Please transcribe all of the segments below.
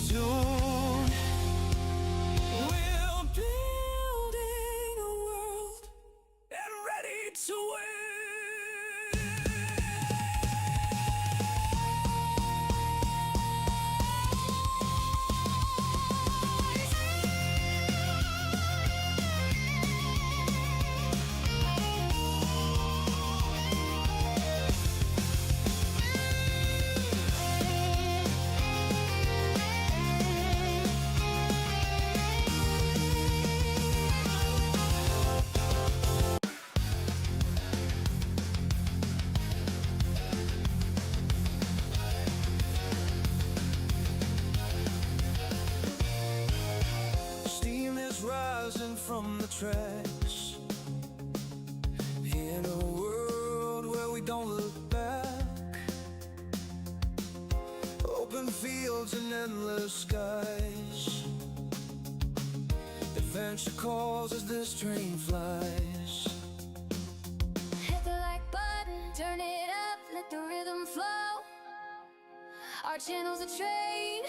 tune. We're building a world and ready to win. Steam is rising from the tracks in a world where we don't look back. Open fields and endless skies. Adventure calls as this train flies. Hit the like button, turn it up, let the rhythm flow. Our channel's a train,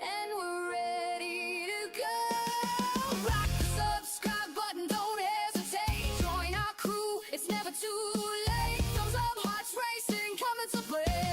and we're ready to go. Rock the subscribe button, don't hesitate. Join our crew, it's never too late. Thumbs up, hearts racing, coming to play.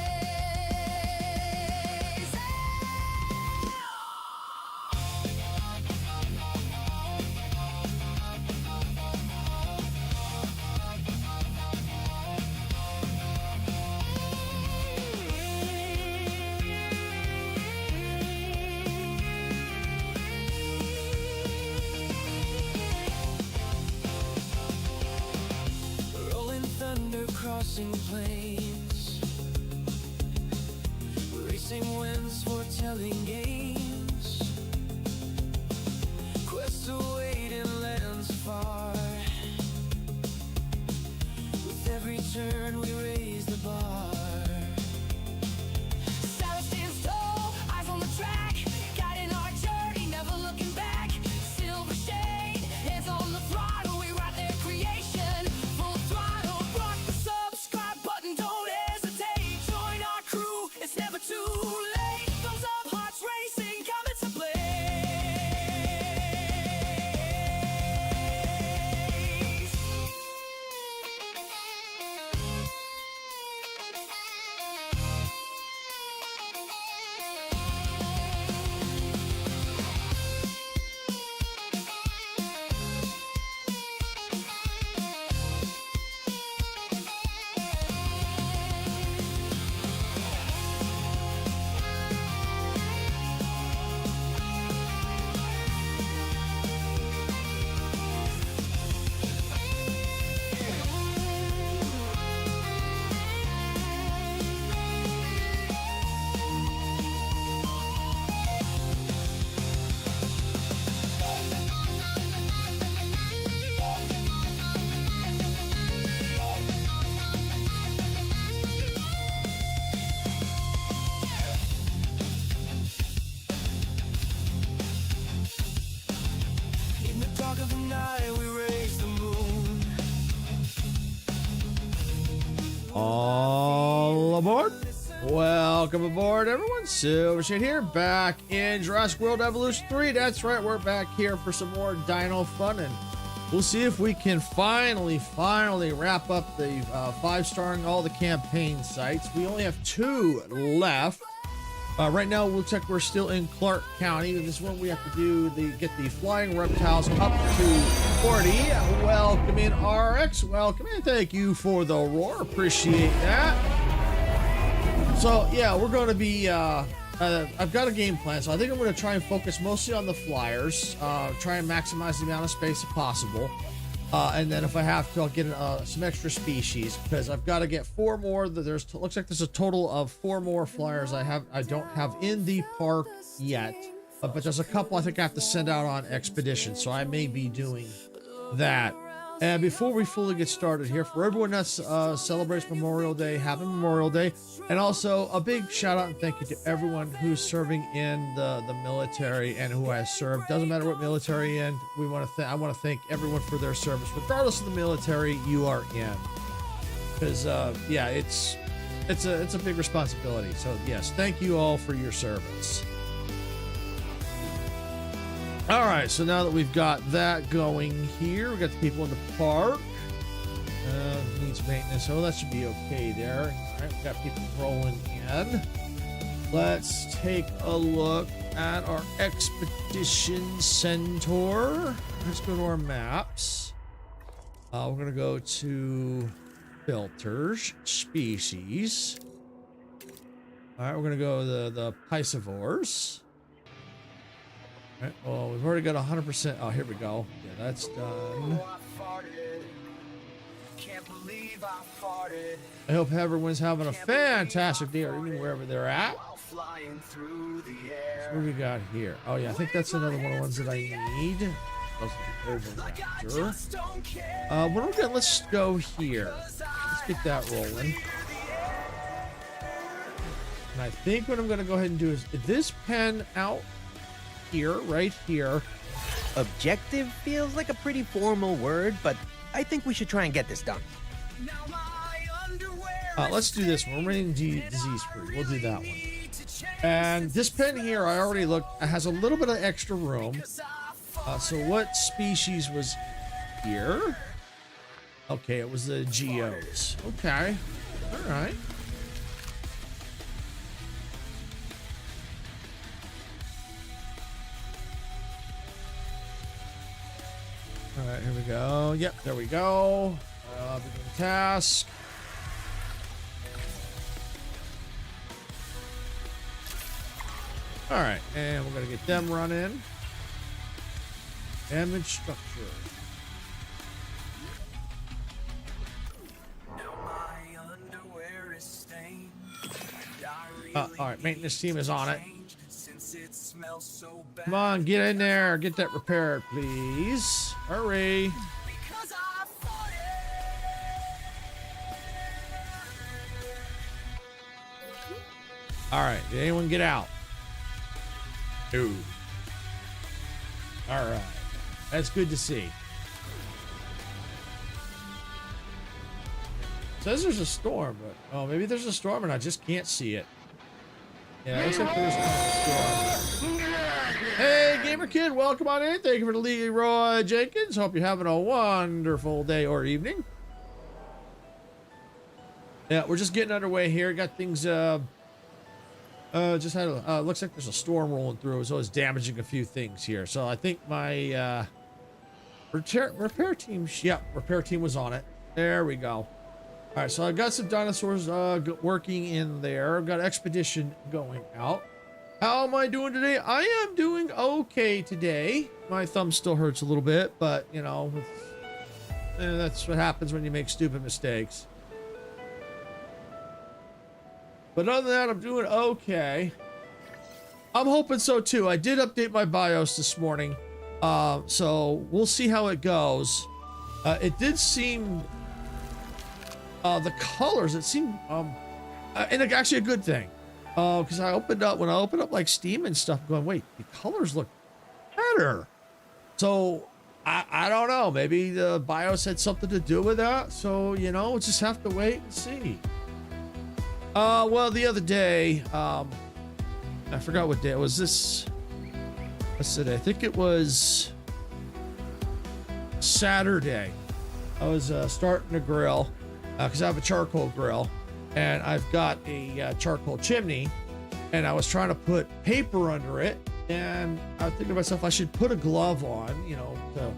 Rolling thunder crossing plains, racing winds foretelling games. Quests await in lands far. With every turn we raise the bar. Silence stands tall, eyes on the track, guiding our journey, never looking back. Silver shade, hands on the throttle, we ride their creation. Full throttle, rock the subscribe button, don't hesitate. Join our crew, it's never too late. Thumbs up, hearts racing, coming to play. In the dark of the night we raise the moon. All aboard. Welcome aboard, everyone. Silvershade here, back in Jurassic World Evolution 3. That's right, we're back here for some more dino fun, and we'll see if we can finally wrap up the 5-starring all the campaign sites. We only have 2 left. Right now, it looks like we're still in Clark County. This is what we have to do, get the flying reptiles up to 40. Welcome in, RX. Welcome in. Thank you for the roar. Appreciate that. So, yeah, we're going to be... I've got a game plan, so I think I'm going to try and focus mostly on the flyers. Try and maximize the amount of space if possible. And then if I have to, I'll get some extra species, because I've got to get 4 more. Looks like there's a total of 4 more flyers I don't have in the park yet. But there's a couple I think I have to send out on expedition, so I may be doing that. And before we fully get started here, for everyone that celebrates Memorial Day, happy Memorial Day. And also a big shout out and thank you to everyone who's serving in the military and who has served. Doesn't matter what military in. I want to thank everyone for their service, regardless of the military you are in. Because yeah, it's a big responsibility. So yes, thank you all for your service. All right, so now that we've got that going here, we got the people in the park. Needs maintenance. Oh, that should be okay there. All right, we got people rolling in. Let's take a look at our expedition centaur. Let's go to our maps. We're gonna go to filters, species. All right, we're gonna go to the piscivores. All right, well, we've already got 100%. Oh, here we go. Yeah, that's done. I hope everyone's having a fantastic day or evening wherever they're at. So what do we got here? Oh yeah, I think that's another one of the ones that I need. Let's go here. Let's get that rolling. And I think what I'm going to go ahead and do is this pen out here, right here. Objective feels like a pretty formal word, but I think we should try and get this done. Let's do this one. We're running disease free. We'll do that one. And this pen here, I already looked. It has a little bit of extra room. So what species was here? Okay, it was the geos. Okay. All right. All right, here we go. Yep, there we go. Begin task. All right, and we're gonna get them running. Damage structure. All right, maintenance team is on it. Come on, get in there. Get that repaired, please. Hurry. All right, did anyone get out? No. All right. That's good to see. Says there's a storm, but oh, maybe there's a storm and I just can't see it. Yeah, it looks like there's a storm. Hey, Gamer Kid, welcome on in. Thank you for the Leroy Jenkins. Hope you're having a wonderful day or evening. Yeah, we're just getting underway here. Got things. Just had a, looks like there's a storm rolling through, so it's damaging a few things here. So I think my repair team, repair team was on it. There we go. All right, so I got some dinosaurs working in there. I've got expedition going out. How am I doing today? I am doing okay today. My thumb still hurts a little bit, but you know, that's what happens when you make stupid mistakes. But other than that, I'm doing okay. I'm hoping so too. I did update my BIOS this morning. So we'll see how it goes. It did seem, the colors, it seemed, and actually a good thing. Because when I opened up like Steam and stuff, I'm going, wait, the colors look better. So I don't know. Maybe the BIOS had something to do with that. So, you know, we'll just have to wait and see. Well, the other day, I forgot what day it was. What's today? I think it was Saturday. I was starting to grill because I have a charcoal grill and I've got a charcoal chimney, and I was trying to put paper under it, and I was thinking to myself I should put a glove on, you know, to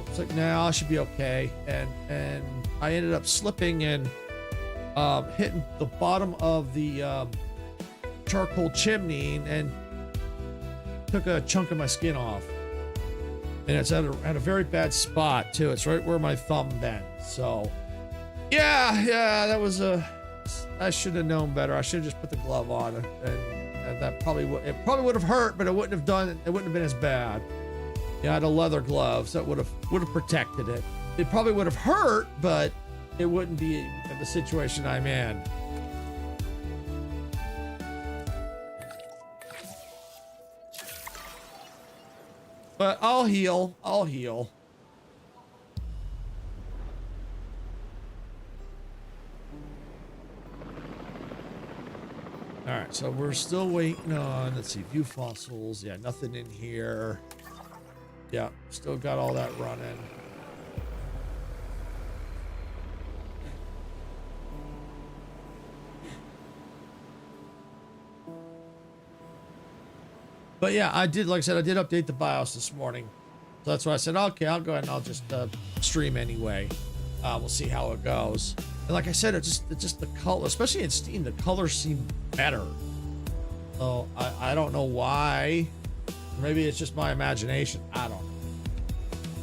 it's like, nah, I should be okay, and I ended up slipping and hitting the bottom of the charcoal chimney and took a chunk of my skin off, and it's at a very bad spot too. It's right where my thumb bends. So yeah, that was I should have known better. I should have just put the glove on, and that probably would have hurt, but it wouldn't have been as bad. Yeah, I had a leather glove, so it would have protected it. It probably would have hurt, but it wouldn't be in the situation I'm in. But I'll heal. All right, So we're still waiting on, let's see, view fossils. Yeah, nothing in here. Yeah, still got all that running. But yeah, I did, like I said, I did update the BIOS this morning. So that's why I said, okay, I'll go ahead and I'll just stream anyway. We'll see how it goes. And like I said, it's just the color, especially in Steam, the colors seem better. So I don't know why. Maybe it's just my imagination. I don't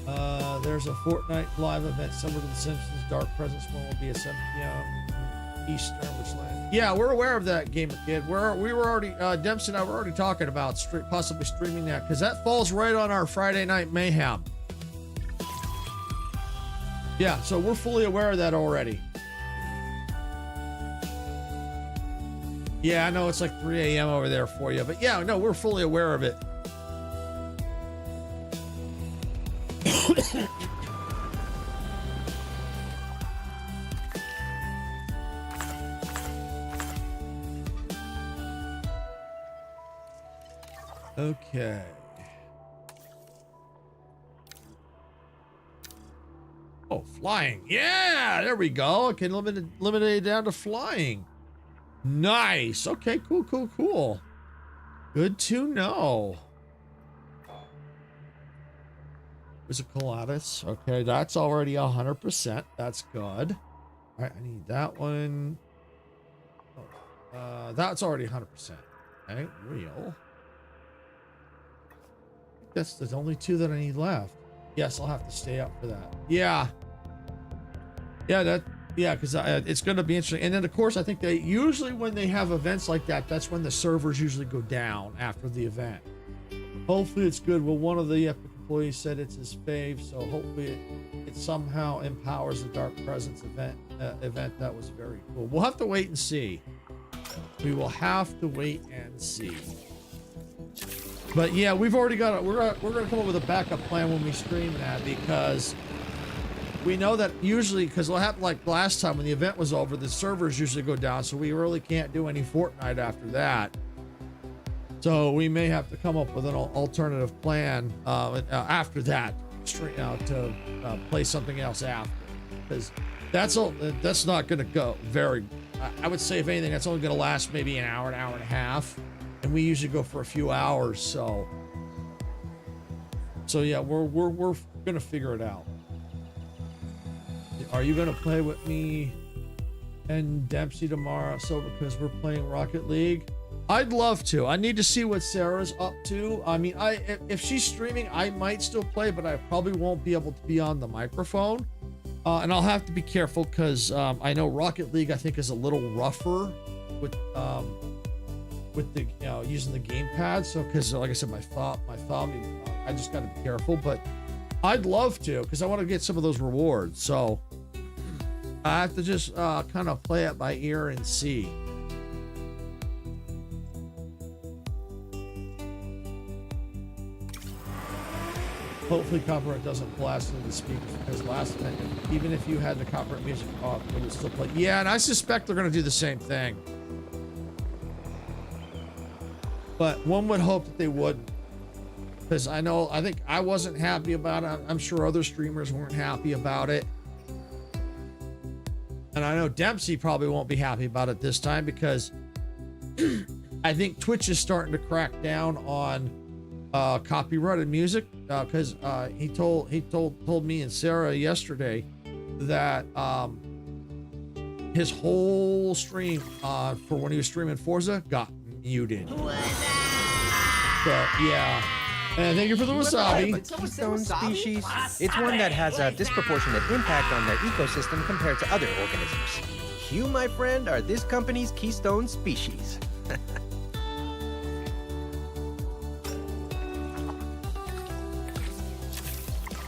know. There's a Fortnite live event similar to The Simpsons. Dark Presence one will be at 7 p.m. Eastern, which land. Yeah, we're aware of that, Gamer Kid. We were already, Dempsey and I were already talking about possibly streaming that because that falls right on our Friday Night Mayhem. Yeah, so we're fully aware of that already. Yeah, I know it's like 3 a.m. over there for you, but yeah, no, we're fully aware of it. Okay. Oh, flying. Yeah, there we go. I can limit it down to flying. Nice. Okay, cool. Good to know. Physical audits. Okay, that's already 100%. That's good. All right, I need that one. Oh, that's already 100%. Okay, real. That's the only two that I need left. Yes, I'll have to stay up for that. Yeah, because it's going to be interesting. And then, of course, I think they usually, when they have events like that, that's when the servers usually go down after the event. Hopefully it's good. Well, one of the Epic employees said it's his fave, so hopefully it somehow empowers the Dark Presence event. That was very cool. We'll have to wait and see. We will have to wait and see. But yeah, we've already got we're gonna come up with a backup plan when we stream that, because we know that usually, because what happened like last time when the event was over, the servers usually go down, so we really can't do any Fortnite after that. So we may have to come up with an alternative plan after that, to play something else after, because that's not going to go very. I would say if anything, that's only going to last maybe an hour and a half, and we usually go for a few hours. So yeah, we're going to figure it out. Are you going to play with me and Dempsey tomorrow? So because we're playing Rocket League. I'd love to. I need to see what Sarah's up to. I mean, if she's streaming, I might still play, but I probably won't be able to be on the microphone. And I'll have to be careful because I know Rocket League, I think, is a little rougher with the using the gamepad. So because like I said, my thumb, I just got to be careful. But I'd love to, because I want to get some of those rewards. So I have to just kind of play it by ear and see. Hopefully copyright doesn't blast into the speakers, because last time, even if you had the copyright music off, it would still play. Yeah, and I suspect they're going to do the same thing. But one would hope that they wouldn't, because I think I wasn't happy about it. I'm sure other streamers weren't happy about it. And I know Dempsey probably won't be happy about it this time, because I think Twitch is starting to crack down on copyrighted music, because he told me and Sarah yesterday that his whole stream for when he was streaming Forza got muted. So yeah, and thank you for the wasabi. Keystone species, it's one that has a disproportionate impact on their ecosystem compared to other organisms. You, my friend, are this company's keystone species.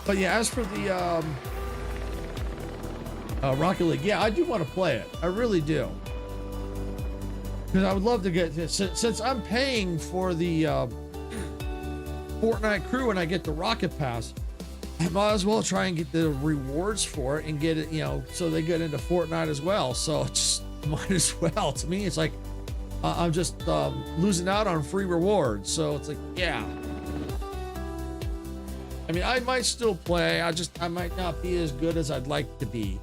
But yeah, as for the Rocket League, yeah, I do want to play it. I really do. Because I would love to get, since I'm paying for the Fortnite crew and I get the Rocket Pass, I might as well try and get the rewards for it and get it, so they get into Fortnite as well. So just might as well. To me, it's like, I'm just losing out on free rewards. So it's like, yeah. I mean, I might still play. I might not be as good as I'd like to be.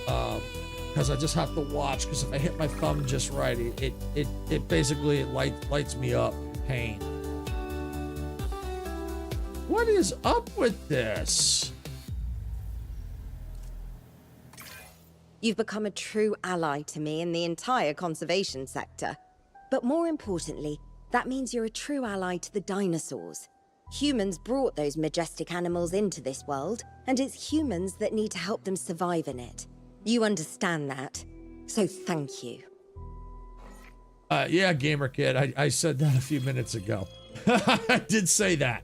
Because I just have to watch. Because if I hit my thumb just right, it basically lights me up in pain. What is up with this? You've become a true ally to me in the entire conservation sector. But more importantly, that means you're a true ally to the dinosaurs. Humans brought those majestic animals into this world, and it's humans that need to help them survive in it. You understand that, so thank you. Yeah, Gamer Kid, I said that a few minutes ago. I did say that.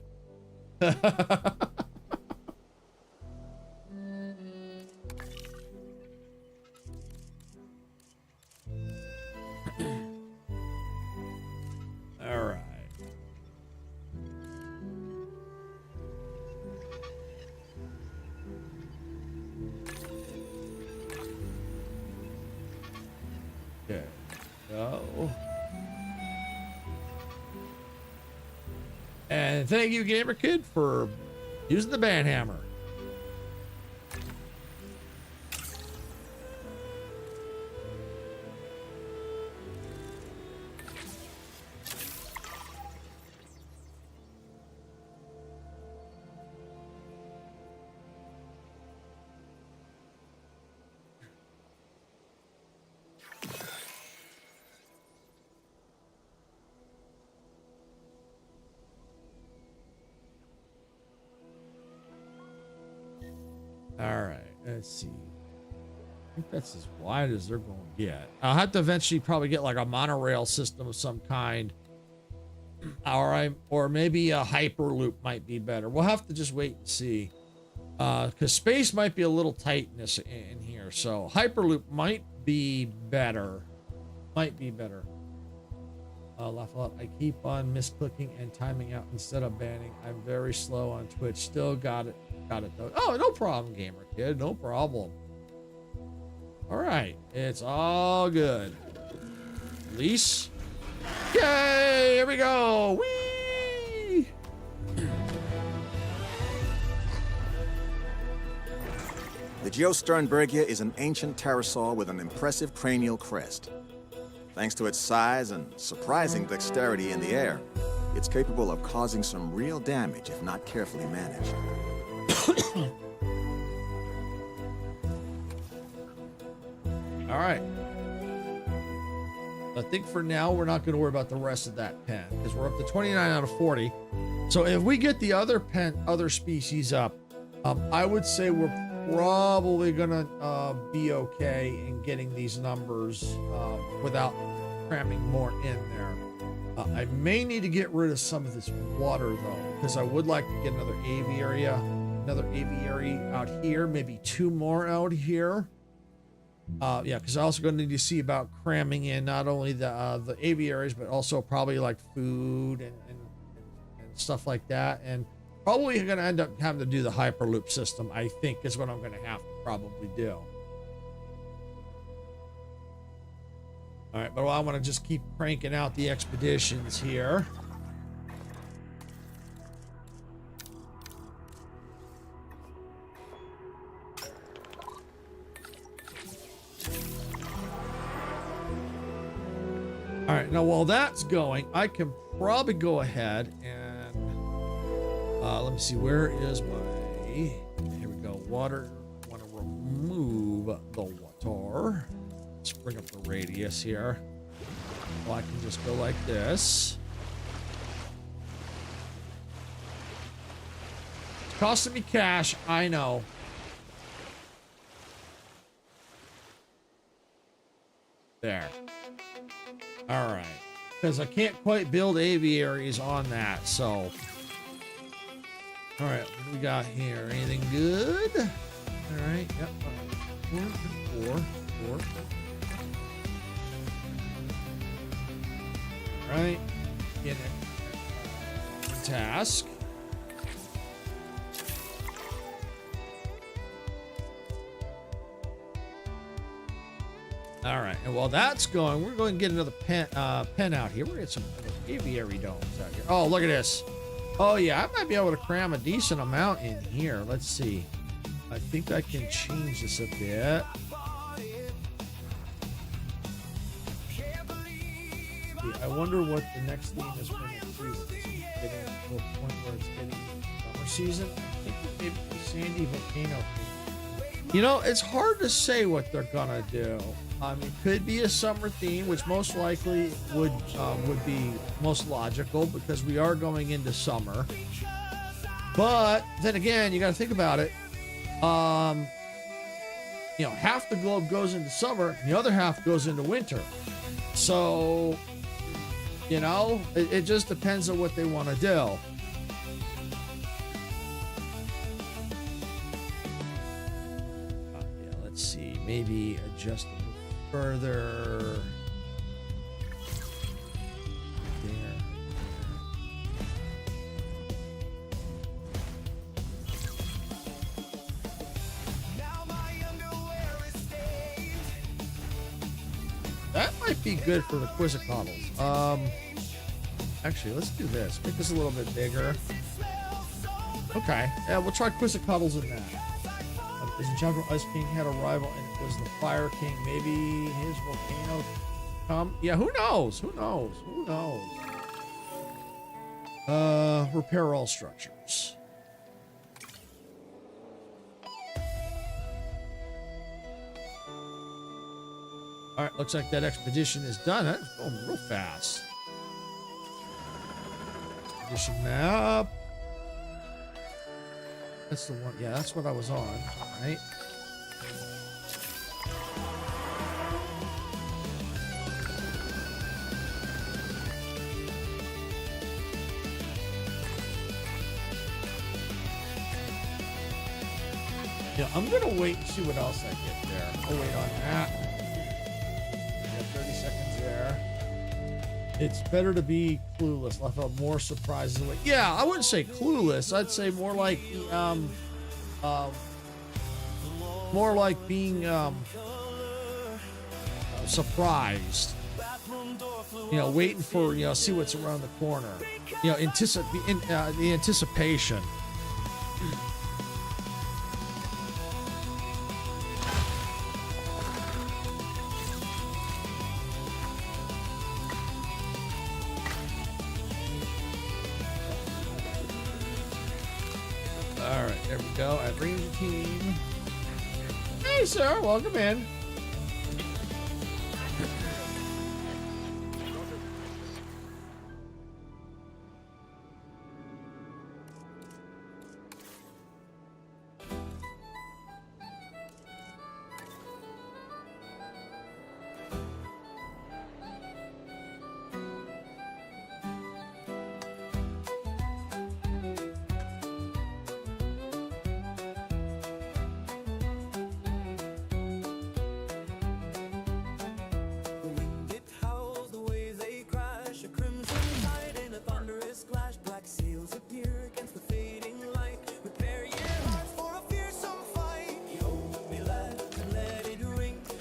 All right. Okay. Go. And thank you, Gamer Kid, for using the band hammer. All right, let's see. I think that's as wide as they're going to get. I'll have to eventually probably get like a monorail system of some kind. All right, or maybe a hyperloop might be better. We'll have to just wait and see. Because space might be a little tight in here. So hyperloop might be better. Might be better. Laugh a lot. I keep on misclicking and timing out instead of banning. I'm very slow on Twitch. Still got it. Got it though. Oh, no problem, Gamer Kid. No problem. All right. It's all good. Release. Yay! Here we go. Whee! The Geosternbergia is an ancient pterosaur with an impressive cranial crest. Thanks to its size and surprising dexterity in the air, it's capable of causing some real damage if not carefully managed. All right. I think for now we're not going to worry about the rest of that pen because we're up to 29 out of 40. So if we get the other species up, I would say we're probably gonna be okay in getting these numbers without cramming more in there. I may need to get rid of some of this water though, because I would like to get another aviary out here, maybe 2 more out here. Yeah, because I'm also going to need to see about cramming in not only the aviaries, but also probably like food and stuff like that. And probably going to end up having to do the hyperloop system, I think, is what I'm going to have to probably do. All right, but I want to just keep cranking out the expeditions here. All right, now while that's going, I can probably go ahead and let me see, where is my, here we go, water. I want to remove the water. Let's bring up the radius here. Well, I can just go like this. It's costing me cash, I know. There. All right, because I can't quite build aviaries on that, so. All right, what do we got here? Anything good? All right, yep. 4. All right, get it. Task. All right, and while that's going, we're going to get another pen out here. We're going to get some aviary domes out here. Oh, look at this. Oh, yeah, I might be able to cram a decent amount in here. Let's see. I think I can change this a bit. I wonder what the next theme is going to be. Getting to a point where it's getting summer season. I think maybe the sandy volcano theme. You know, it's hard to say what they're gonna do. It could be a summer theme, which most likely would be most logical because we are going into summer. But then again, you got to think about it. You know, half the globe goes into summer, and the other half goes into winter. So, you know, it just depends on what they want to do. Yeah, let's see. Maybe adjust a little further. There. That might be good for the Quizzicottles. Actually, let's do this. Make this a little bit bigger. Okay. Yeah, we'll try Quizzicottles in that. Is Jungle Ice King had a rival and it was the Fire King. Maybe his volcano come. Yeah, who knows? Who knows? Who knows? Repair all structures. All right, looks like that expedition is done. That's going real fast. Expedition map. That's the one. Yeah, that's what I was on. All right. Yeah, I'm gonna wait and see what else I get there. I'll wait on that. 30 seconds there. It's better to be clueless. I felt more surprises away. Yeah, I wouldn't say clueless. I'd say more like being surprised. You know, waiting for, you know, see what's around the corner. You know, the anticipation. All right, there we go. I bring the team. Hey, sir, welcome in.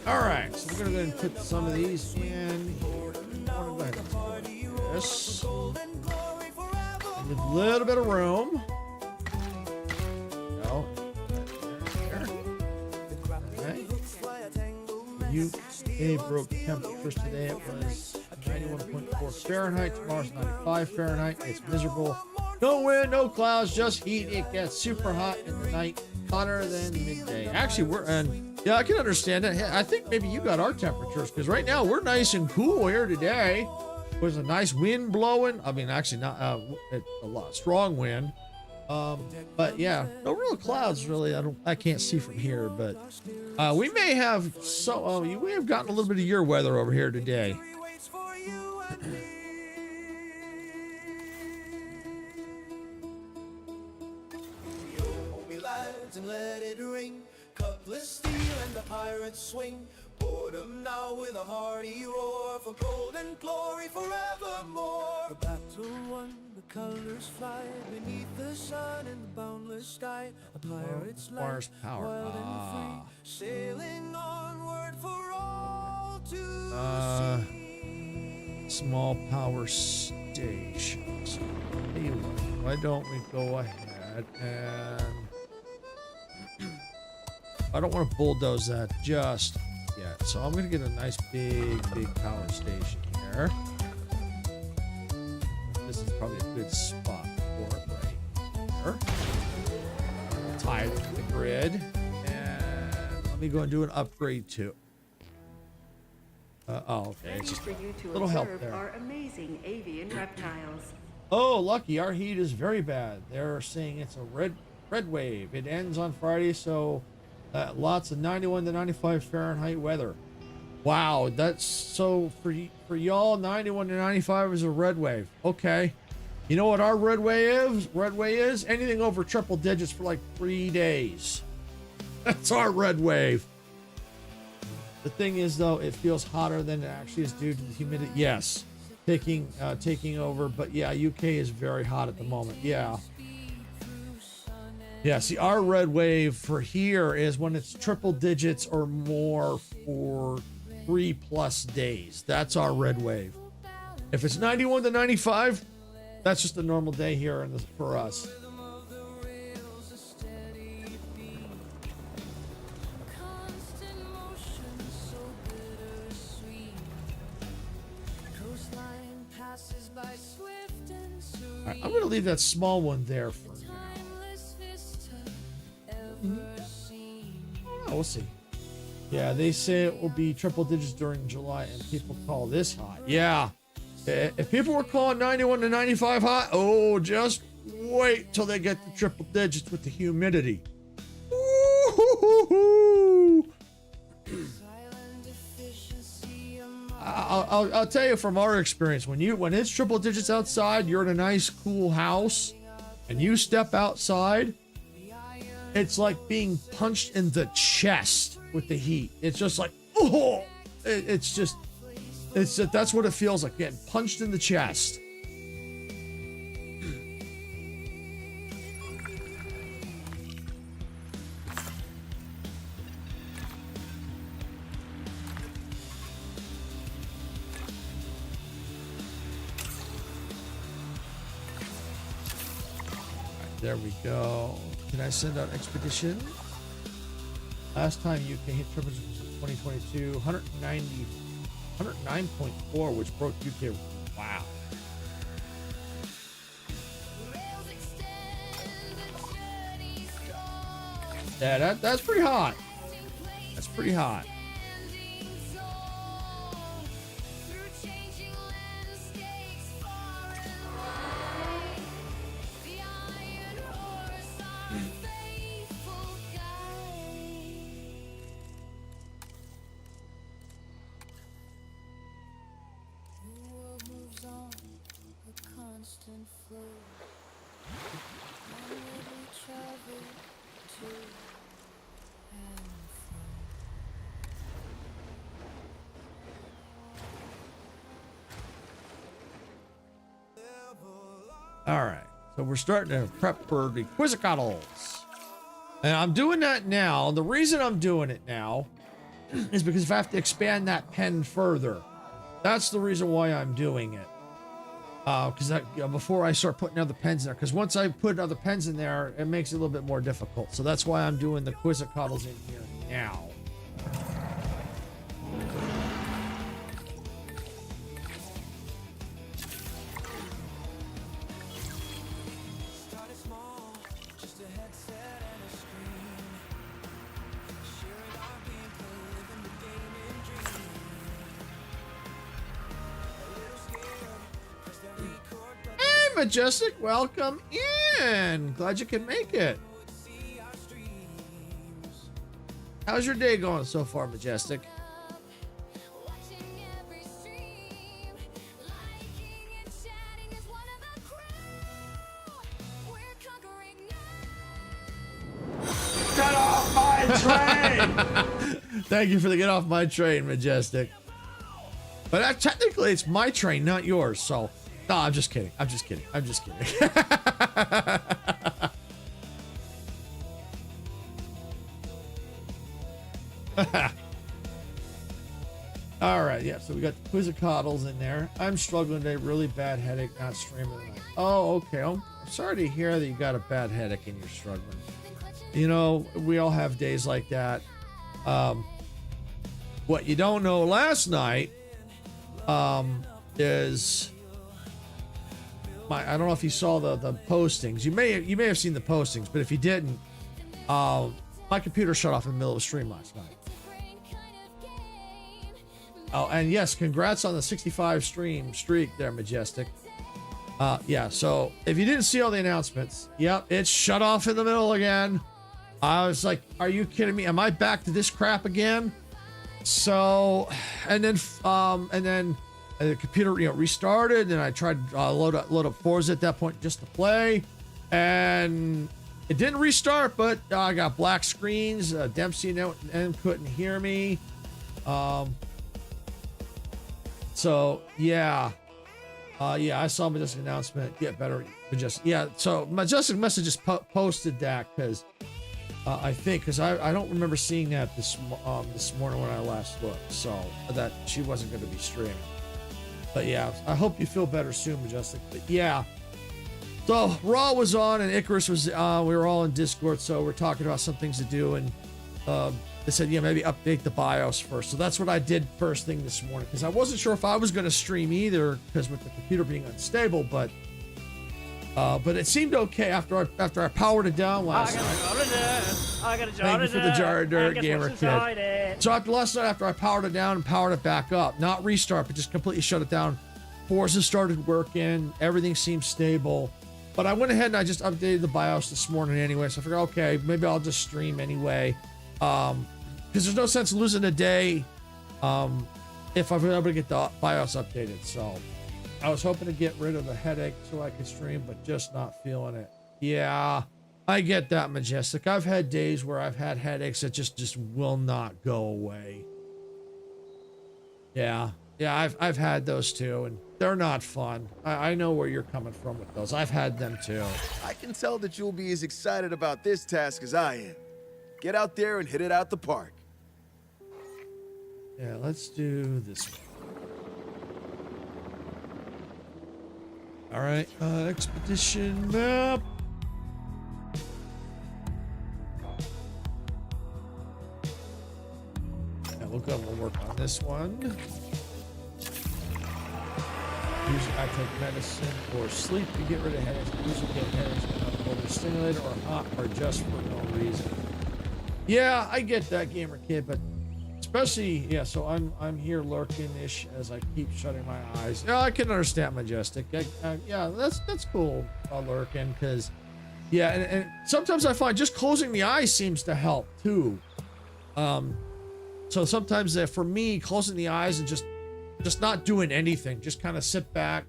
All right, so we're gonna go ahead and put some of these in. I'm gonna go ahead and do this. Give a little bit of room. Go. There. Okay. UK broke temperatures today. It was 91.4 Fahrenheit. Tomorrow's 95 Fahrenheit. It's miserable. No wind, no clouds, just heat. It gets super hot in the night, hotter than midday. Actually, yeah, I can understand that. I think maybe you got our temperatures because right now we're nice and cool here today. There's a nice wind blowing. I mean, actually not a lot strong wind. But yeah, no real clouds really. I can't see from here, but we may have you may have gotten a little bit of your weather over here today. And let it ring, cutlass steel and the pirates swing. Boredom now with a hearty roar for gold and glory forevermore. The battle won, the colors fly beneath the sun in the boundless sky. A pirate's life, Power. wild and free, sailing onward for all Small power stations. Hey, why don't we go ahead and I don't want to bulldoze that just yet, so I'm gonna get a nice big power station here. This is probably a good spot for it right here. Tie it to the grid, and let me go and do an upgrade too. Oh, okay. It's just for you to a little help observe there. our amazing avian reptiles. Oh, lucky. Our heat is very bad. They're saying it's a red wave. It ends on Friday, so lots of 91 to 95 Fahrenheit weather. Wow, that's so for y'all. 91 to 95 is a red wave. Okay, you know what our red wave is? Red wave is anything over triple digits for like 3 days. That's our red wave. The thing is, though, it feels hotter than it actually is due to the humidity. Yes, taking over. But yeah, UK is very hot at the moment. Yeah. Yeah, see, our red wave for here is when it's triple digits or more for 3+ days. That's our red wave. If it's 91 to 95, that's just a normal day here for us. All right, I'm going to leave that small one there for now. Oh, we'll see. Yeah, they say it will be triple digits during July, and people call this hot. Yeah. If people were calling 91 to 95 hot, oh, just wait till they get to triple digits with the humidity. Ooh. I'll tell you from our experience, when it's triple digits outside, you're in a nice cool house, and you step outside, it's like being punched in the chest with the heat. It's just like, oh, that's what it feels like, getting punched in the chest. There we go. Can I send out expedition? Last time UK hit triple digits was 2022, 109.4, which broke UK. Wow. Yeah, that's pretty hot. That's pretty hot. All right, so we're starting to prep for the Quizzicottles. And I'm doing that now. The reason I'm doing it now is because if I have to expand that pen further, that's the reason why I'm doing it. Because before I start putting other pens in there, because once I put other pens in there, it makes it a little bit more difficult. So that's why I'm doing the Quizzicottles in here now. Majestic, welcome in. Glad you can make it. How's your day going so far, Majestic? Get off my train! Thank you for the get off my train, Majestic. But technically, it's my train, not yours, so... No, I'm just kidding. I'm just kidding. I'm just kidding. All yeah. So we got the Quizzicottles in there. I'm struggling today. Really bad headache. Not streaming tonight. Oh, okay. I'm sorry to hear that you got a bad headache and you're struggling. You know, we all have days like that. What you don't know last night is I don't know if you saw the postings. You may have seen the postings, but if you didn't, my computer shut off in the middle of the stream last night. Oh, and yes, congrats on the 65 stream streak there, Majestic. Yeah, so if you didn't see all the announcements, yep, it shut off in the middle again. I was like, are you kidding me? Am I back to this crap again? So, and then the computer, restarted, and I tried to load up Forza at that point just to play, and it didn't restart, but I got black screens. Dempsey and couldn't hear me. So yeah, I saw Majestic announcement. Get better, Majestic. Yeah, so Majestic must have just posted that because I think I don't remember seeing that this morning when I last looked. So that she wasn't going to be streaming. But yeah, I hope you feel better soon, Majestic. But yeah, so Raw was on and Icarus was. We were all in Discord, so we're talking about some things to do, and they said, yeah, maybe update the BIOS first. So that's what I did first thing this morning because I wasn't sure if I was going to stream either because with the computer being unstable, but it seemed okay after I powered it down last night. Thank you for the jar of dirt, Gamer Kid. So after last night, after I powered it down and powered it back up, not restart, but just completely shut it down, Forza started working, everything seemed stable. But I went ahead and I just updated the BIOS this morning anyway, so I figured, okay, maybe I'll just stream anyway. Because there's no sense losing a day if I'm able to get the BIOS updated. So I was hoping to get rid of the headache so I could stream, but just not feeling it. Yeah, I get that, Majestic. I've had days where I've had headaches that just will not go away. Yeah, I've had those too, and they're not fun. I know where you're coming from with those. I've had them too. I can tell that you'll be as excited about this task as I am. Get out there and hit it out the park. Yeah, let's do this one. All right, expedition map. Yeah, we'll go and we'll work on this one. Usually I take medicine or sleep to get rid of headaches. Usually get headaches when I'm overstimulated or hot or just for no reason. Yeah, I get that, Gamer Kid, but especially, yeah, so I'm here lurking-ish as I keep shutting my eyes. Yeah, I can understand Majestic. Yeah, that's cool, lurking, because, yeah, and sometimes I find just closing the eyes seems to help, too. So sometimes for me, closing the eyes and just not doing anything, just kind of sit back,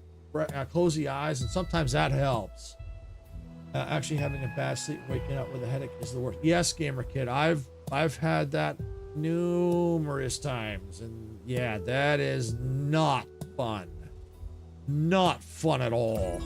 close the eyes, and sometimes that helps. Actually having a bad sleep, waking up with a headache is the worst. Yes, Gamer Kid, I've had that numerous times, and yeah, that is not fun. Not fun at all.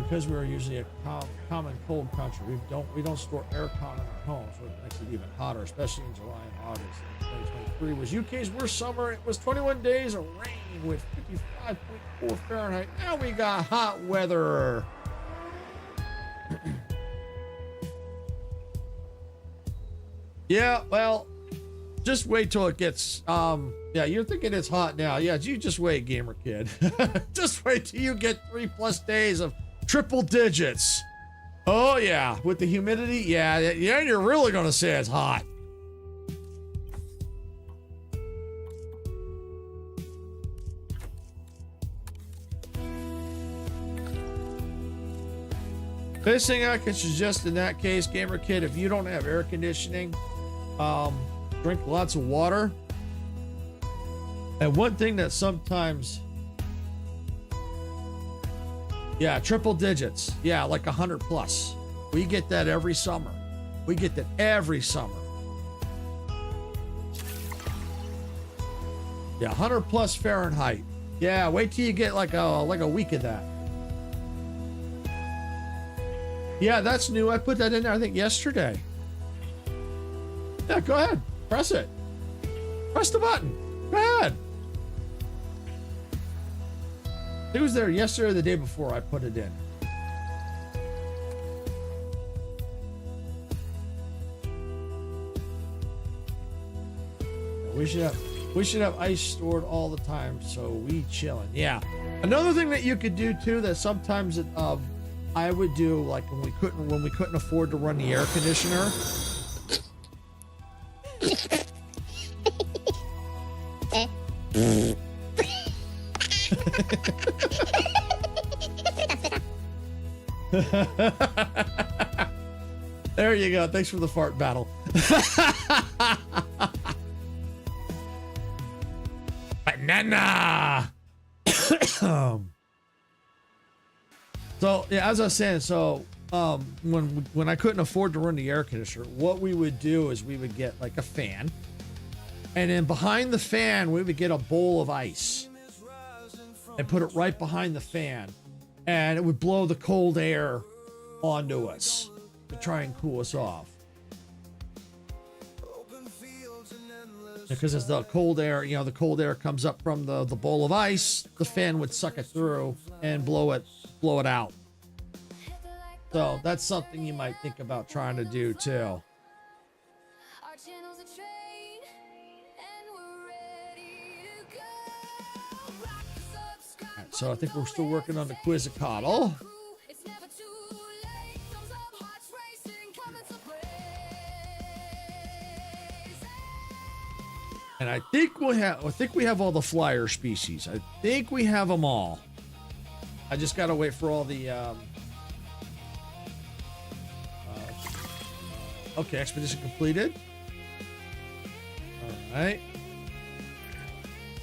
Because we're usually a common cold country, we don't store aircon in our homes, so it makes it even hotter, especially in July and August. 2023 was UK's worst summer. It was 21 days of rain with 55.4 Fahrenheit. Now we got hot weather. Yeah, well, just wait till it gets, yeah, you're thinking it's hot now. Yeah, you just wait, Gamer Kid. Just wait till you get 3+ days of triple digits. Oh yeah, with the humidity, yeah, you're really gonna say it's hot. Best thing I can suggest in that case, Gamer Kid, if you don't have air conditioning, drink lots of water. And one thing that sometimes, yeah, triple digits. Yeah, like 100+. We get that every summer. We get that every summer. Yeah, 100 plus Fahrenheit. Yeah, wait till you get like a week of that. Yeah, that's new. I put that in there, I think, yesterday. Yeah, go ahead. Press it. Press the button. Go ahead. It was there yesterday or the day before I put it in. We should have ice stored all the time, so we chilling. Yeah. Another thing that you could do too, that sometimes I would do, like when we couldn't afford to run the air conditioner. There you go. Thanks for the fart battle. Banana. So yeah, as I was saying, so when I couldn't afford to run the air conditioner, what we would do is we would get like a fan, and then behind the fan we would get a bowl of ice and put it right behind the fan, and it would blow the cold air onto us to try and cool us off. Because as the cold air, you know, the cold air comes up from the bowl of ice, the fan would suck it through and blow it out. So that's something you might think about trying to do too. Our channel's a train, and we're ready to go. Rock the subscribe All right, so I think we're still working on the Quizzicatal. crew. It's never too late. Thumbs up, hearts racing, coming to play. And I think we have all the flyer species. I think we have them all. I just gotta wait for all the okay, expedition completed. All right.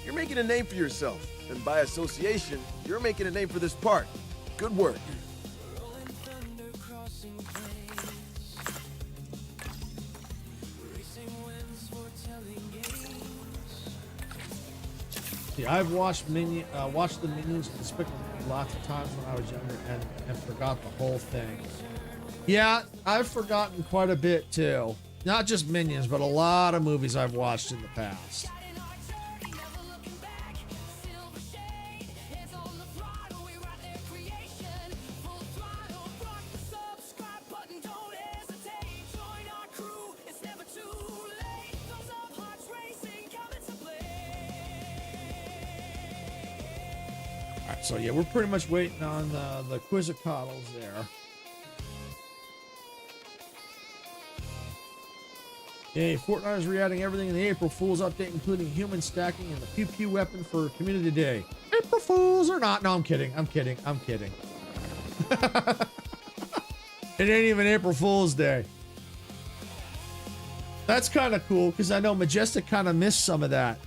You're making a name for yourself, and by association, you're making a name for this park. Good work. See, I've watched the Minions and Despicable Me lots of times when I was younger and forgot the whole thing. Yeah, I've forgotten quite a bit too. Not just Minions, but a lot of movies I've watched in the past. Alright, so yeah, we're pretty much waiting on the Quizzicatals there. Yay, Fortnite is re-adding everything in the April Fool's update, including human stacking and the Pew Pew weapon for Community Day. April Fools or not? No, I'm kidding. I'm kidding. I'm kidding. It ain't even April Fool's Day. That's kind of cool, because I know Majestic kind of missed some of that,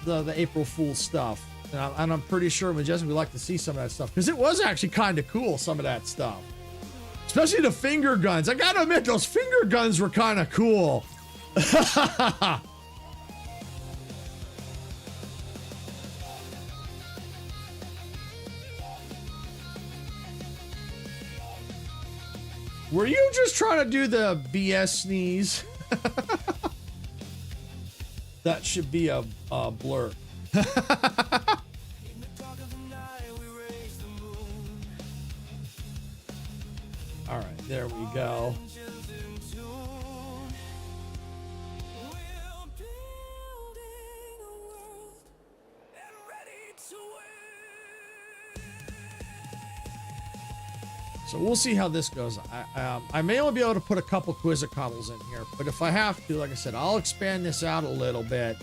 the April Fool's stuff. And I'm pretty sure Majestic would like to see some of that stuff, because it was actually kind of cool, some of that stuff. Especially the finger guns. I gotta admit, those finger guns were kind of cool. Were you just trying to do the BS sneeze? That should be a blur. All right, there we go. So we'll see how this goes. I may only be able to put a couple Quizzicatals in here, but if I have to, like I said, I'll expand this out a little bit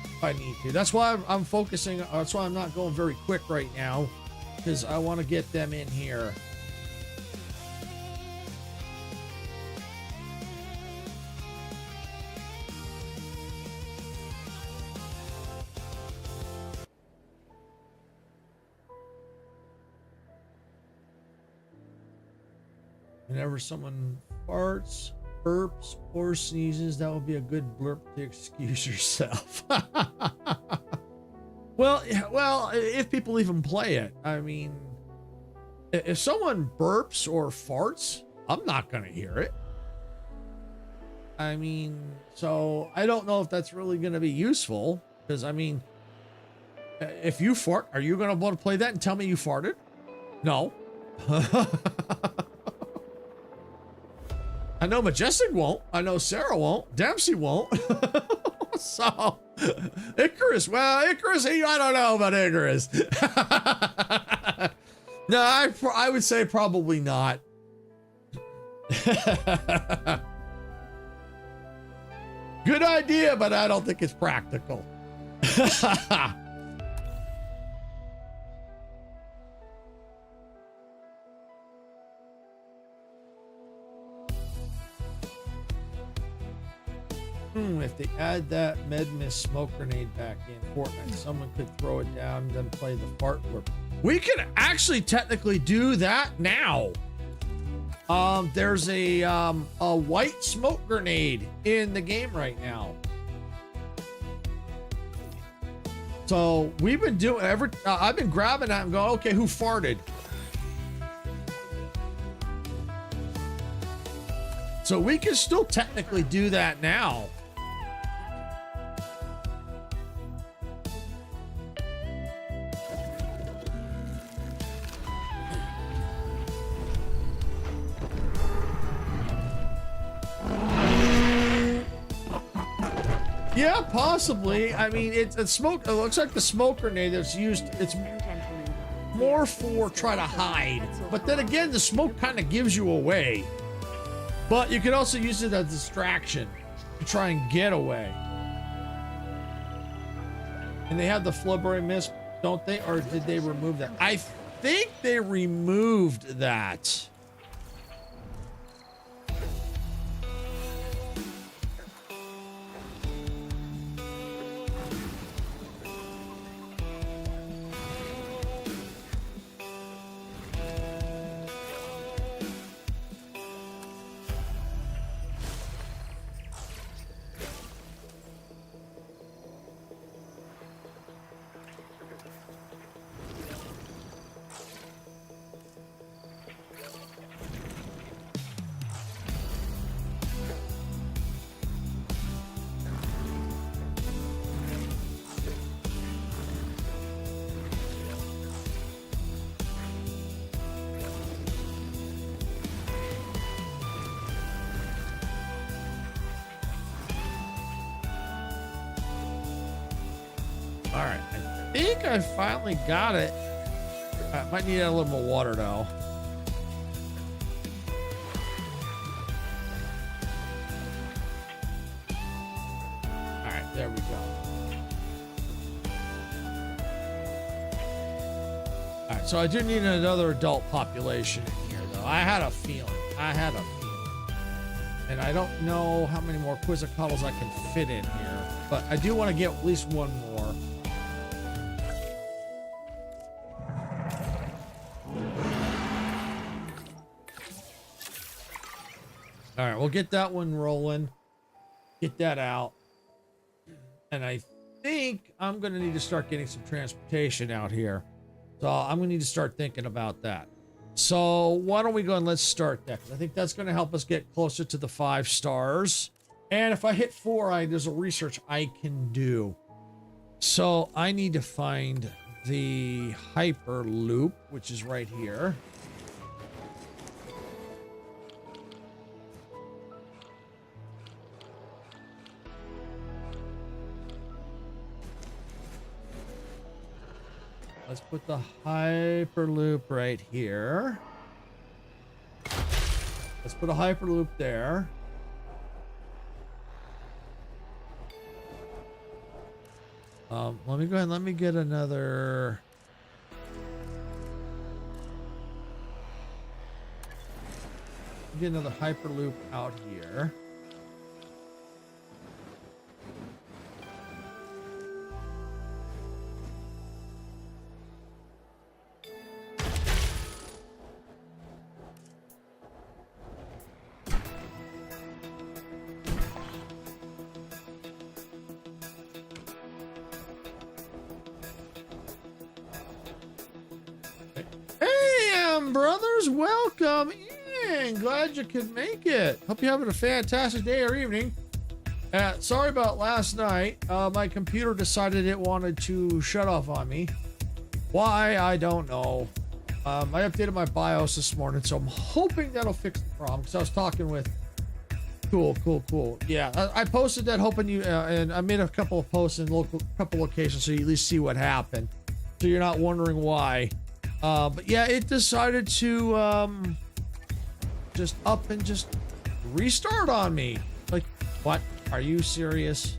if I need to. That's why I'm focusing. That's why I'm not going very quick right now, because I want to get them in here. Whenever someone farts, burps, or sneezes, that would be a good blurp to excuse yourself. Well, if people even play it, I mean, if someone burps or farts, I'm not gonna hear it. I mean, so I don't know if that's really gonna be useful, because I mean, if you fart, are you gonna want to play that and tell me you farted? No. I know Majestic won't. I know Sarah won't. Dempsey won't. So, Icarus. Well, Icarus, I don't know about Icarus. No, I would say probably not. Good idea, but I don't think it's practical. If they add that Medmis smoke grenade back in Fortnite, someone could throw it down and then play the fart loop. We could actually technically do that now. There's a white smoke grenade in the game right now. So we've been doing I've been grabbing that and going, okay, who farted? So we can still technically do that now. Yeah, possibly. I mean, it's smoke. It looks like the smoke grenade that's used. It's more for try to hide. But then again, the smoke kind of gives you away. But you could also use it as a distraction to try and get away. And they have the flubbery mist, don't they? Or did they remove that? I think they removed that. All right, I think I finally got it. I might need a little more water though. All right, there we go. All right, so I do need another adult population in here though. I had a feeling. And I don't know how many more Quizzicattles I can fit in here, but I do want to get at least one more. All right, we'll get that one rolling. Get that out. And I think I'm going to need to start getting some transportation out here. So I'm going to need to start thinking about that. So why don't we go and let's start that? 'Cause I think that's going to help us get closer to the 5 stars. And if I hit 4, there's a research I can do. So I need to find the Hyperloop, which is right here. Let's put the Hyperloop right here. Let's put a Hyperloop there. Let me go ahead and let me get another. Get another Hyperloop out here. Jaws, welcome in. Glad you could make it. Hope you're having a fantastic day or evening. Sorry about last night. My computer decided it wanted to shut off on me. Why, I don't know. I updated my BIOS this morning, so I'm hoping that'll fix the problem, because I was talking with... Cool. Yeah, I posted that hoping you... and I made a couple of posts in couple locations, so you at least see what happened. So you're not wondering why. But yeah, it decided to just up and just restart on me. Like, what? Are you serious?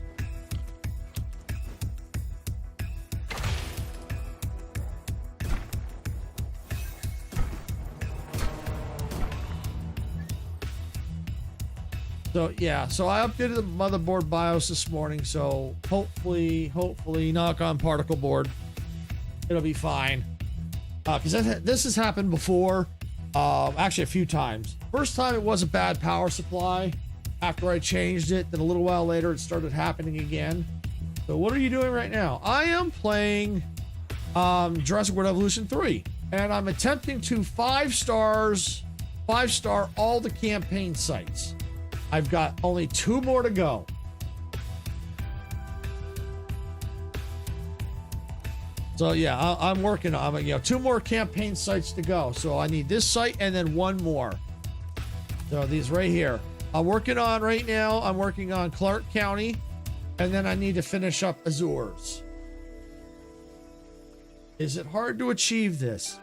So yeah, so I updated the motherboard BIOS this morning, so hopefully, knock on particle board, it'll be fine. Because this has happened before, actually a few times. First time it was a bad power supply. After I changed it, then a little while later it started happening again. So what are you doing right now? I am playing Jurassic World Evolution 3, and I'm attempting to 5-star all the campaign sites. I've got only 2 more to go. So yeah, I'm working on 2 more campaign sites to go. So I need this site and then 1 more. So these right here. I'm working on right now. I'm working on Clark County, and then I need to finish up Azores. Is it hard to achieve this?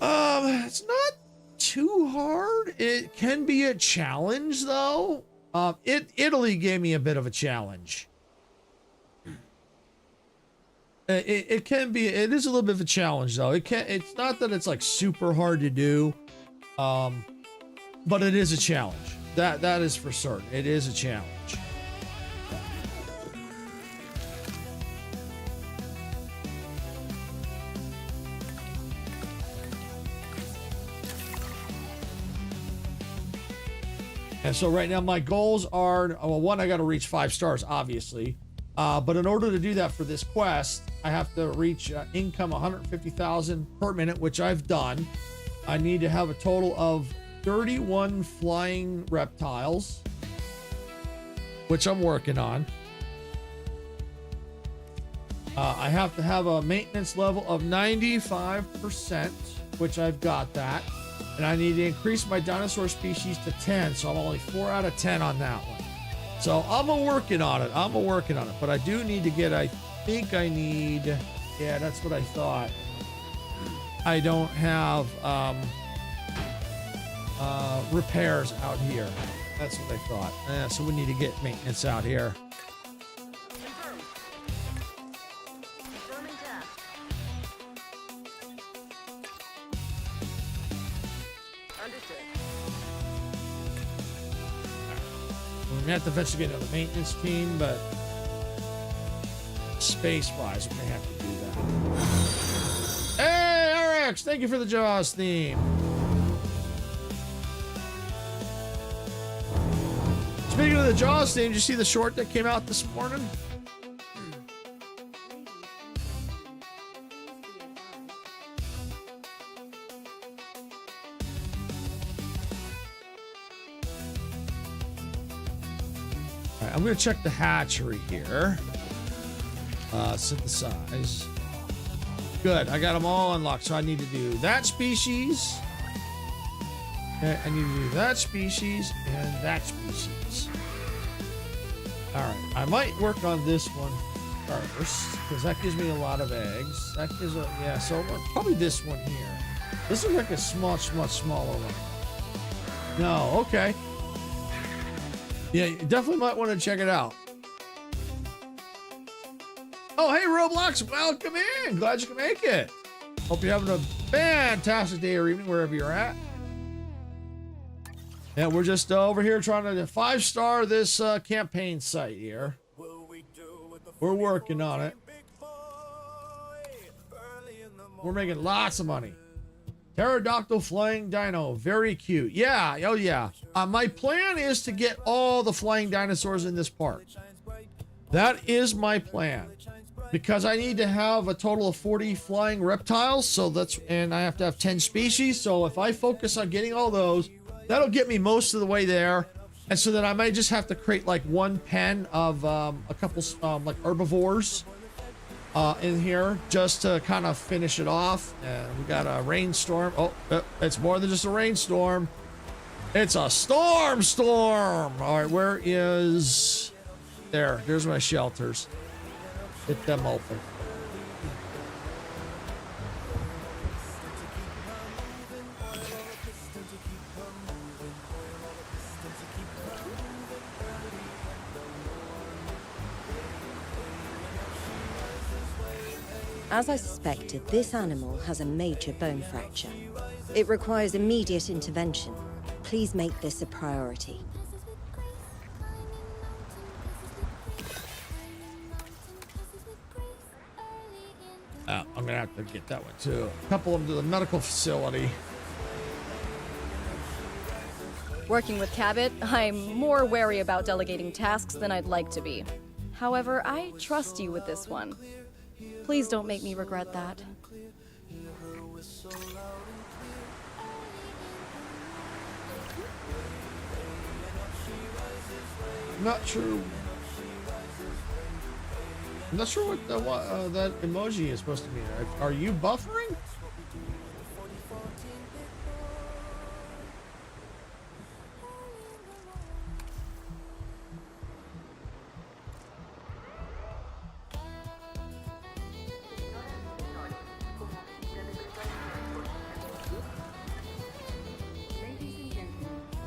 It's not too hard. It can be a challenge though. Italy gave me a bit of a challenge. It can be. It is a little bit of a challenge though. It's not that it's like super hard to do. But it is a challenge. That is for certain. It is a challenge. And so right now my goals are, well, 1, I got to reach 5 stars, obviously. But in order to do that for this quest, I have to reach income 150,000 per minute, which I've done. I need to have a total of 31 flying reptiles, which I'm working on. I have to have a maintenance level of 95%, which I've got that. And I need to increase my dinosaur species to 10, so I'm only 4 out of 10 on that one. So I'm working on it. But I do need to get, I think I need, yeah, that's what I thought. I don't have repairs out here. That's what I thought. So we need to get maintenance out here. We have to eventually get another maintenance team, but space-wise, we may have to do that. Hey, RX, thank you for the Jaws theme. Speaking of the Jaws theme, did you see the short that came out this morning? I'm going to check the hatchery here. Synthesize. Good. I got them all unlocked. So I need to do that species. Okay, I need to do that species and that species. All right. I might work on this one first because that gives me a lot of eggs. That gives a, yeah, so probably this one here. This is like a much smaller one. No, okay. Yeah, you definitely might want to check it out. Oh, hey, Roblox, welcome in. Glad you can make it. Hope you're having a fantastic day or evening wherever you're at. And we're just over here trying to 5-star this campaign site here. We're working on it. We're making lots of money. Pterodactyl flying dino, very cute. Yeah, oh yeah. My plan is to get all the flying dinosaurs in this park. That is my plan. because I need to have a total of 40 flying reptiles. So and I have to have 10 species. So if I focus on getting all those, that'll get me most of the way there. And so then I might just have to create like one pen of a couple like herbivores in here just to kind of finish it off. And we got a rainstorm. Oh, it's more than just a rainstorm. It's a storm. All right, where is... There's my shelters. Get them open. As I suspected, this animal has a major bone fracture. It requires immediate intervention. Please make this a priority. I'm gonna have to get that one too. Couple them to the medical facility. Working with Cabot, I'm more wary about delegating tasks than I'd like to be. However, I trust you with this one. Please don't make me regret that. Not sure. I'm not sure what that emoji is supposed to mean. Are you buffering?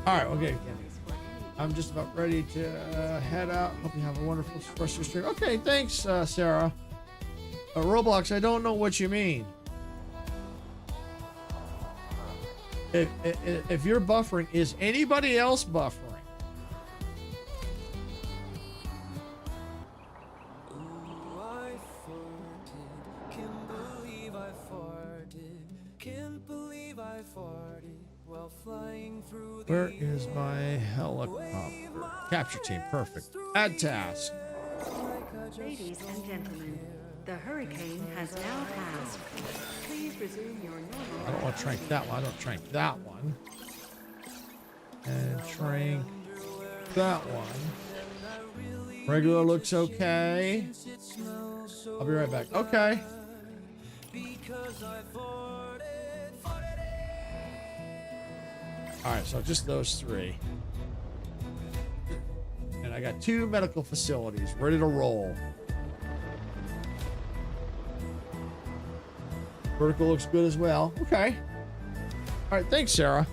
All right, okay. I'm just about ready to head out. Hope you have a wonderful rest of your stream. Okay, thanks, Sarah. Roblox, I don't know what you mean. If you're buffering, is anybody else buffering? Ooh, I farted. Can't believe I farted. Can't believe I farted while flying through the Where is my helicopter? Capture team, perfect. Add task. Ladies and gentlemen, the hurricane has now passed. Please resume your normal... I don't want to trank that one. I don't trank that one. And trank that one. Regular looks okay. I'll be right back. Okay. All right, so just those three. And I got 2 medical facilities ready to roll. Vertical looks good as well. Okay. All right, thanks, Sarah.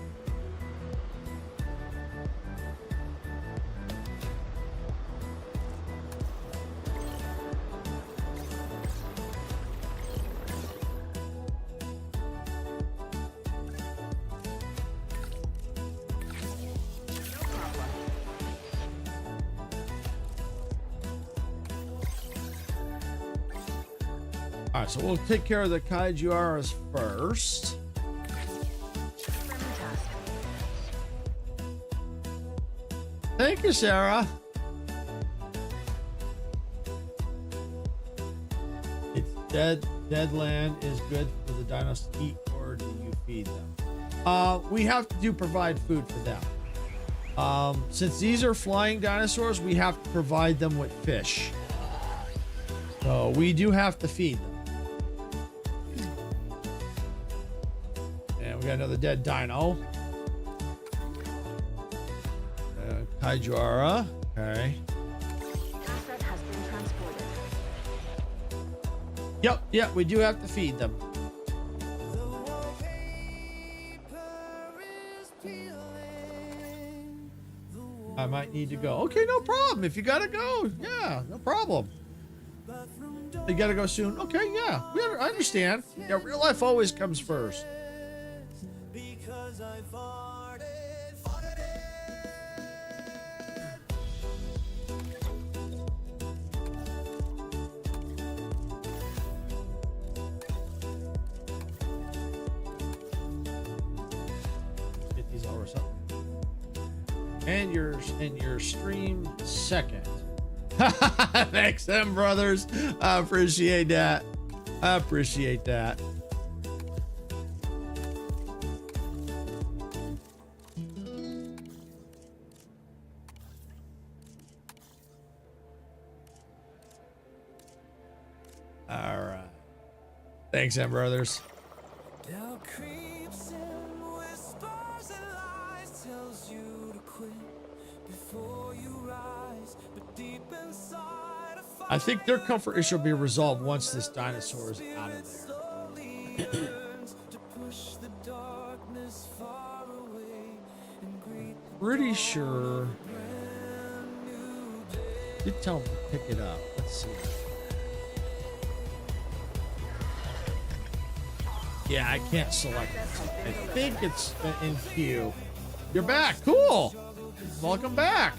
All right, so we'll take care of the Kaijuaras first. Thank you, Sarah. It's dead land is good for the dinos to eat, or do you feed them? We have to provide food for them. Since these are flying dinosaurs, we have to provide them with fish. So we do have to feed them. And we got another dead dino. Kaijuara. Okay. Asset has been transported. Yep, we do have to feed them. I might need to go. Okay, no problem. If you gotta go, yeah, no problem. You gotta go soon. Okay, yeah, I understand. Yeah, real life always comes first. because I farted. Get these all up. And your stream second. Thanks, them brothers. I appreciate that. I appreciate that. All right. Thanks, them brothers. Doubt creeps in, whispers and lies, tells you to quit before you rise, but deep inside I think their comfort issue will be resolved once this dinosaur is out of there. Pretty sure. Did tell him to pick it up. Let's see. Yeah, I can't select it. I think it's in queue. You're back. Cool. Welcome back.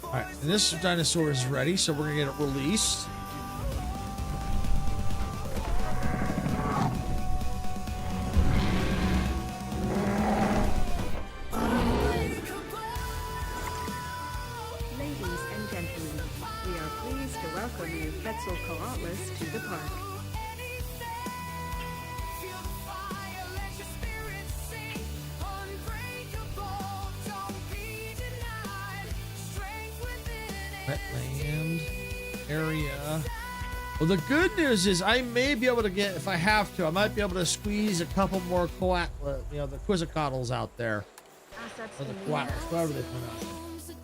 All right, and this dinosaur is ready, so we're gonna get it released. Ladies and gentlemen, we are pleased to welcome you, Quetzalcoatlus, to the park. Wetland area. Well, the good news is I may be able to get, if I have to, I might be able to squeeze a couple more the Quetzalcoatlus out there. Or the Coatlus, whatever they pronounce it.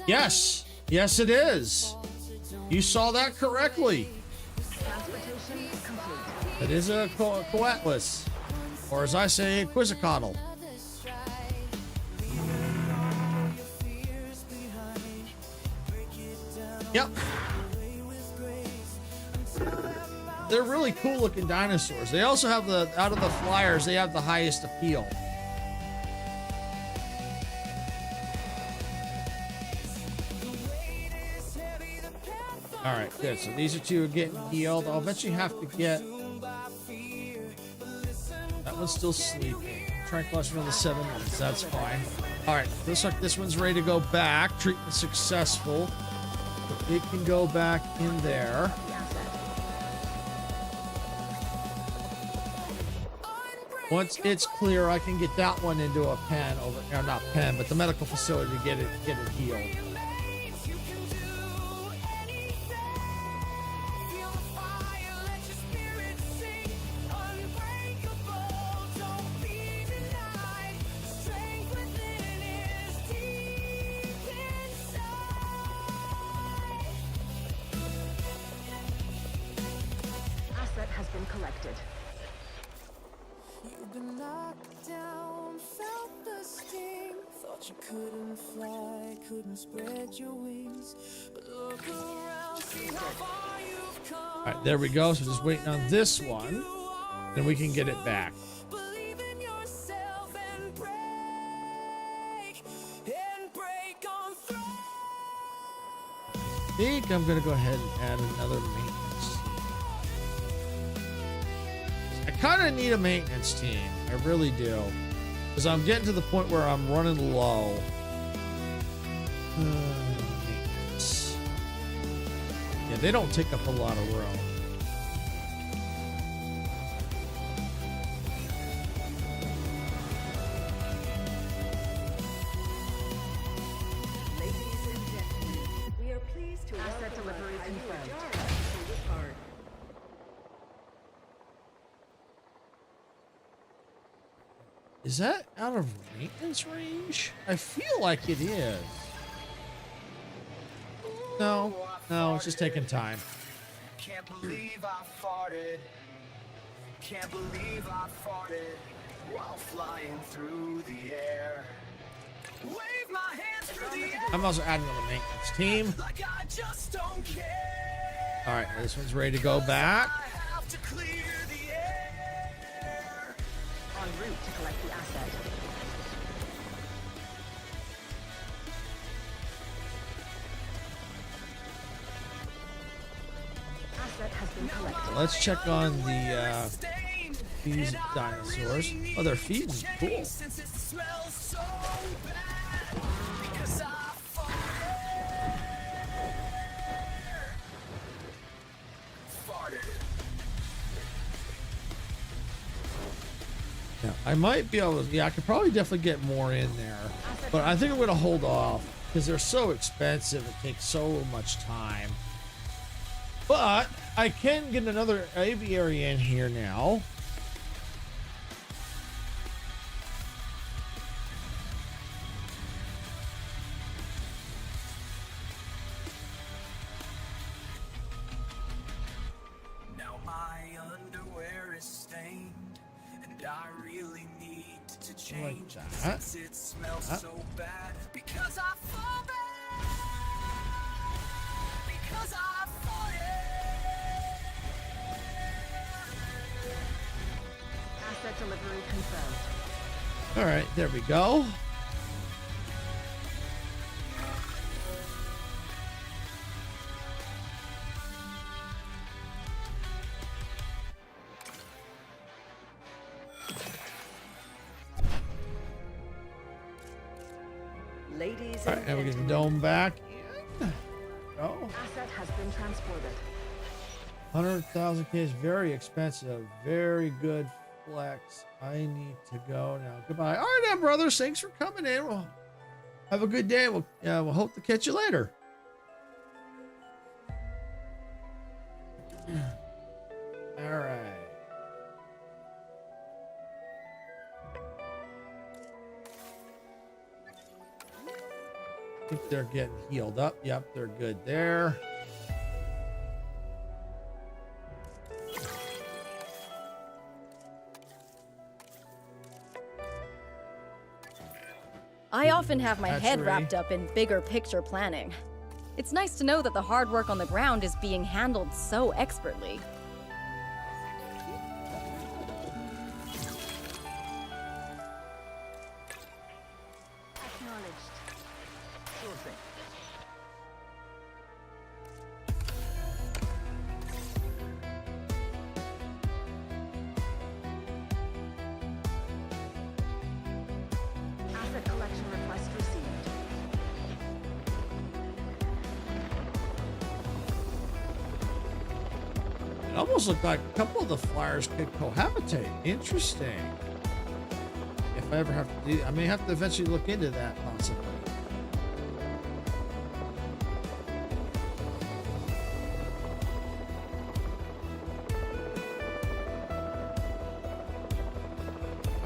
Yes, yes it is. You saw that correctly. It is a Coatlus, or as I say, a Quetzalcoatl. Yep. They're really cool looking dinosaurs. They also have out of the flyers, they have the highest appeal. All right, good. So these are two getting healed. I'll eventually have to get... That one's still sleeping. Tranquilize for another 7 minutes. That's fine. All right, looks like this one's ready to go back. Treatment successful. So it can go back in there. Once it's clear, I can get that one into a pen over, or not pen, but the medical facility to get it healed. Asset has been collected. You've been knocked down, felt the sting, thought you couldn't fly, couldn't spread your wings, but look around, see how far you've come. All right, there we go. So just waiting on this one, then we can get it back. Believe in yourself and break on through. I think I'm gonna go ahead and add another maintenance. I kind of need a maintenance team. I really do, because I'm getting to the point where I'm running low. Maintenance. Yeah, they don't take up a lot of room. Ladies and gentlemen, we are pleased to asset delivery confirmed. Is that out of maintenance range? I feel like it is. No, it's just taking time. Can't believe I farted. Can't believe I farted while flying through the air. Wave my hands through the air. I'm also adding another maintenance team. Like I just don't care. All right, this one's ready to go back. I have to clear the air. En route to collect the asset. Asset has been collected. Let's check on the These dinosaurs. Oh, they're feeding. Cool. Yeah, I might be able to, yeah, I could probably definitely get more in there, but I think I'm going to hold off because they're so expensive. It takes so much time. But I can get another aviary in here now. Now my underwear is stained, and I really need to change that. since it smells so bad. Because I fought it. Because I fought it. Asset delivery confirmed. All right, there we go. Ladies All right, and we get the dome back. Oh, Asset has been transported. 100,000 K is very expensive. Very good flex. I need to go now. Goodbye. All right, now, brothers. Thanks for coming in. Well, have a good day. We'll hope to catch you later. All right. I think they're getting healed up. Yep, they're good there. I often have my head Hatchery. wrapped up in bigger picture planning. It's nice to know that the hard work on the ground is being handled so expertly. Acknowledged. Sure thing. Asset collection request received. It almost looked like a couple of the flyers could cohabitate. Interesting. If I ever have to do, I may have to eventually look into that possibly.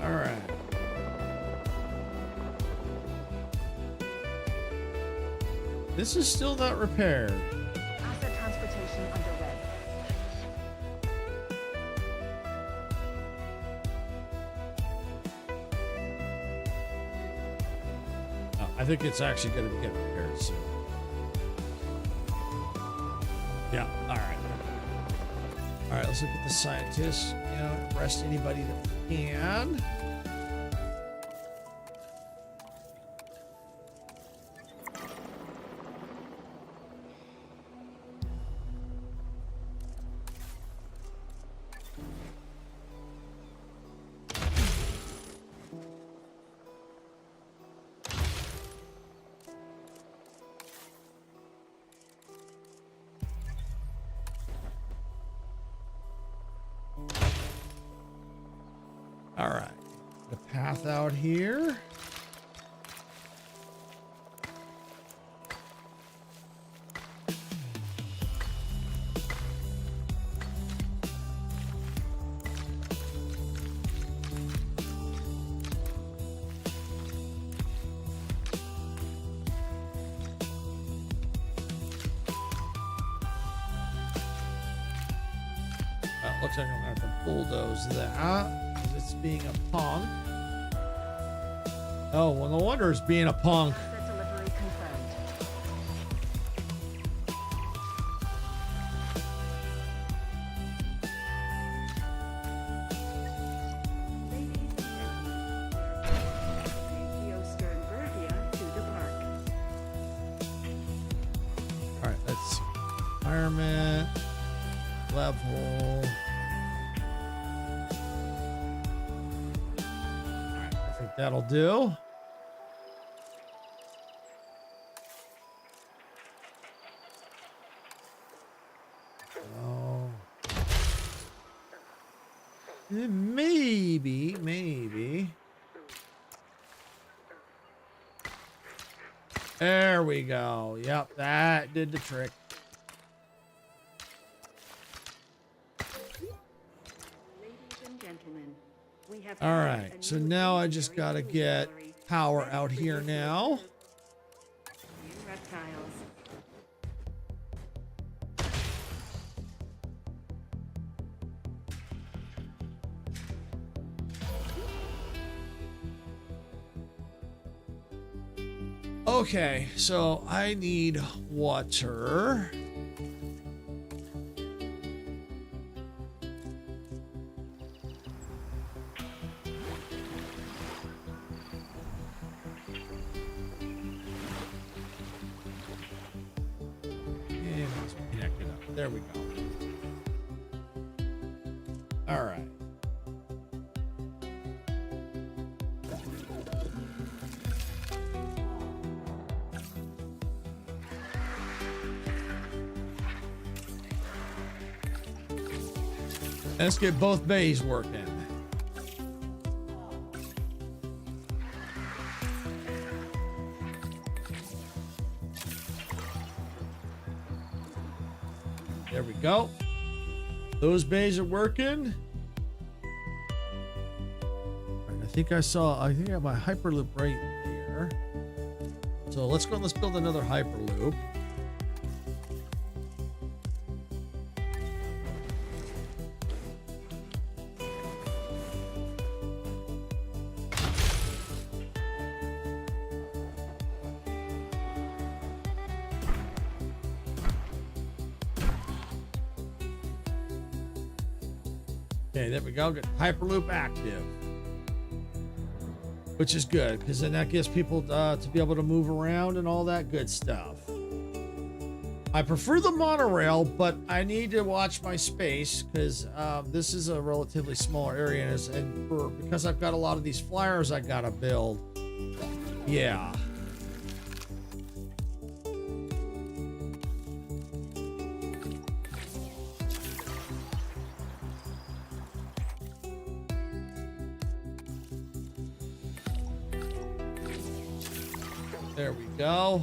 All right. This is still not repaired. Asset transportation underway. I think it's actually going to get repaired soon. Yeah. All right. All right. Let's look at the scientists. You know, arrest anybody that we can. All right, the path out here. Looks like I'm gonna have to bulldoze that. It's being a punk. Oh, well, no wonder it's being a punk. Asset delivery confirmed. Ladies and gentlemen, Theo Sternbergia to the park. All right, let's see. Environment, level. think that'll do. Oh. Maybe. There we go. Yep, that did the trick. Ladies and gentlemen, we have All right, so now I just gotta get power out here now. Reptiles. Okay, so I need water. And let's connect it up. There we go. All right. Let's get both bays working. There we go. Those bays are working. I think I have my hyperloop right there. So let's go and let's build another hyperloop. Okay, there we go. Get Hyperloop active, which is good because then that gives people to be able to move around and all that good stuff. I prefer the monorail, but I need to watch my space because this is a relatively smaller area, and because I've got a lot of these flyers I gotta build. Yeah. There we go.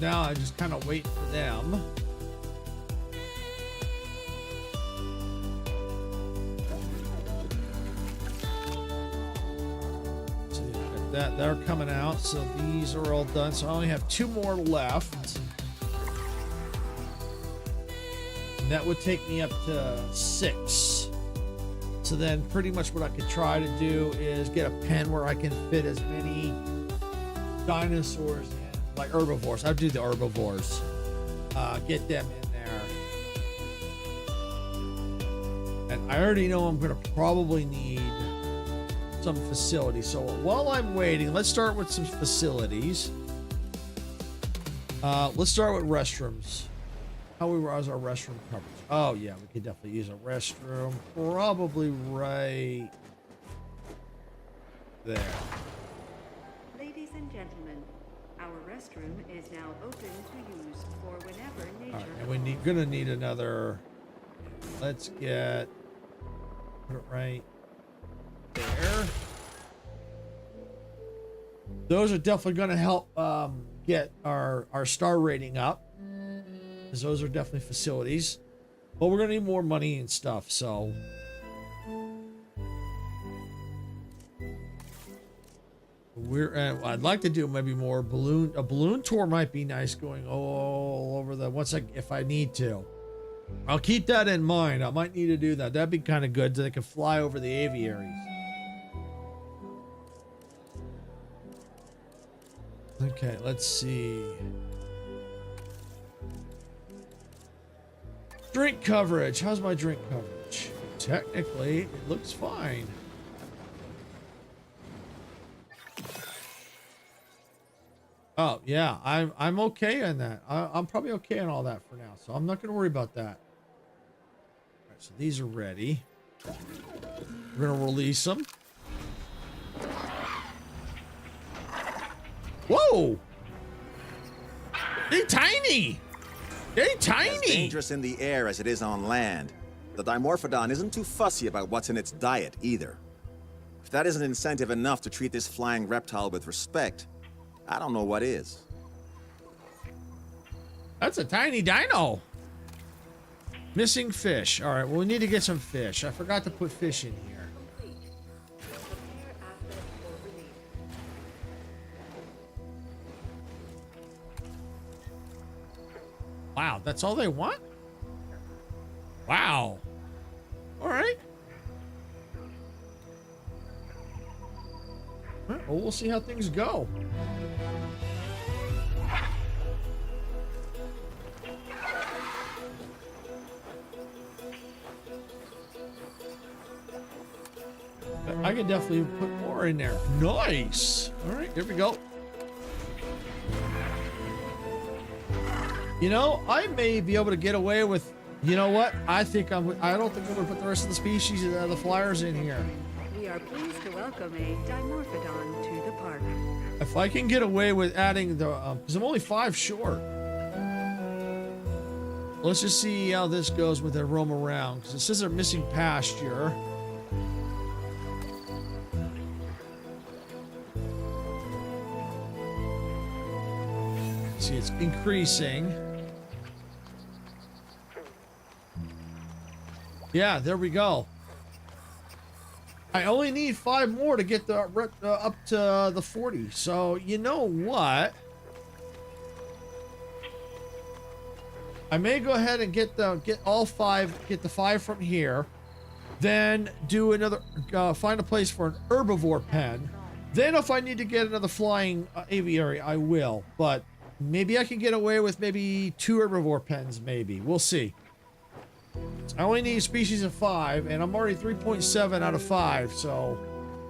Now I just kind of wait for them. So that they're coming out. So these are all done. So I only have 2 more left. And that would take me up to 6. So then pretty much what I could try to do is get a pen where I can fit as many dinosaurs in. Like herbivores. I'd do the herbivores. Get them in there. And I already know I'm going to probably need some facilities. So while I'm waiting, let's start with some facilities. Let's start with restrooms. How was our restroom coverage? Oh, yeah, we could definitely use a restroom. Probably right there. Ladies and gentlemen, our restroom is now open to use for whenever nature. All right, and we're gonna need another. Let's put it right there. Those are definitely gonna help get our star rating up, because those are definitely facilities. But we're gonna need more money and stuff, so. I'd like to do maybe more balloon. A balloon tour might be nice, going all over if I need to. I'll keep that in mind. I might need to do that. That'd be kind of good. So they can fly over the aviaries. Okay, let's see. Drink coverage. How's my drink coverage? Technically, it looks fine. Oh, yeah, I'm okay on that. I'm probably okay on all that for now, so I'm not going to worry about that. All right, so these are ready. We're going to release them. Whoa! They're tiny! They're tiny! As dangerous in the air as it is on land, the Dimorphodon isn't too fussy about what's in its diet, either. If that isn't incentive enough to treat this flying reptile with respect, I don't know what is. That's a tiny dino. Missing fish. All right, well, we need to get some fish. I forgot to put fish in here. Wow, that's all they want? Wow. All right. All right, well, we'll see how things go. I can definitely put more in there. Nice. All right, here we go. You know, I may be able to get away with, you know what? I don't think I'm gonna put the rest of the species, the flyers in here. We are pleased to welcome a Dimorphodon to the park. If I can get away with adding the, because I'm only 5 short. Let's just see how this goes with their roam around. Because it says they're missing pasture. See, it's increasing. Yeah, there we go. I only need 5 more to get the up to the 40. So you know what? I may go ahead and get all 5. Get the 5 from here. Then do another. Find a place for an herbivore pen. Then, if I need to get another flying aviary, I will. But maybe I can get away with maybe 2 herbivore pens. Maybe we'll see. I only need a species of 5, and I'm already 3.7 out of 5, so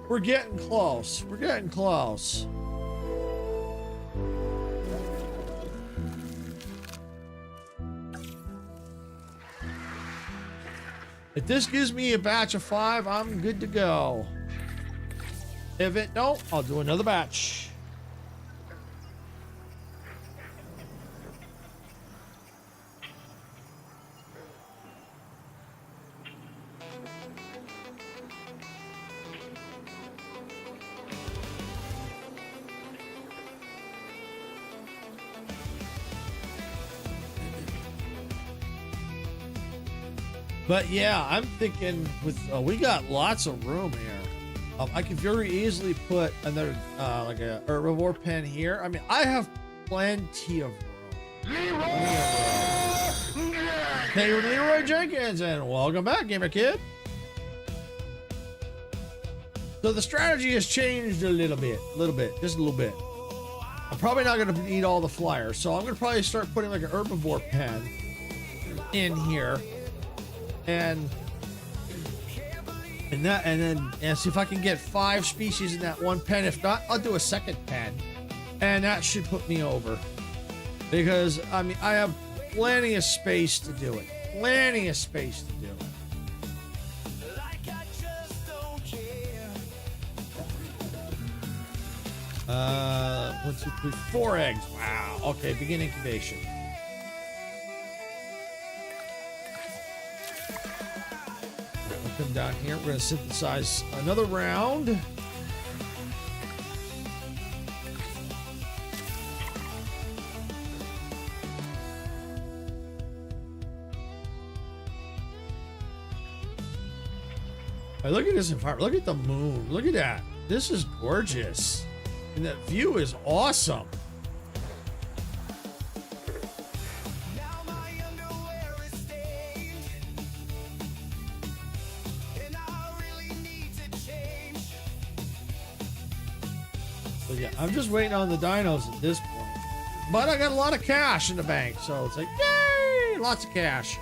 we're getting close. We're getting close. If this gives me a batch of 5, I'm good to go. If it don't, I'll do another batch. But yeah, I'm thinking with we got lots of room here. I could very easily put another like a herbivore pen here. I mean, I have plenty of room. Hey, Leroy Jenkins, and welcome back, gamer kid. So the strategy has changed a little bit, just a little bit. I'm probably not going to need all the flyers, so I'm going to probably start putting like an herbivore pen in here. And see if I can get 5 species in that one pen. If not, I'll do a second pen, and that should put me over. Because I mean, I have plenty of space to do it. Plenty of space to do it. 1, 2, 3, 4 eggs. Wow. Okay, begin incubation. Come down here. We're going to synthesize another round. Hey, look at this environment. Look at the moon. Look at that. This is gorgeous. And that view is awesome. So yeah, I'm just waiting on the dinos at this point. But I got a lot of cash in the bank, so it's like, yay! Lots of cash.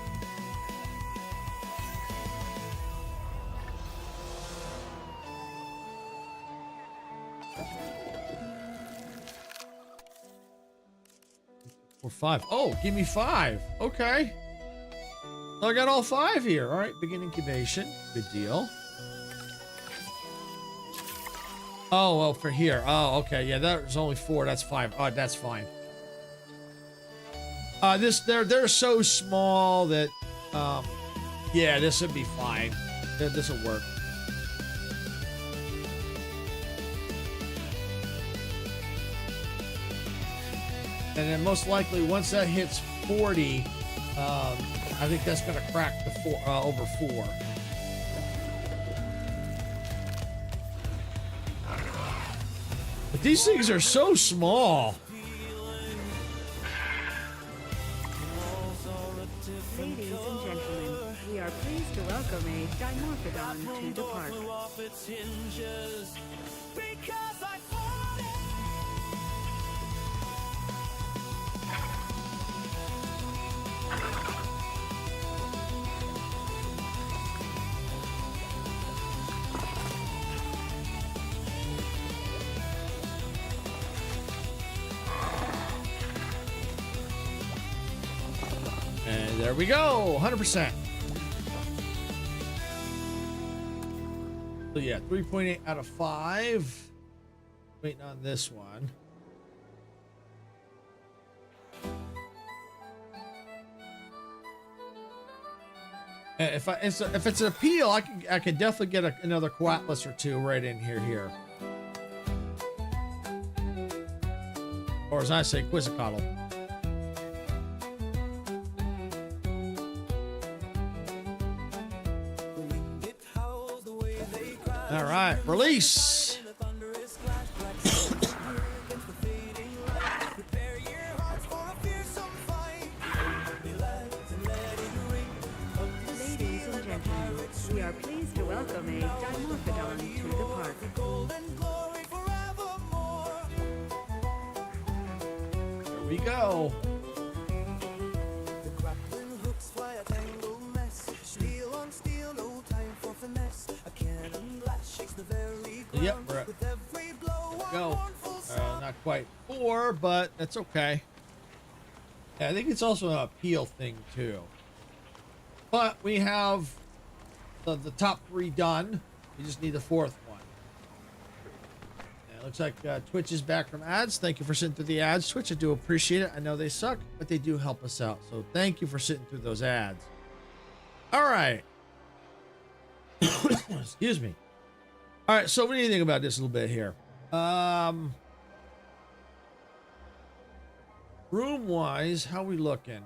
Or 5. Oh, give me 5. Okay. So I got all 5 here. All right, begin incubation. Good deal. Oh, well, for here. Oh, okay. Yeah, there's only 4. That's 5. Oh, that's fine. They're so small that, yeah, this would be fine. This will work. And then most likely once that hits 40, I think that's gonna crack the over 4. But these things are so small. Ladies and gentlemen, we are pleased to welcome a dimorphodon to the park. And there we go, 100%. So yeah, 3.8 out of 5. Waiting on this one. If it's an appeal, I can definitely get another Coatlas or 2 right in here. Or as I say, Quizzicoatl. All right, release. Ladies and gentlemen, we are pleased to welcome a dimorphodon to the park. Here we go. Yep, we're at, go. Not quite 4, but that's okay. Yeah, I think it's also an appeal thing too. But we have the top 3 done. We just need the 4th one. Yeah, it looks like Twitch is back from ads. Thank you for sitting through the ads, Twitch. I do appreciate it. I know they suck, but they do help us out. So thank you for sitting through those ads. All right. Excuse me. All right, so what do you think about this a little bit here? Room-wise, how we looking?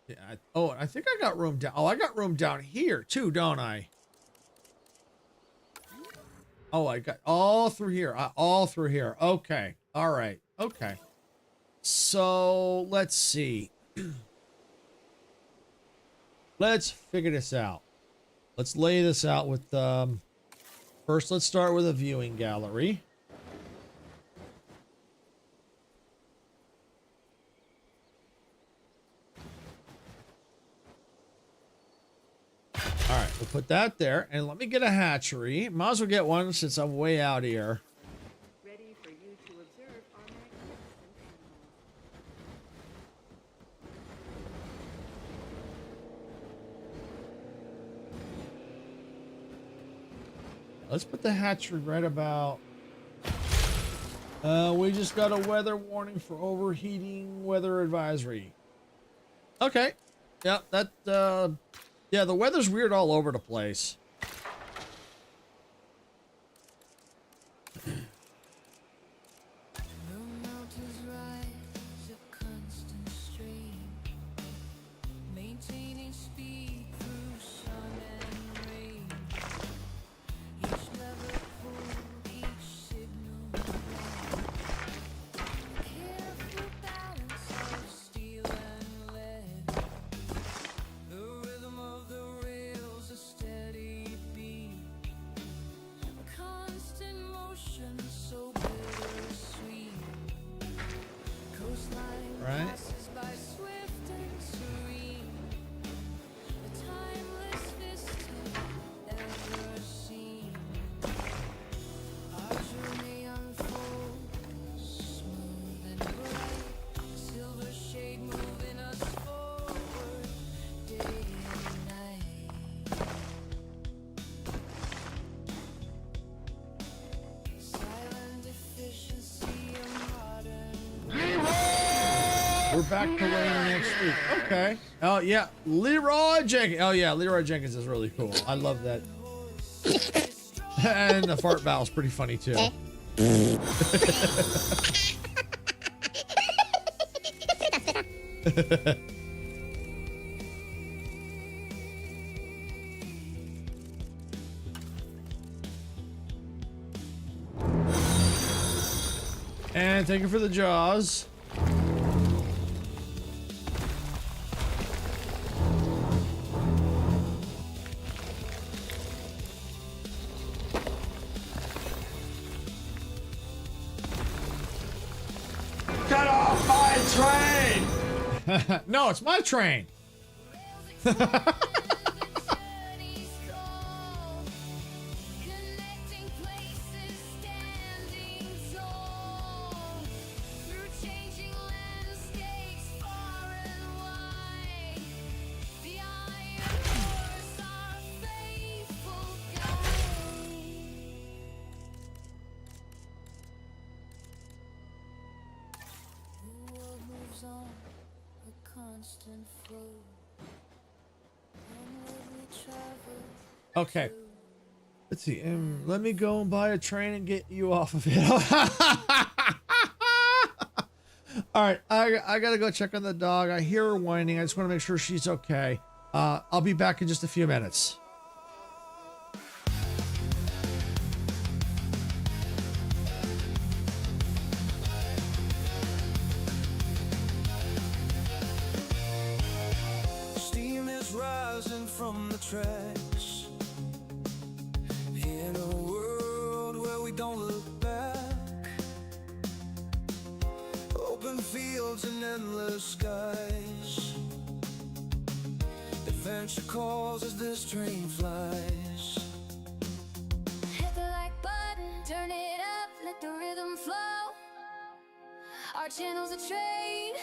Yeah. I think I got room down. Oh, I got room down here too, don't I? Oh, I got all through here. All through here. Okay. All right. Okay. So let's see. Let's figure this out. Let's lay this out with first let's start with a viewing gallery. All right, we'll put that there and let me get a hatchery. Might as well get one since I'm way out here. Ready for you to observe our magnificent animals. Let's put the hatchery right about. We just got a weather warning for overheating weather advisory. Okay. Yep, that yeah, the weather's weird all over the place. We're back to rain next week. Okay. Oh yeah, Leroy Jenkins. Oh yeah, Leroy Jenkins is really cool. I love that. And the fart battle's pretty funny too. And thank you for the jaws. Get off my train! No, it's my train. Connecting places, standing tall through changing landscapes far and wide. The iron horse, our faithful guide. The world moves on, a constant flow. Onward we travel. Okay. Let's see. Let me go and buy a train and get you off of it. All right. I gotta go check on the dog. I hear her whining. I just want to make sure she's okay. I'll be back in just a few minutes. Steam is rising from the tracks. In a world where we don't look back. Open fields and endless skies. Adventure calls as this train flies. Hit the like button, turn it up, let the rhythm flow. Our channel's a train,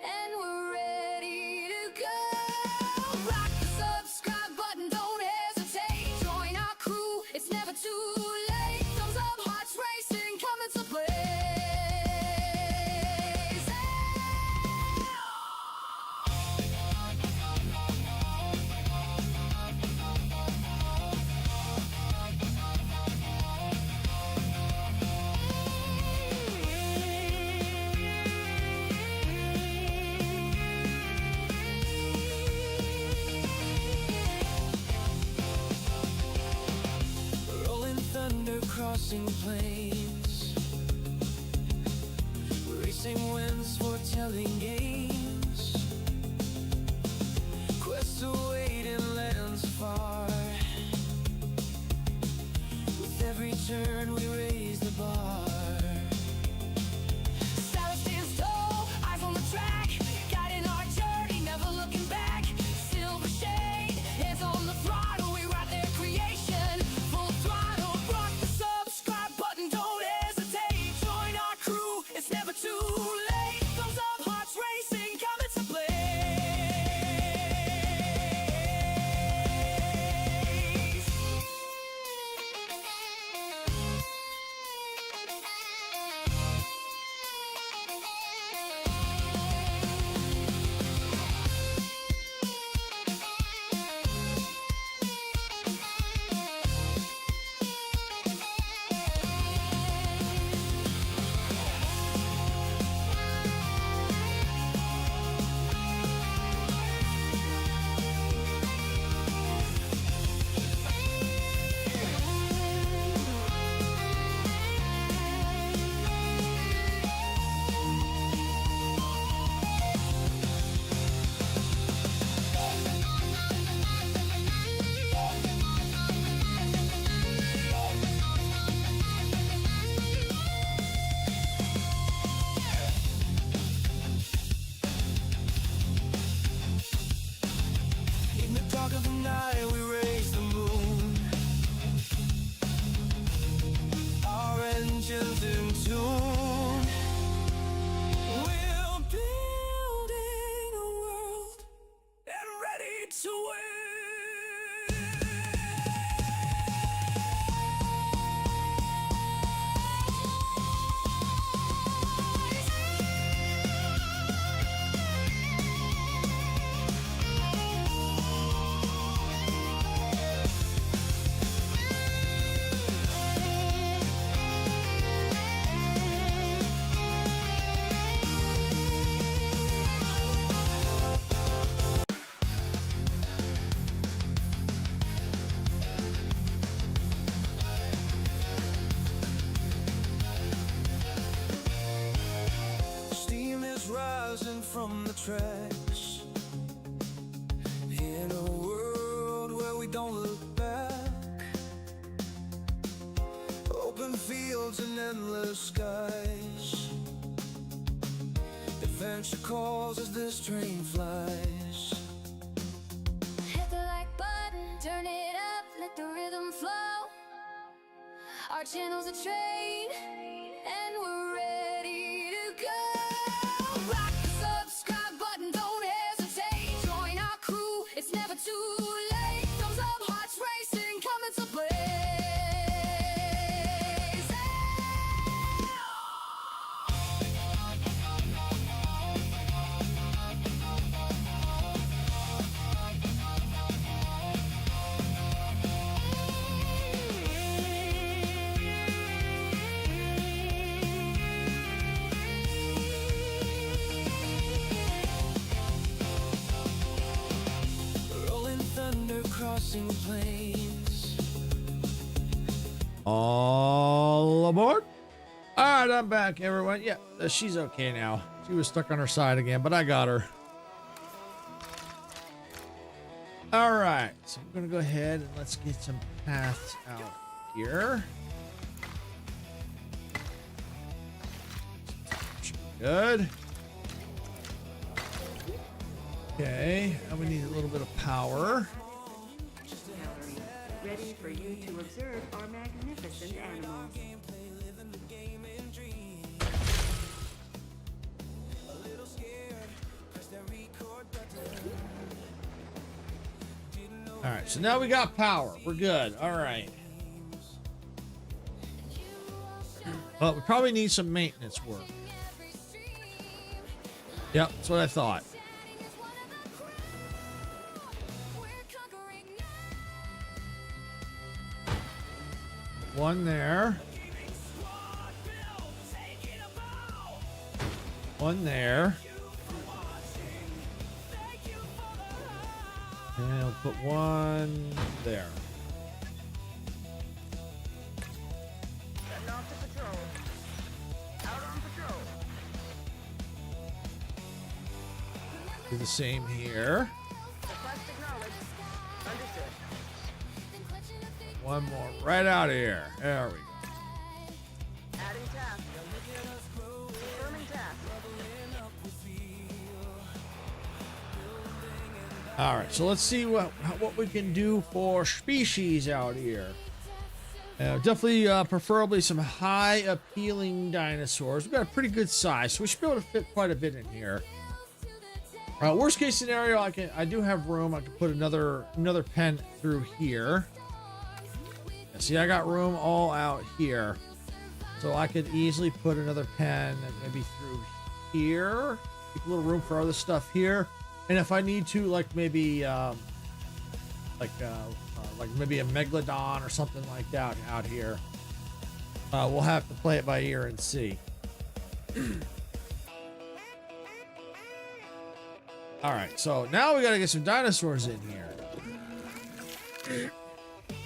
and we're ready to go. Rock the subscribe button, don't hesitate. Join our crew, it's never too late. Thumbs up, hearts racing, coming to play. Rolling thunder crossing plains. Racing winds foretelling games. Quests await in lands far. With every turn we raise the bar. Silence stands tall, eyes on the track, guiding our journey, never looking back. Silver shade, hands on the throttle, we ride their creation. Full throttle, rock the subscribe button, don't hesitate. Join our crew, it's never too late. Thumbs up, hearts racing, coming to play. the tracks. In a world where we don't look back. Open fields and endless skies. Adventure calls as this train flies. Hit the like button, turn it up, let the rhythm flow. Our channel's a train, and we're ready to go. Rock the subscribe button, don't hesitate. Join our crew, it's never too late. Thumbs up, hearts racing, coming to play. Crossing plains. All aboard. All right, I'm back, everyone. Yeah, she's okay now. She was stuck on her side again, but I got her. All right, so we're gonna go ahead and let's get some paths out here. Good. Okay, and we need a little bit of power. Gallery, ready for you to observe our magnificent animals. All right, so now we got power. We're good. All right. But we probably need some maintenance work. Yep, that's what I thought. One there. One there. And I'll put one there. Do the same here. One more right out of here. There we go. All right, so let's see what we can do for species out here. Definitely, preferably some high appealing dinosaurs. We've got a pretty good size, so we should be able to fit quite a bit in here. Worst case scenario, I do have room. I can put another pen through here. See, I got room all out here, so I could easily put another pen maybe through here. Keep a little room for other stuff here, and if I need to, like maybe maybe a megalodon or something like that out here, we'll have to play it by ear and see. All right, so now we got to get some dinosaurs in here.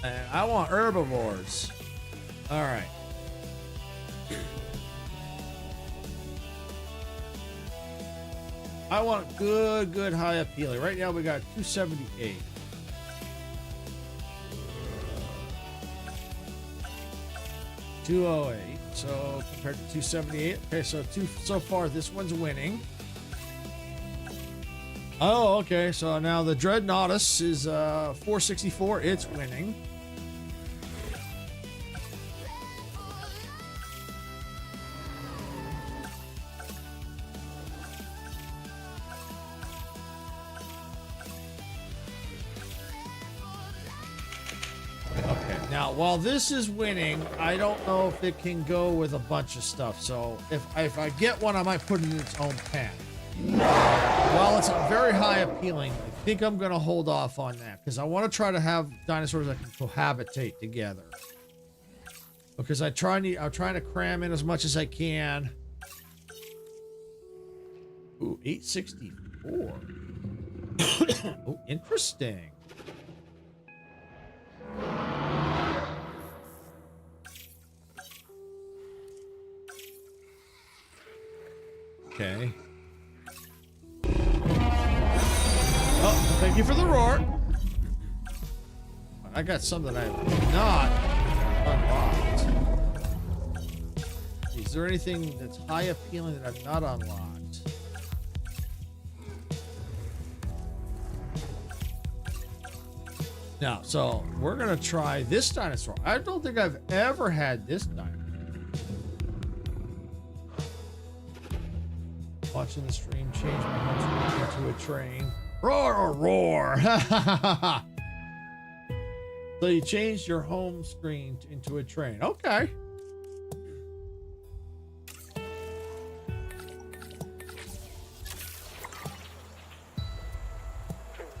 And I want herbivores. All right. I want good high appealing. Right now we got 278. $208. So compared to 278. Okay, so far this one's winning. Oh, okay. So now the Dreadnoughtus is 464. It's winning. Okay. Now, while this is winning, I don't know if it can go with a bunch of stuff. So if I get one, I might put it in its own pen. While it's very high appealing, I think I'm going to hold off on that because I want to try to have dinosaurs that can cohabitate together. Because I'm trying to cram in as much as I can. Ooh, 864. Oh, interesting. Okay. Thank you for the roar. I got something I have not unlocked. Is there anything that's high appealing that I've not unlocked? No, so we're gonna try this dinosaur. I don't think I've ever had this dinosaur. Watching the stream change my home screen into a train. Roar or roar! So you changed your home screen into a train. Okay.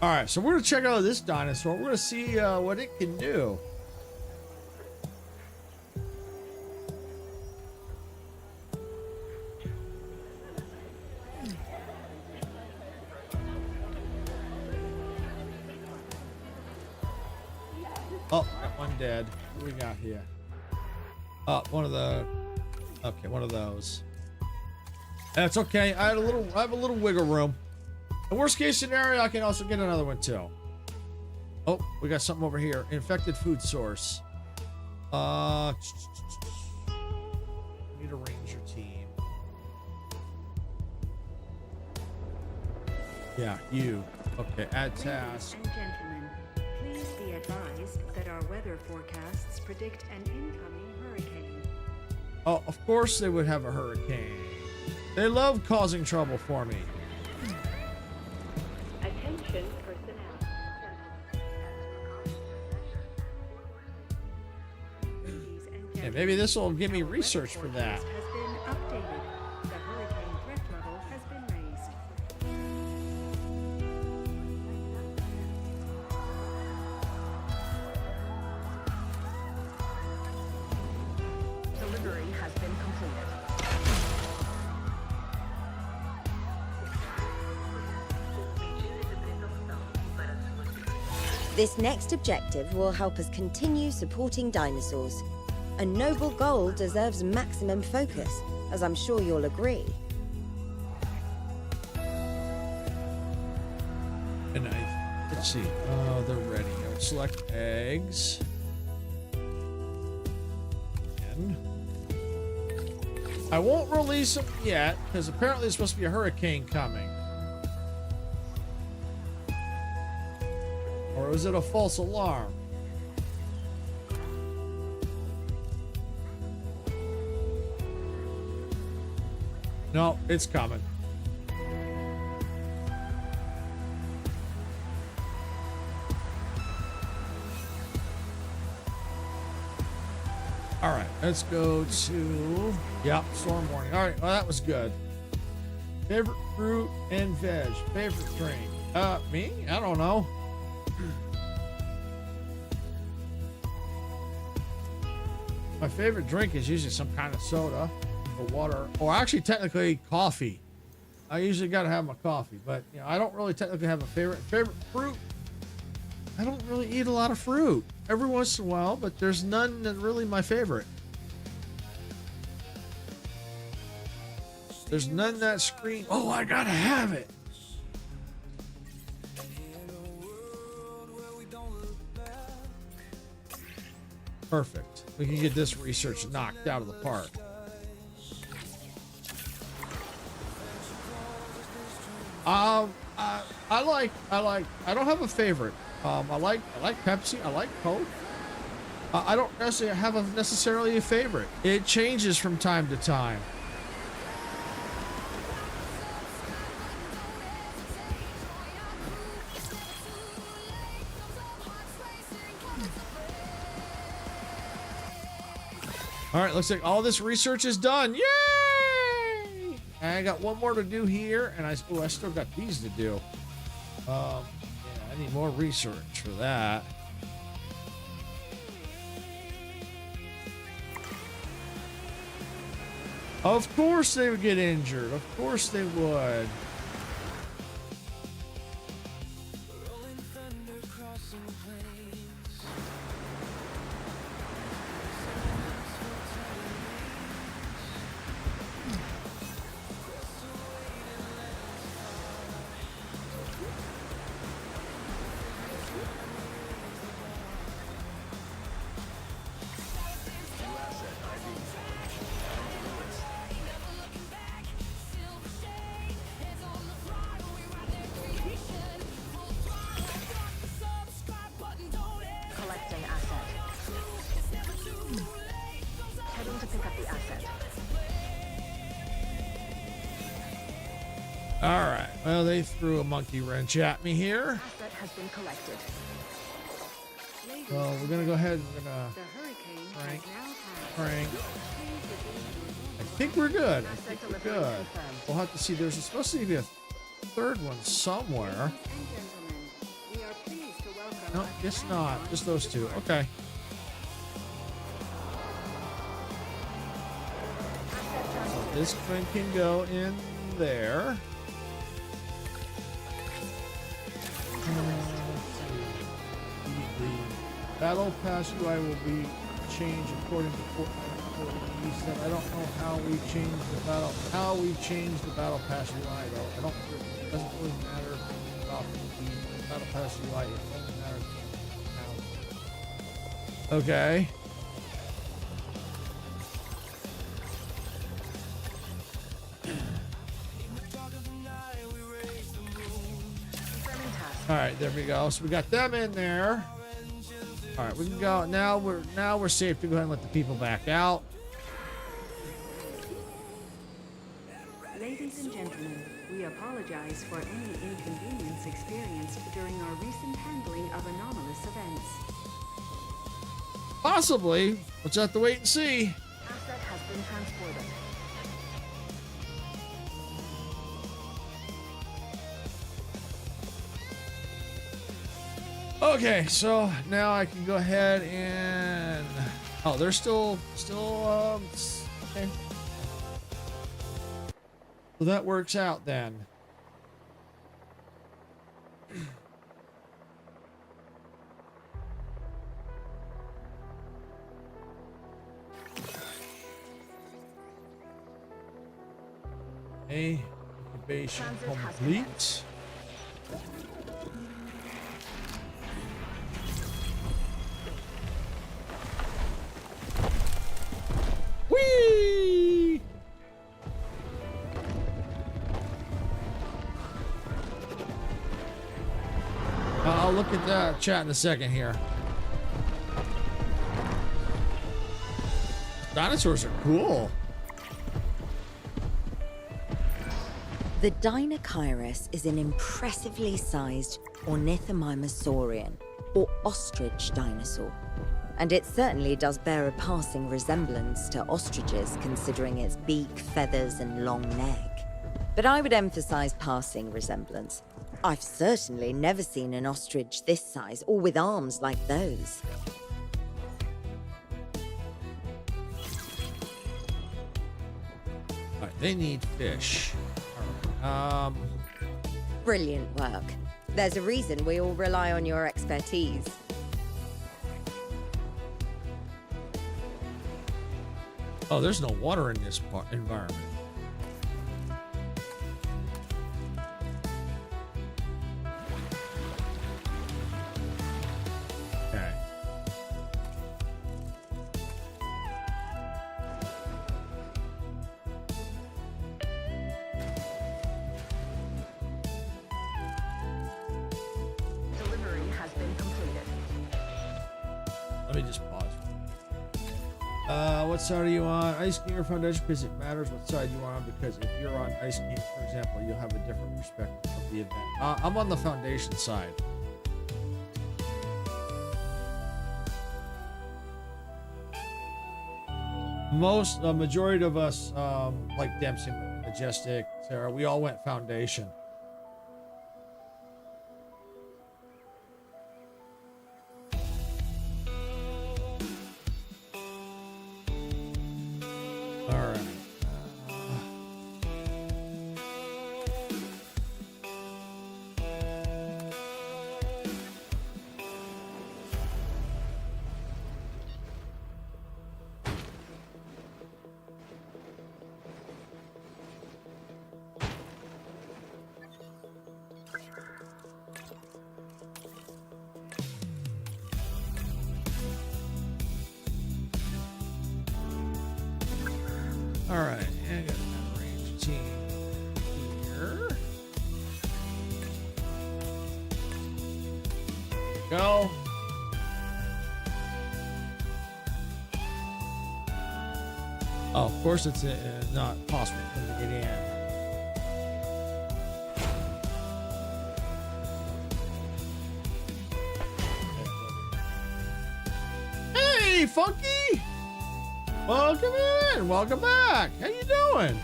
All right, so we're gonna check out this dinosaur. We're gonna see what it can do. Oh, got one dead. What do we got here? Oh, one of the. Okay, one of those. That's okay. I have a little wiggle room. The worst case scenario, I can also get another one too. Oh, we got something over here. Infected food source. Need a ranger team. Yeah, you. Okay, add task. Ladies and gentlemen, please be advised that our weather forecasts predict an incoming hurricane. Oh, of course they would have a hurricane. They love causing trouble for me. Attention personnel. Yeah, maybe this will give me research for that. Has been updated. The hurricane threat level has been raised. Delivery has been completed. This next objective will help us continue supporting dinosaurs. A noble goal deserves maximum focus, as I'm sure you'll agree. And let's see. Oh, they're ready. I'll select eggs. And I won't release them yet, because apparently there's supposed to be a hurricane coming. Or was it a false alarm? No, it's coming. All right, let's go to, yep, storm warning. All right, well, that was good. Favorite fruit and veg. Favorite drink. Me? I don't know. My favorite drink is usually some kind of soda or water, or actually technically coffee. I usually gotta have my coffee, but you know, I don't really technically have a favorite fruit. I don't really eat a lot of fruit. Every once in a while, but there's none that really my favorite. There's none that scream, oh, I gotta have it. Perfect. We can get this research knocked out of the park. I don't have a favorite. I like Pepsi. I like Coke. I don't necessarily have necessarily a favorite. It changes from time to time. All right, looks like all this research is done. Yay! I got one more to do here, and I still got these to do. Yeah, I need more research for that. Of course they would get injured. Of course they would. All right. Well, they threw a monkey wrench at me here. Asset has been collected. Ladies So we're gonna go ahead and we're gonna the hurricane Frank. has now passed. crank. Please resume. I think we're good. I Asset think we're delivery good. confirmed. We'll have to see. There's supposed to be a third one somewhere. Ladies and gentlemen, we are pleased to welcome No, a guess grand not. launch Just those two. to Okay. So this one can go in there. The battle pass UI will be changed according to Fortnite. He said, I don't know how we changed the battle pass UI though. I don't. It doesn't really matter about the battle pass UI. It only matters how. Okay. All right, there we go. So we got them in there. All right, we can go now. We're safe to go ahead and let the people back out. Ladies and gentlemen, we apologize for any inconvenience experienced during our recent handling of anomalous events. Possibly. We'll just have to wait and see. Asset has been transported. Okay, so now I can go ahead and they're still okay. So that works out then. Incubation complete. Whee! I'll look at that chat in a second here. Dinosaurs are cool. The Dinosaurus is an impressively sized ornithomimosaurian, or ostrich dinosaur. And it certainly does bear a passing resemblance to ostriches, considering its beak, feathers, and long neck. But I would emphasize passing resemblance. I've certainly never seen an ostrich this size, or with arms like those. All right, they need fish. All right, Brilliant work. There's a reason we all rely on your expertise. oh, there's no water in this environment. Okay. Delivery has been completed. Let me just pause. What side are you on? Ice King or Foundation? Because it matters what side you are on, because if you're on Ice King, for example, you'll have a different perspective of the event. I'm on the Foundation side. The majority of us, like Dempsey, Majestic, Sarah, we all went Foundation. All right. All right, and I got that range team here. Go. Oh, of course it's not possible for them to get in. Hey, Funky! Welcome in. Welcome back. How you doing?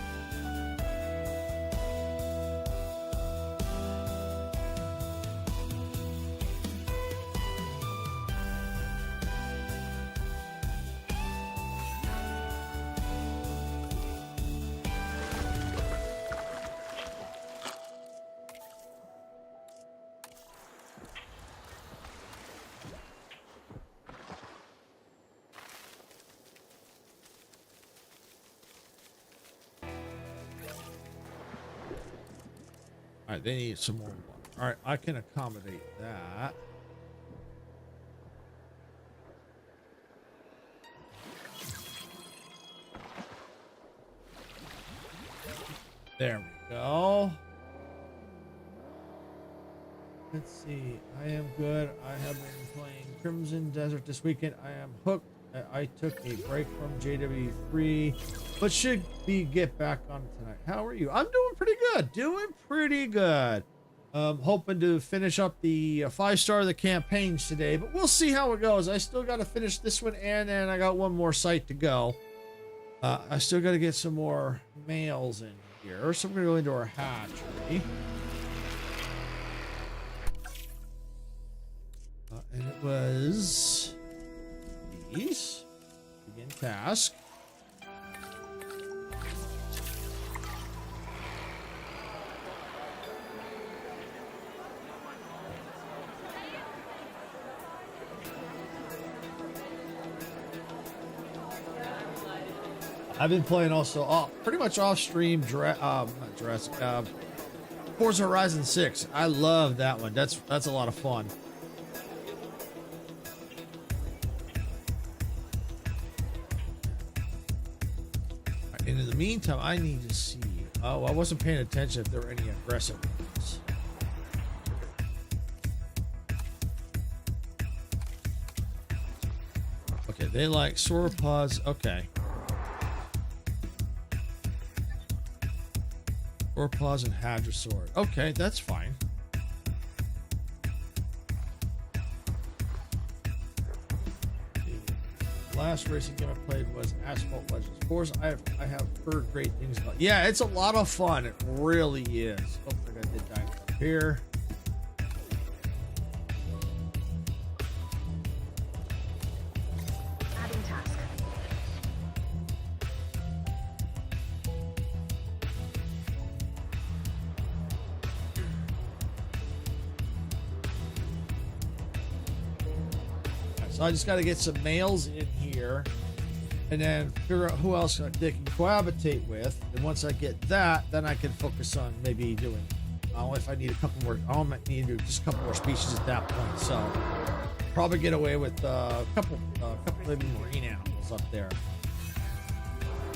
All right, they need some more water. All right, I can accommodate that. There we go. Let's see. I am good. I have been playing Crimson Desert this weekend. I am hooked. I took a break from JW3, but should get back on tonight. How are you? I'm doing pretty good. Doing pretty good. Hoping to finish up the 5-star of the campaigns today, but we'll see how it goes. I still got to finish this one, and then I got one more site to go. I still got to get some more males in here, so I'm going to go into our hatchery. And it was these. Begin task. I've been playing also pretty much off stream not Jurassic Forza Horizon 6. I love that one. That's a lot of fun. And in the meantime, I need to see. Oh, I wasn't paying attention if there were any aggressive ones. Okay, they like sauropods. Okay. Sauropods and hadrosaur. Okay, that's fine. Last racing game I played was Asphalt Legends. Of course, I have heard great things about it. Yeah, it's a lot of fun. It really is. Oh, I got the Dino up here. Adding task. So I just got to get some males in here and then figure out who else they can cohabitate with. And once I get that, then I can focus on maybe doing, if I need a couple more, I might need to do just a couple more species at that point. So probably get away with a couple maybe marine animals up there.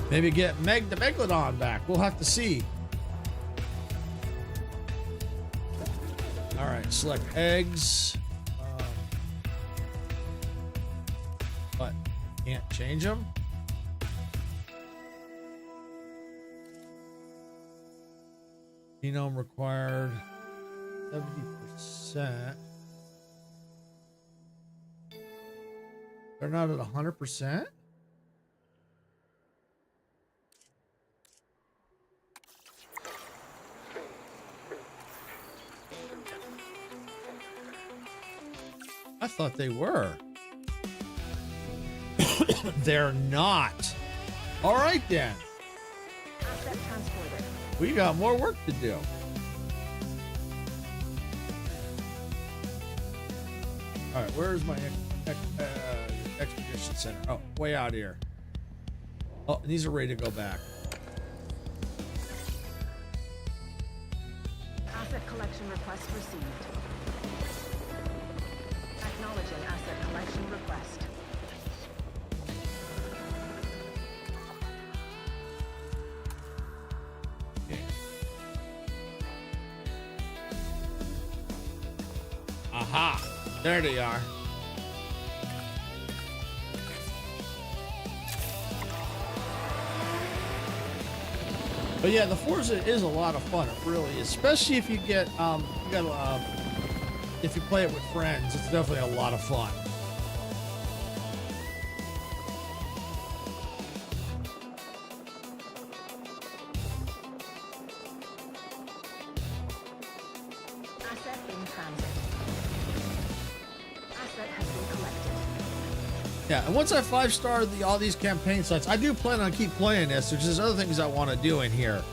Maybe get the Megalodon back. We'll have to see. All right, select eggs. But can't change them. Genome required 70%. They're not at 100%. I thought they were. They're not. All right then. Asset transported. We got more work to do. All right, where's my expedition center? Oh, way out here. Oh, and these are ready to go back. Asset collection request received. Acknowledging asset collection request. Aha! There they are. But yeah, the Forza is a lot of fun. It really is, especially if you get if you play it with friends. It's definitely a lot of fun. transit. Asset has been collected. Yeah, and once I 5-star all these campaign sites, I do plan on keep playing this. There's other things I want to do in here.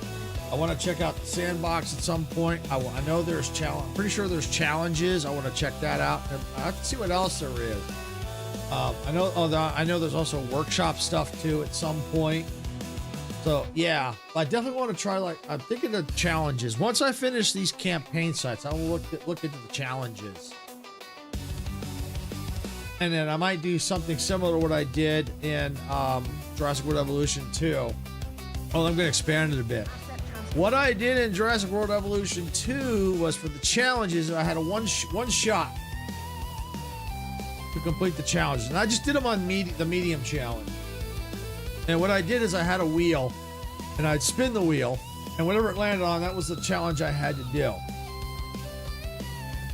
I want to check out the sandbox at some point. I know there's challenge. Pretty sure there's challenges. I want to check that out. I have to see what else there is. I know there's also workshop stuff too at some point. So yeah, I definitely want to try. I'm thinking of challenges. Once I finish these campaign sites, I will look into the challenges. And then I might do something similar to what I did in Jurassic World Evolution 2. Oh, I'm going to expand it a bit. What I did in Jurassic World Evolution 2 was for the challenges, I had a one shot to complete the challenges. And I just did them on the medium challenge. And what I did is I had a wheel, and I'd spin the wheel, and whatever it landed on, that was the challenge I had to do.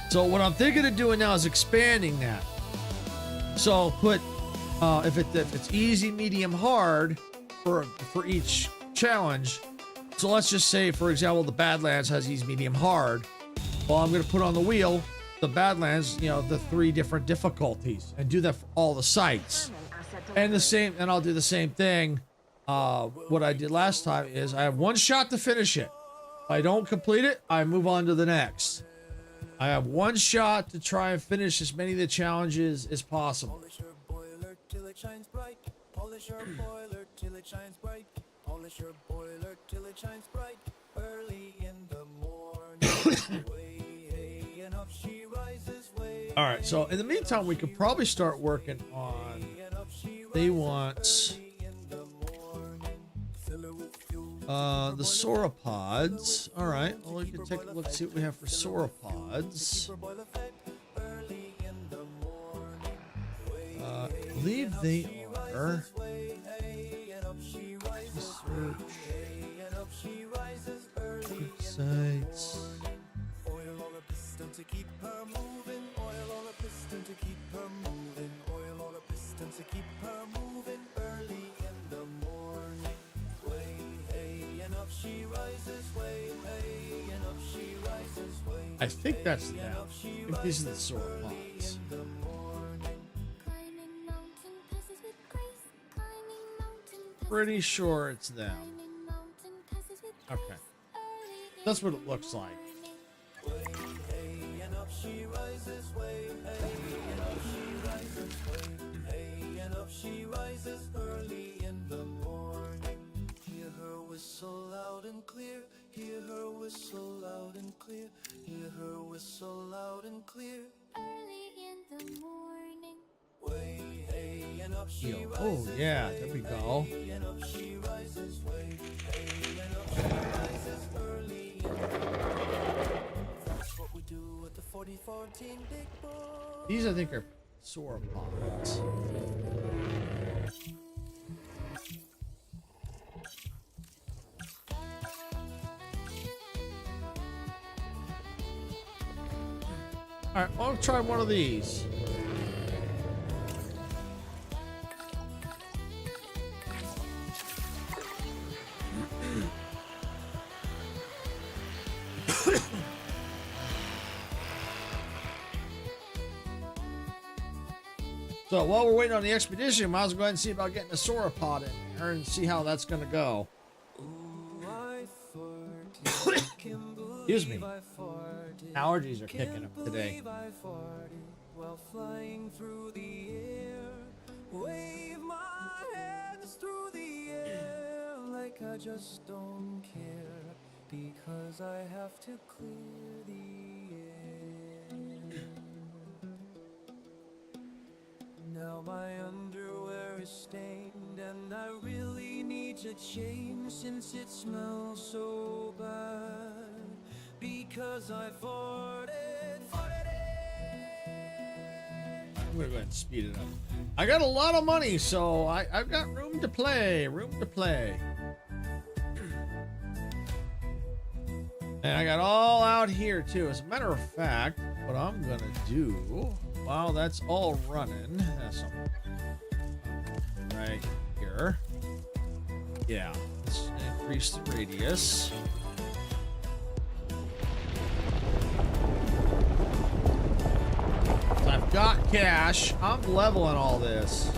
So what I'm thinking of doing now is expanding that. So I'll put, if it's easy, medium, hard for each challenge. So let's just say, for example, the Badlands has easy, medium, hard. Well, I'm going to put on the wheel the Badlands, the 3 different difficulties, and do that for all the sites. And I'll do the same thing. What I did last time is I have one shot to finish it. If I don't complete it, I move on to the next. I have one shot to try and finish as many of the challenges as possible. Polish your boiler till it shines bright. Polish your boiler till it shines bright. Polish your boiler till it shines bright. Early in the morning. Way, hey, and up she rises. Way, all right, so in the meantime, we could probably start working on. They want the sauropods. All right, well, we can take a look, see what we have for sauropods. I believe they are. Research sites. Oil on a piston to keep her moving. Oil on a piston to keep her moving. Oil on a piston to keep her moving. Early in the morning. Way, hey, and up she rises. Way, hey, and up she rises. Way, I think that's them. I think these are the sauropods. Pretty sure it's them. Okay. That's what it looks like. She rises early in the morning. Hear her whistle loud and clear. Hear her whistle loud and clear. Hear her whistle loud and clear. Early in the morning. Way, hey, and up she rises. Oh yeah, there we go. And up she rises. Way, hey, and up she rises early in the morning. That's what we do with the 4014 big boy. These I think are sauropods. All right, I'll try one of these. So while we're waiting on the expedition, might as well go ahead and see about getting a sauropod in there and see how that's going to go. Excuse me. Allergies are kicking up today. While flying through the air, wave my hands through the air like I just don't care, because I have to clear the air. Now my underwear is stained and I really need to change, since it smells so bad, because I farted. I'm gonna go ahead and speed it up. I got a lot of money, so I've got room to play. And I got all out here too. As a matter of fact, what I'm gonna do while that's all running, that's something right here. Yeah, let's increase the radius. got cash. I'm leveling all this.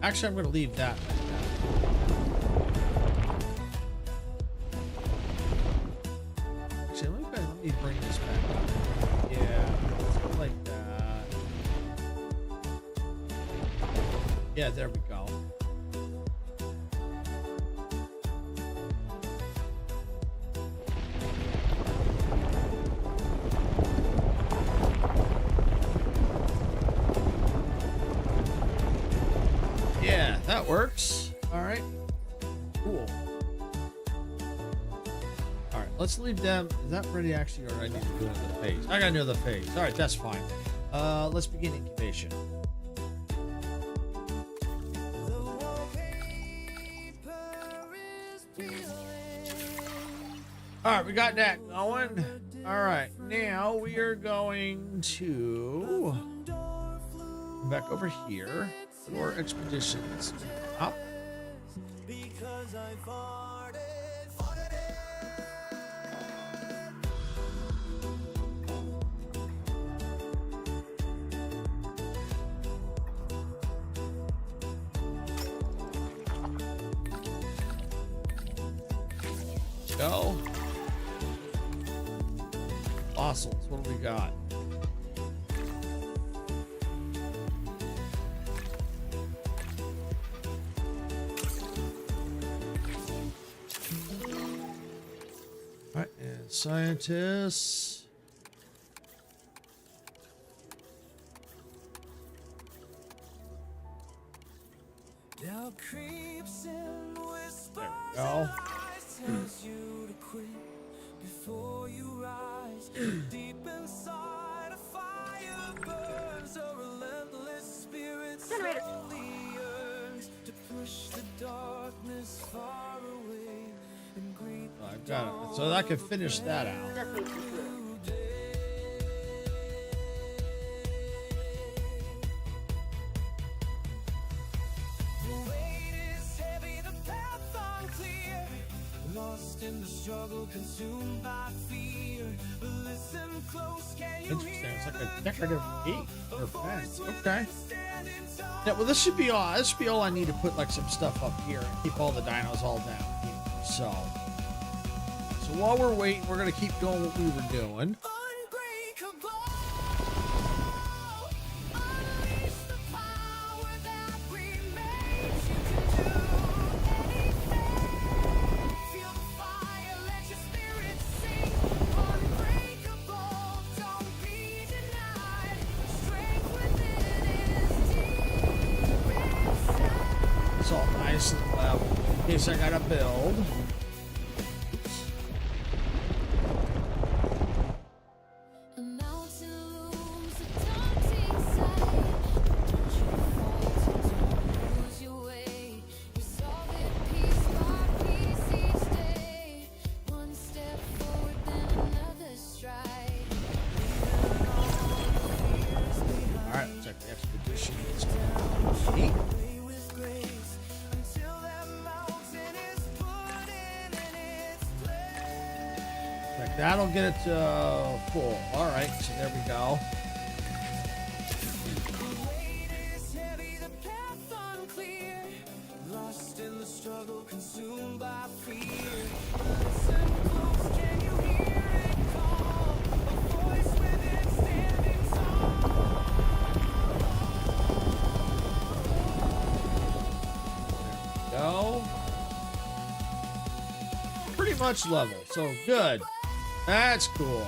Actually, I'm going to leave that. Actually, let me bring this back up. Yeah, let's go like that. Yeah, there we go. Yeah, that works. All right. Cool. All right, let's leave them. Is that ready actually, or I need to do another phase? I gotta do the phase. All right, that's fine. Let's begin incubation. All right, we got that going. All right, now we are going to come back over here for expeditions. Up. Because I farted. Go. Fossils. What do we got? All right, and scientists. Now creeps and whispers. There we go. Tells you to quit before you rise. Deep inside a fire burns, a relentless spirit slowly yearns to push the darkness far away and greet I've got it. So I can finish that out. lost in the struggle, consumed by fear. Listen close, can you Interesting. hear It's like a the decorative call? gate or A fence. voice Okay. within standing tall. Yeah, well, this should be all. This should be all I need to put like some stuff up here and keep all the dinos all down here. So while we're waiting, we're gonna keep doing what we were doing. Unbreakable. Unleash the power that remains. You can do anything. Feel the fire, let your spirit sing. Unbreakable, don't be denied. Strength within is deep inside. It's all nice and level. In case I gotta build. A mountain looms, a daunting sight. Don't you falter, don't lose your way. You solve it piece by piece each day. One step forward, then another stride. All right, check the expedition. It's complete. Play with grace until that mountain is put in its place. Like that'll get it to full. All right, so there we go. The weight is heavy, the path unclear. Lost in the struggle, consumed by fear. Listen close, can you hear it call? A voice within standing tall. Go. Pretty much level, so good. That's cool.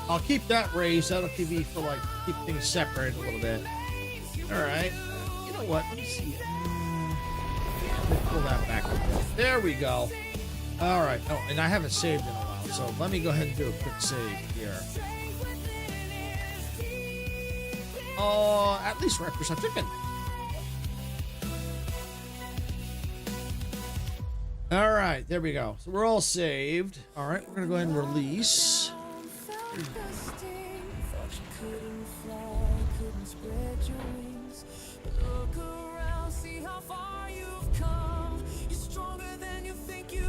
I'll keep that raised. That'll keep me for like keep things separated a little bit. All right. You know what? Let me see. Let me pull that back a bit. There we go. All right. Oh, and I haven't saved in a while, so let me go ahead and do a quick save here. Oh, at least Raptors chicken. All right, there we go. So we're all saved. All right, we're gonna go ahead and release. Felt the sting, thought you couldn't fly, couldn't spread your wings. But look around, see how far you've come. You're stronger than you think you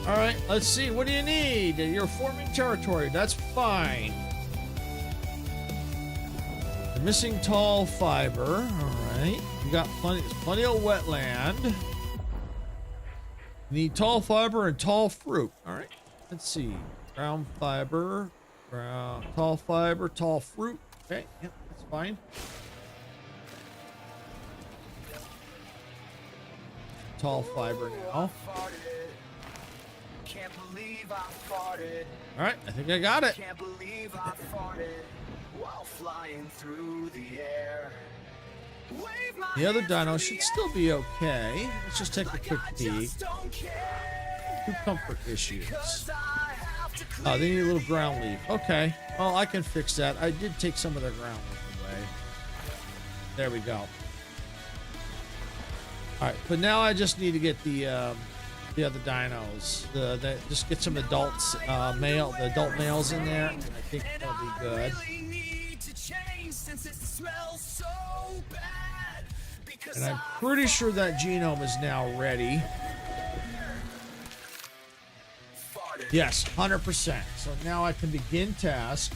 All right, let's see. What do you need? You're forming territory. That's fine. You're missing tall fiber. All right. You got plenty of wetland. You need tall fiber and tall fruit. All right. Let's see. Ground fiber, tall fiber, tall fruit. Okay. Yep, that's fine. Tall fiber now. Can't believe I farted. All right, I think I got it. Can't believe I farted while flying through the air. Wave my The other hands dino to should the still be okay. Let's just take a like quick I peek. just don't care. Two comfort issues. 'Cause I have to Oh, they need a little clear ground leaf. Okay. Well, I can fix that. I did take some of their ground leaf away. There we go. All right, but now I just need to get the other dinos. Just get some adults, the adult males in there. And I think that'll be good. really need to change since it smells so bad. Because And I'm pretty sure that genome is now ready. Yes, 100%. So now I can begin task.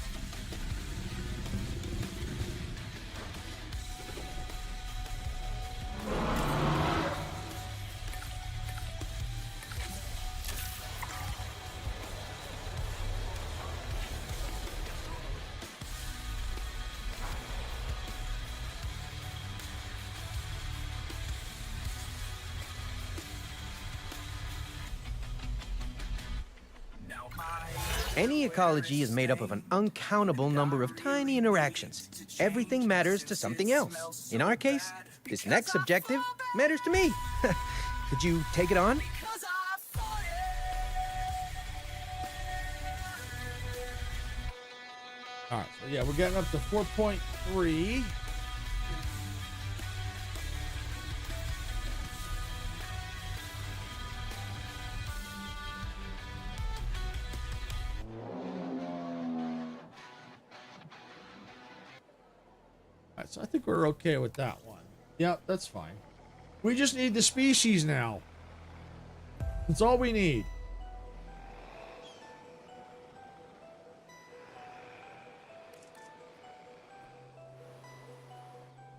Any ecology is made up of an uncountable number of tiny interactions. Everything matters to something else. In our case, this next objective matters to me. Could you take it on? All right, so yeah, we're getting up to 4.3. All right, so I think we're okay with that one. Yep, that's fine. We just need the species now. That's all we need.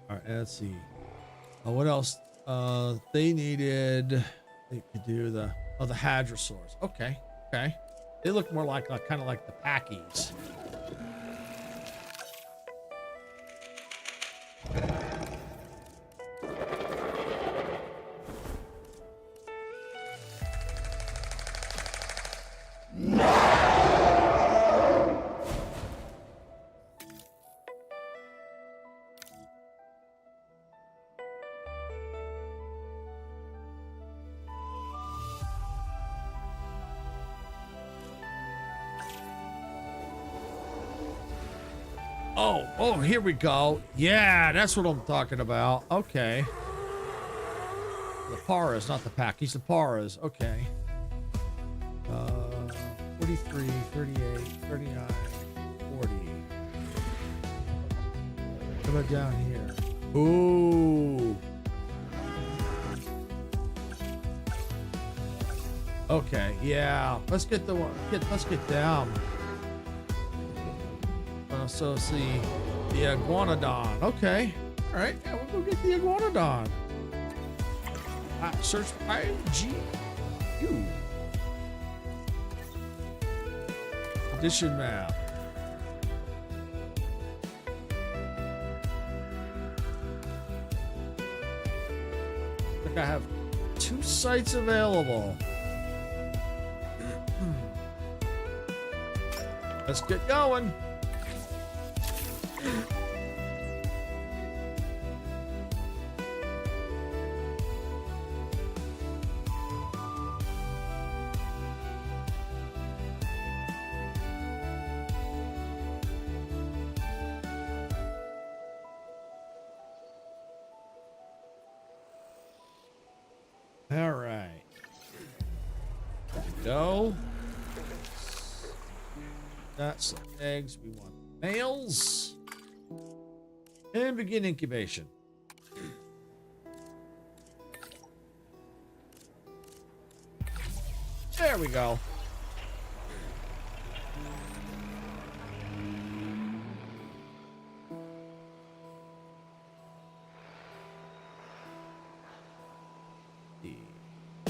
All right, let's see. What else? They needed. They could do the hadrosaurs. Okay, okay. They look more like kind of like the packies. Oh, here we go. Yeah, that's what I'm talking about. Okay. The paras, not the packies, the paras. Okay. 43, 38, 39, 40. What about down here? Ooh. Okay, yeah. Let's get the one. Let's get down. So see the iguanodon. Okay. All right. Yeah, we'll go get the iguanodon. Search IGU. Edition map. I think I have 2 sites available. Let's get going. All right. Go. That's some eggs. We want males. And begin incubation. There we go.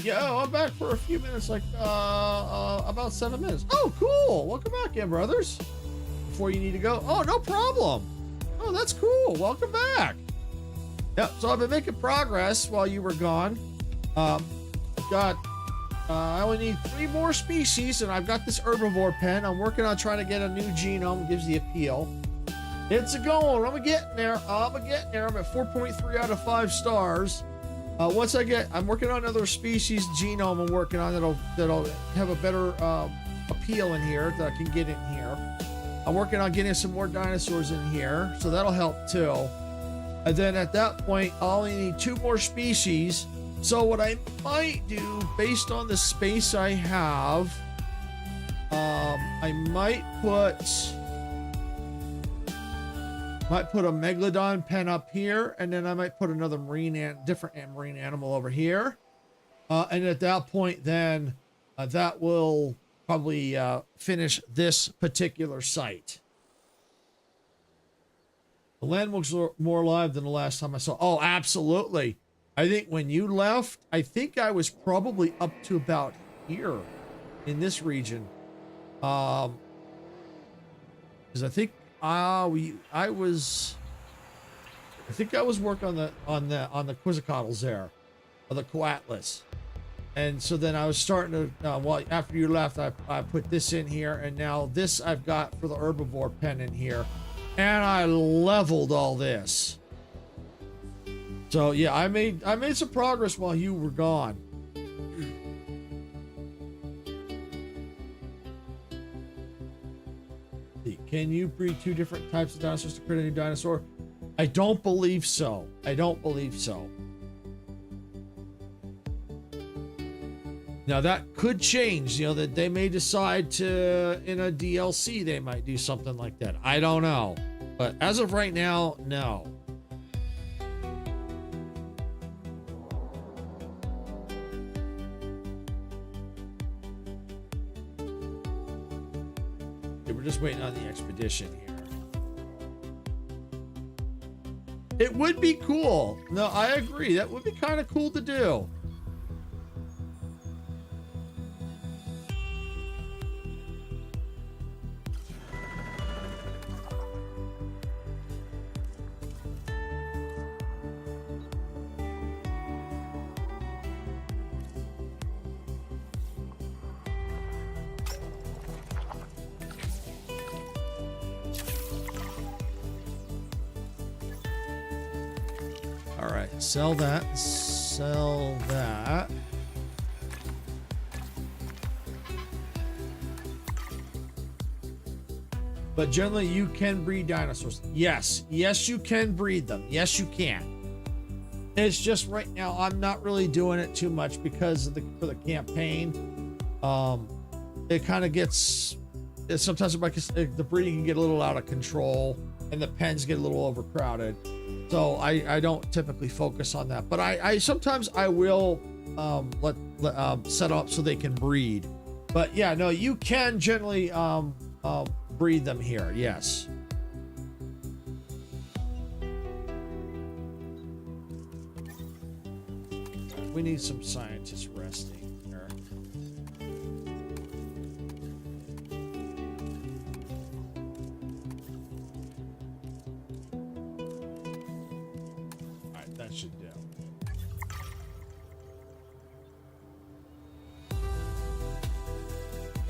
Yo, I'm back for a few minutes, like about 7 minutes. Oh, cool. Welcome back, yeah, brothers. Before you need to go. Oh, no problem. Oh, that's cool. Welcome back. Yep. So I've been making progress while you were gone. I only need 3 more species, and I've got this herbivore pen. I'm working on trying to get a new genome. Gives the appeal. It's a going. I'm getting there. I'm at 4.3 out of 5 stars. Once I'm working on another species genome. I'm working on that'll have a better appeal in here that I can get in here. I'm working on getting some more dinosaurs in here, so that'll help too. And then at that point, I'll only need 2 more species. So what I might do, based on the space I have, I might put a megalodon pen up here, and then I might put another different marine animal over here. And at that point, then that will probably finish this particular site. The land looks more alive than the last time I saw. Oh, absolutely. I think when you left, I think I was probably up to about here in this region. Because I think I was working on the Quetzalcoatlus there, or the Coatlas. And so then I was starting to, well, after you left, I put this in here, and now this I've got for the herbivore pen in here, and I leveled all this. So yeah, I made some progress while you were gone. Can you breed 2 different types of dinosaurs to create a new dinosaur? I don't believe so. Now that could change, you know, that they may decide to, in a DLC, they might do something like that. I don't know. But as of right now, no. Okay, we're just waiting on the expedition here. It would be cool. No, I agree. That would be kind of cool to do. All right, sell that. But generally, you can breed dinosaurs. Yes, you can breed them. Yes, you can. It's just right now, I'm not really doing it too much because for the campaign. It kind of gets, sometimes the breeding can get a little out of control and the pens get a little overcrowded. So I don't typically focus on that, but I sometimes I will set up so they can breed. But yeah, no, you can generally breed them here. Yes. We need some scientists resting here. That should do.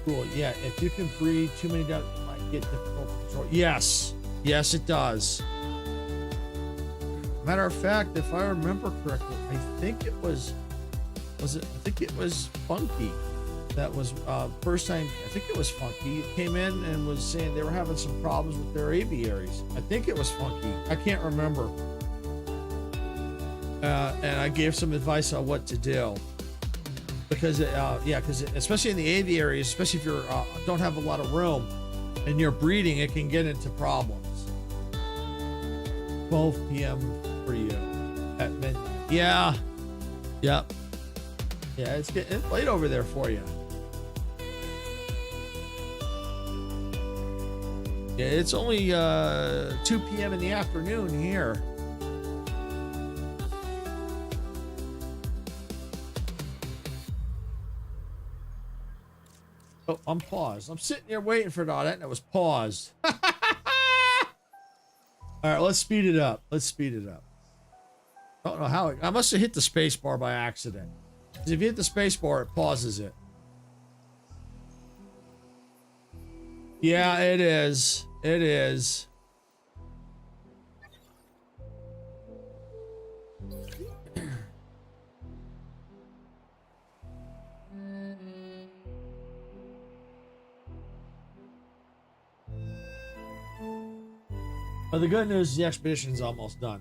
Cool. Yeah, if you can breed too many down, it might get difficult to control. Yes, it does. Matter of fact, if I remember correctly, I think it was Funky. That was first time. I think it was Funky. It came in and was saying they were having some problems with their aviaries. I think it was Funky. I can't remember. And I gave some advice on what to do because especially in the aviaries, especially if you don't have a lot of room and you're breeding, it can get into problems. 12 p.m. for you at midnight. Yeah. Yep. Yeah, it's getting late over there for you. Yeah, it's only 2 p.m. in the afternoon here. Oh, I'm paused. I'm sitting here waiting for that, and it was paused. All right, let's speed it up. Let's speed it up. I don't know how I must have hit the space bar by accident. 'Cause if you hit the space bar, it pauses it. Yeah, it is. It is. But the good news is the expedition's almost done.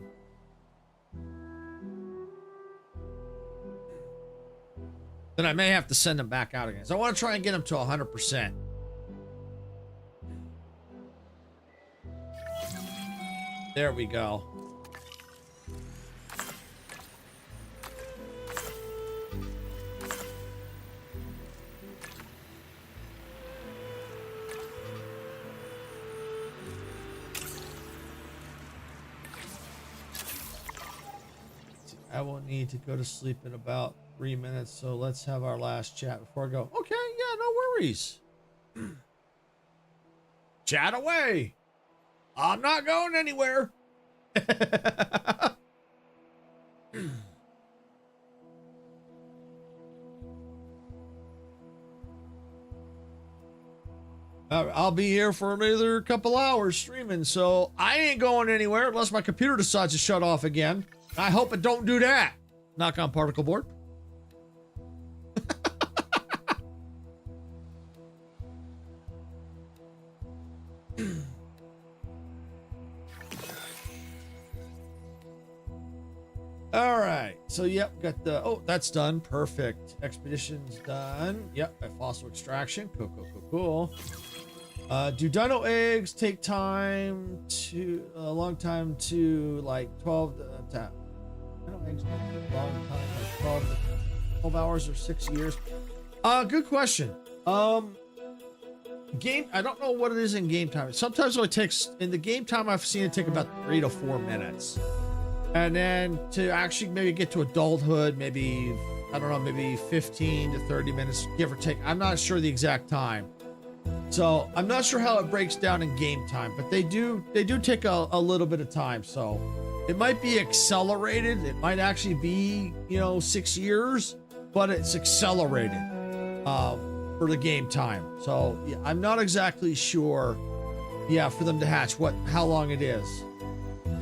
Then I may have to send them back out again. So I want to try and get them to 100%. There we go. I will need to go to sleep in about 3 minutes, so let's have our last chat before I go. Okay, yeah, no worries. Chat away. I'm not going anywhere. I'll be here for another couple hours streaming, so I ain't going anywhere unless my computer decides to shut off again. I hope it don't do that. Knock on particle board. All right. So, yep, got the... Oh, that's done. Perfect. Expedition's done. Yep, by fossil extraction. Cool, cool, cool, cool. Do dino eggs take time to... A long time to, like, 12... Dino eggs take a long time, like 12 hours or 6 years. Good question. Game... I don't know what it is in game time. Sometimes it only takes... In the game time, I've seen it take about 3 to 4 minutes. And then to actually maybe get to adulthood, maybe, I don't know, maybe 15 to 30 minutes, give or take. I'm not sure the exact time. So I'm not sure how it breaks down in game time, but they do take a little bit of time. So it might be accelerated. It might actually be, 6 years, but it's accelerated for the game time. So yeah, I'm not exactly sure, for them to hatch how long it is.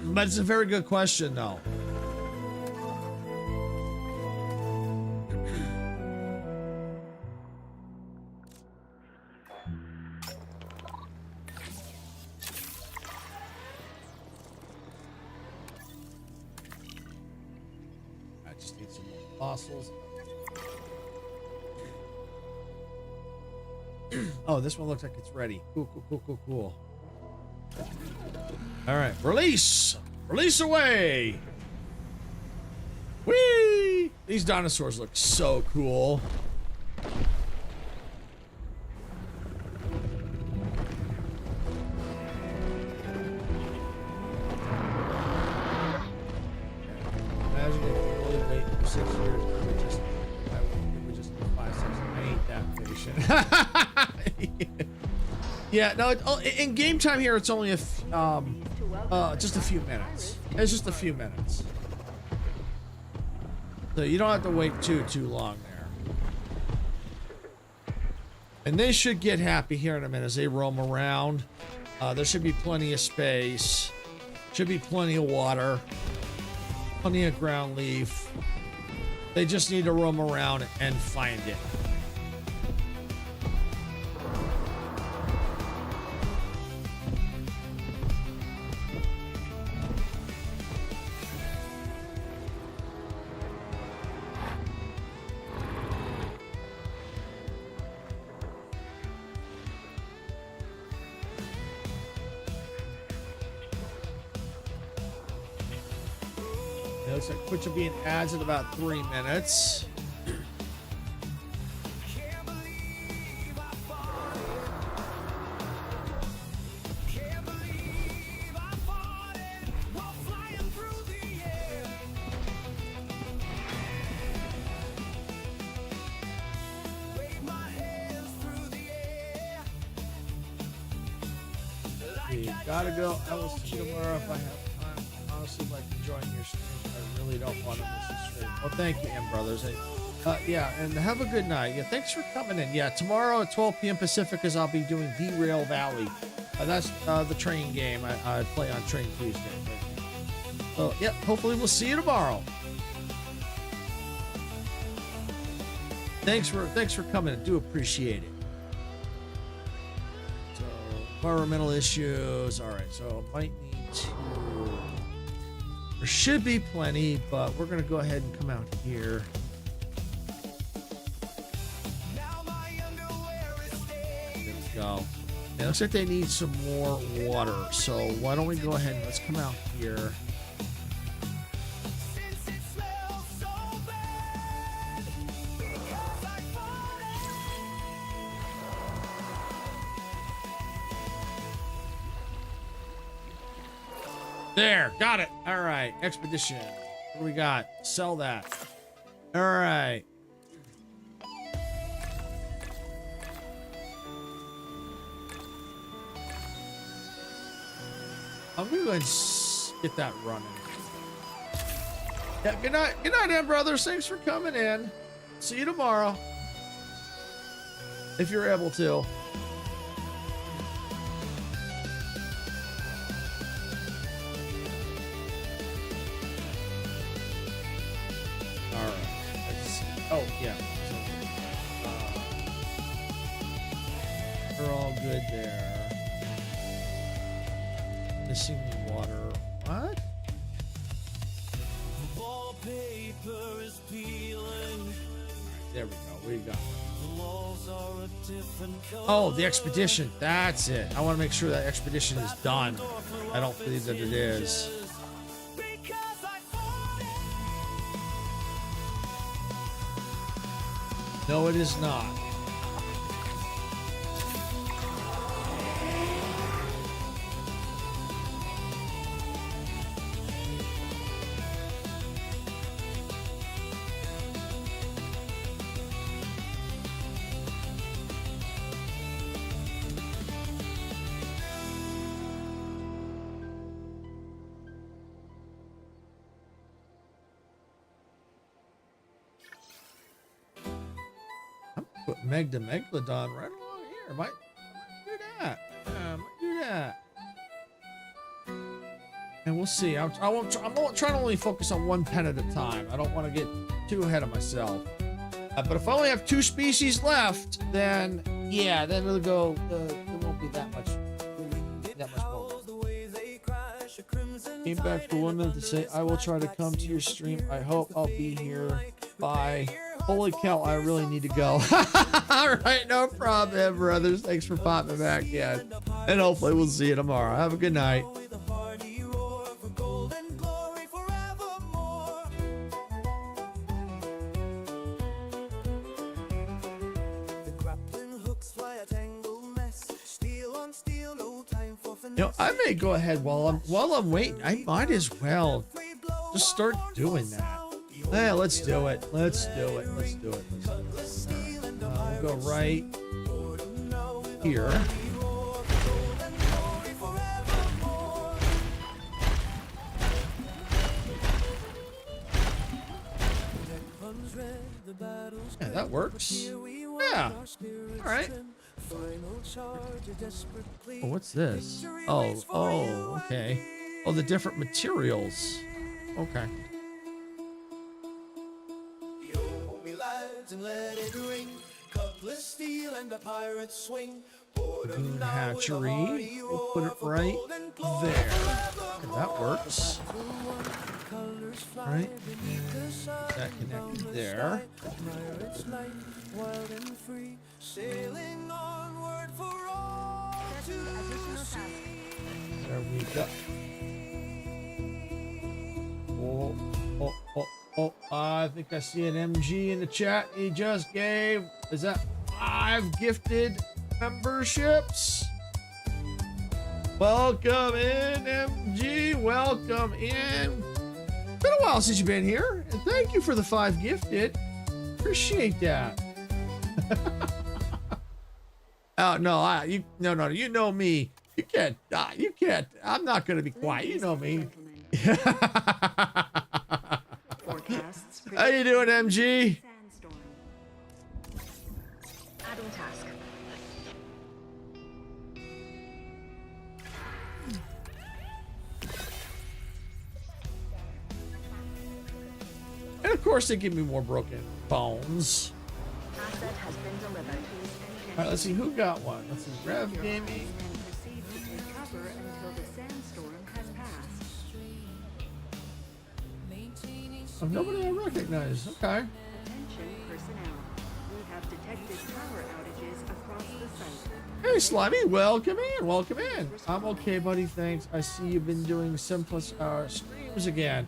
But it's a very good question, though. I just need some more fossils. Oh, this one looks like it's ready. Cool, cool, cool, cool, cool. All right, release! Release away! Whee! These dinosaurs look so cool. Imagine if you really wait for 6 years. It would just be 5 6. I ain't that patient. Yeah, no, in game time here, it's only just a few minutes. It's just a few minutes. So you don't have to wait too long there. And they should get happy here in a minute as they roam around. There should be plenty of space. Should be plenty of water. Plenty of ground leaf. They just need to roam around and find it. Looks like Twitch will be in ads in about 3 minutes. gotta go. I will see you tomorrow if I have time. I honestly like enjoying your stream. I really don't want to miss the stream. Well, thank you, M Brothers. Yeah, and have a good night. Yeah, thanks for coming in. Yeah, tomorrow at 12 p.m. Pacific, as I'll be doing Derail Valley. That's the train game. I play on Train Tuesday. So, yeah, hopefully we'll see you tomorrow. Thanks for coming. I do appreciate it. So, environmental issues. All right, so might need to. There should be plenty, but we're gonna go ahead and come out here. There we go. It looks like they need some more water. So why don't we go ahead and let's come out here. There, got it. All right, expedition. What do we got? Sell that. All right. I'm gonna go ahead and get that running. Yeah, good night, M Brothers. Thanks for coming in. See you tomorrow. If you're able to. Oh, yeah. We're all good there. Missing water. What? Wallpaper is peeling. There we go. We got it. Oh, the expedition. That's it. I want to make sure that expedition is done. I don't believe that it is. No, it is not. Put Meg to Megalodon right along here. Might do that. Might do that. And we'll see. I'm trying to only focus on one pen at a time. I don't want to get too ahead of myself. But if I only have 2 species left, then yeah, then it'll go. There won't be that much more. Came back for 1 minute to say I will try to come to your stream. I hope I'll be here. Bye. Holy cow, I really need to go. All right, no problem, brothers. Thanks for popping back in. And hopefully we'll see you tomorrow. Have a good night. You know, I may go ahead while I'm waiting. I might as well just start doing that. Yeah, let's do it. Let's do it. Let's do it. Let's do it. Right. We'll go right here. Yeah, that works. Yeah. All right. Oh, what's this? Oh, okay. Oh, the different materials. Okay. And let it ring. Cutlass steel and the pirates swing. Boom hatchery. We'll put it right there. And that works. Right. That connected there. There we go. Oh, I think I see an MG in the chat. He just gave, is that 5 gifted memberships? Welcome in, MG. Welcome in. Been a while since you've been here. And thank you for the 5 gifted. Appreciate that. Oh, no, you know me. You can't. You can't. I'm not going to be quiet. You know me. How you doing, MG? Sandstorm. Adding task. And of course, they give me more broken bones. Asset has been delivered. All right, let's see who got one. Let's see, Rev Gaming. And proceed to take cover until the sandstorm has passed. Oh, nobody I recognize. Okay. Attention personnel. We have detected power outages across the site. Hey, Slimy, welcome in. Welcome in. I'm okay, buddy. Thanks. I see you've been doing some plus streams again.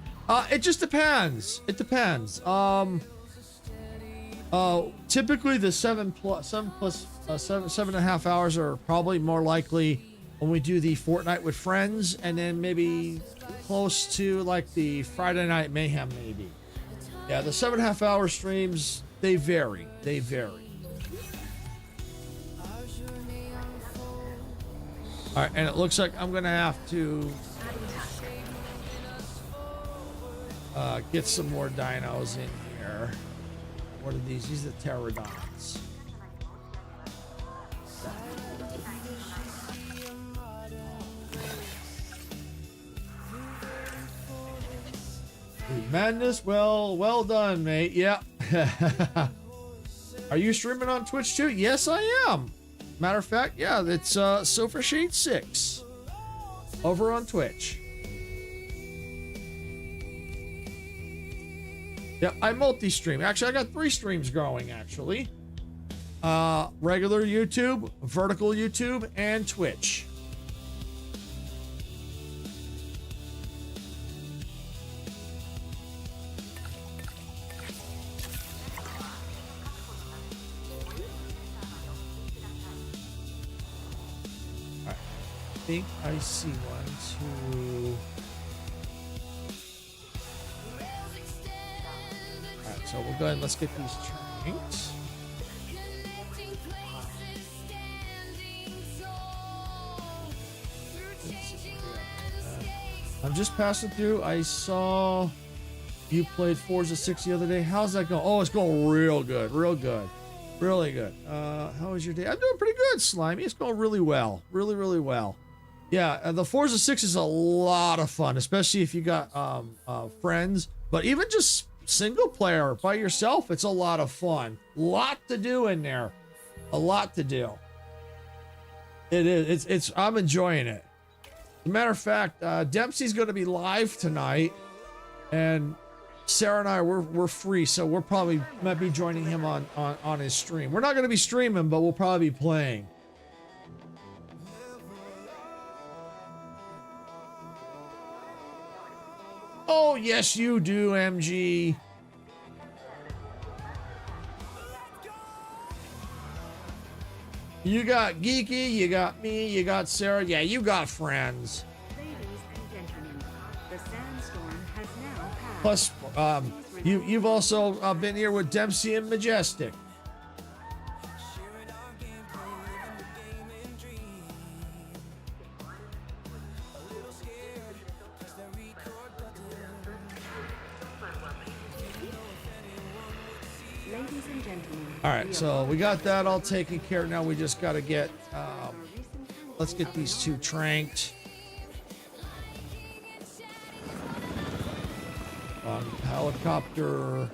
It just depends. It depends. Typically the 7.5 hours are probably more likely when we do the Fortnite with friends, and then maybe close to like the Friday Night Mayhem, maybe. Yeah, the 7.5 hour streams, they vary. They vary. All right, and it looks like I'm gonna have to get some more dinos in here. What are these? These are the pterodons. Madness, well done, mate. Yeah. Are you streaming on Twitch too? Yes, I am. Matter of fact, yeah, it's Silver Shade 6 over on Twitch. Yeah, I multi-stream. Actually, I got 3 streams going, actually. Regular YouTube, vertical YouTube, and Twitch. Alright. I think I see 1, 2... Alright, so we'll go ahead and let's get these tranked. I'm just passing through. I saw you played Forza 6 the other day. How's that going? Oh, it's going real good. Real good. Really good. How was your day? I'm doing pretty good, Slimy. It's going really well. Really, really well. Yeah, the Forza 6 is a lot of fun, especially if you got friends. But even just single player by yourself, it's a lot of fun. Lot to do in there. A lot to do. It is. I'm enjoying it. As a matter of fact, Dempsey's going to be live tonight, and Sarah and I we're free, so we're probably might be joining him on his stream. We're not going to be streaming, but we'll probably be playing. Oh yes, you do, MG. You got Geeky, you got me, you got Sarah. Yeah, you got friends. Ladies and gentlemen, the sandstorm has now Plus, passed. you've also been here with Dempsey and Majestic. Ladies and gentlemen. All right, so we got that all taken care of. Now we just got to get, let's get these 2 tranked. Helicopter.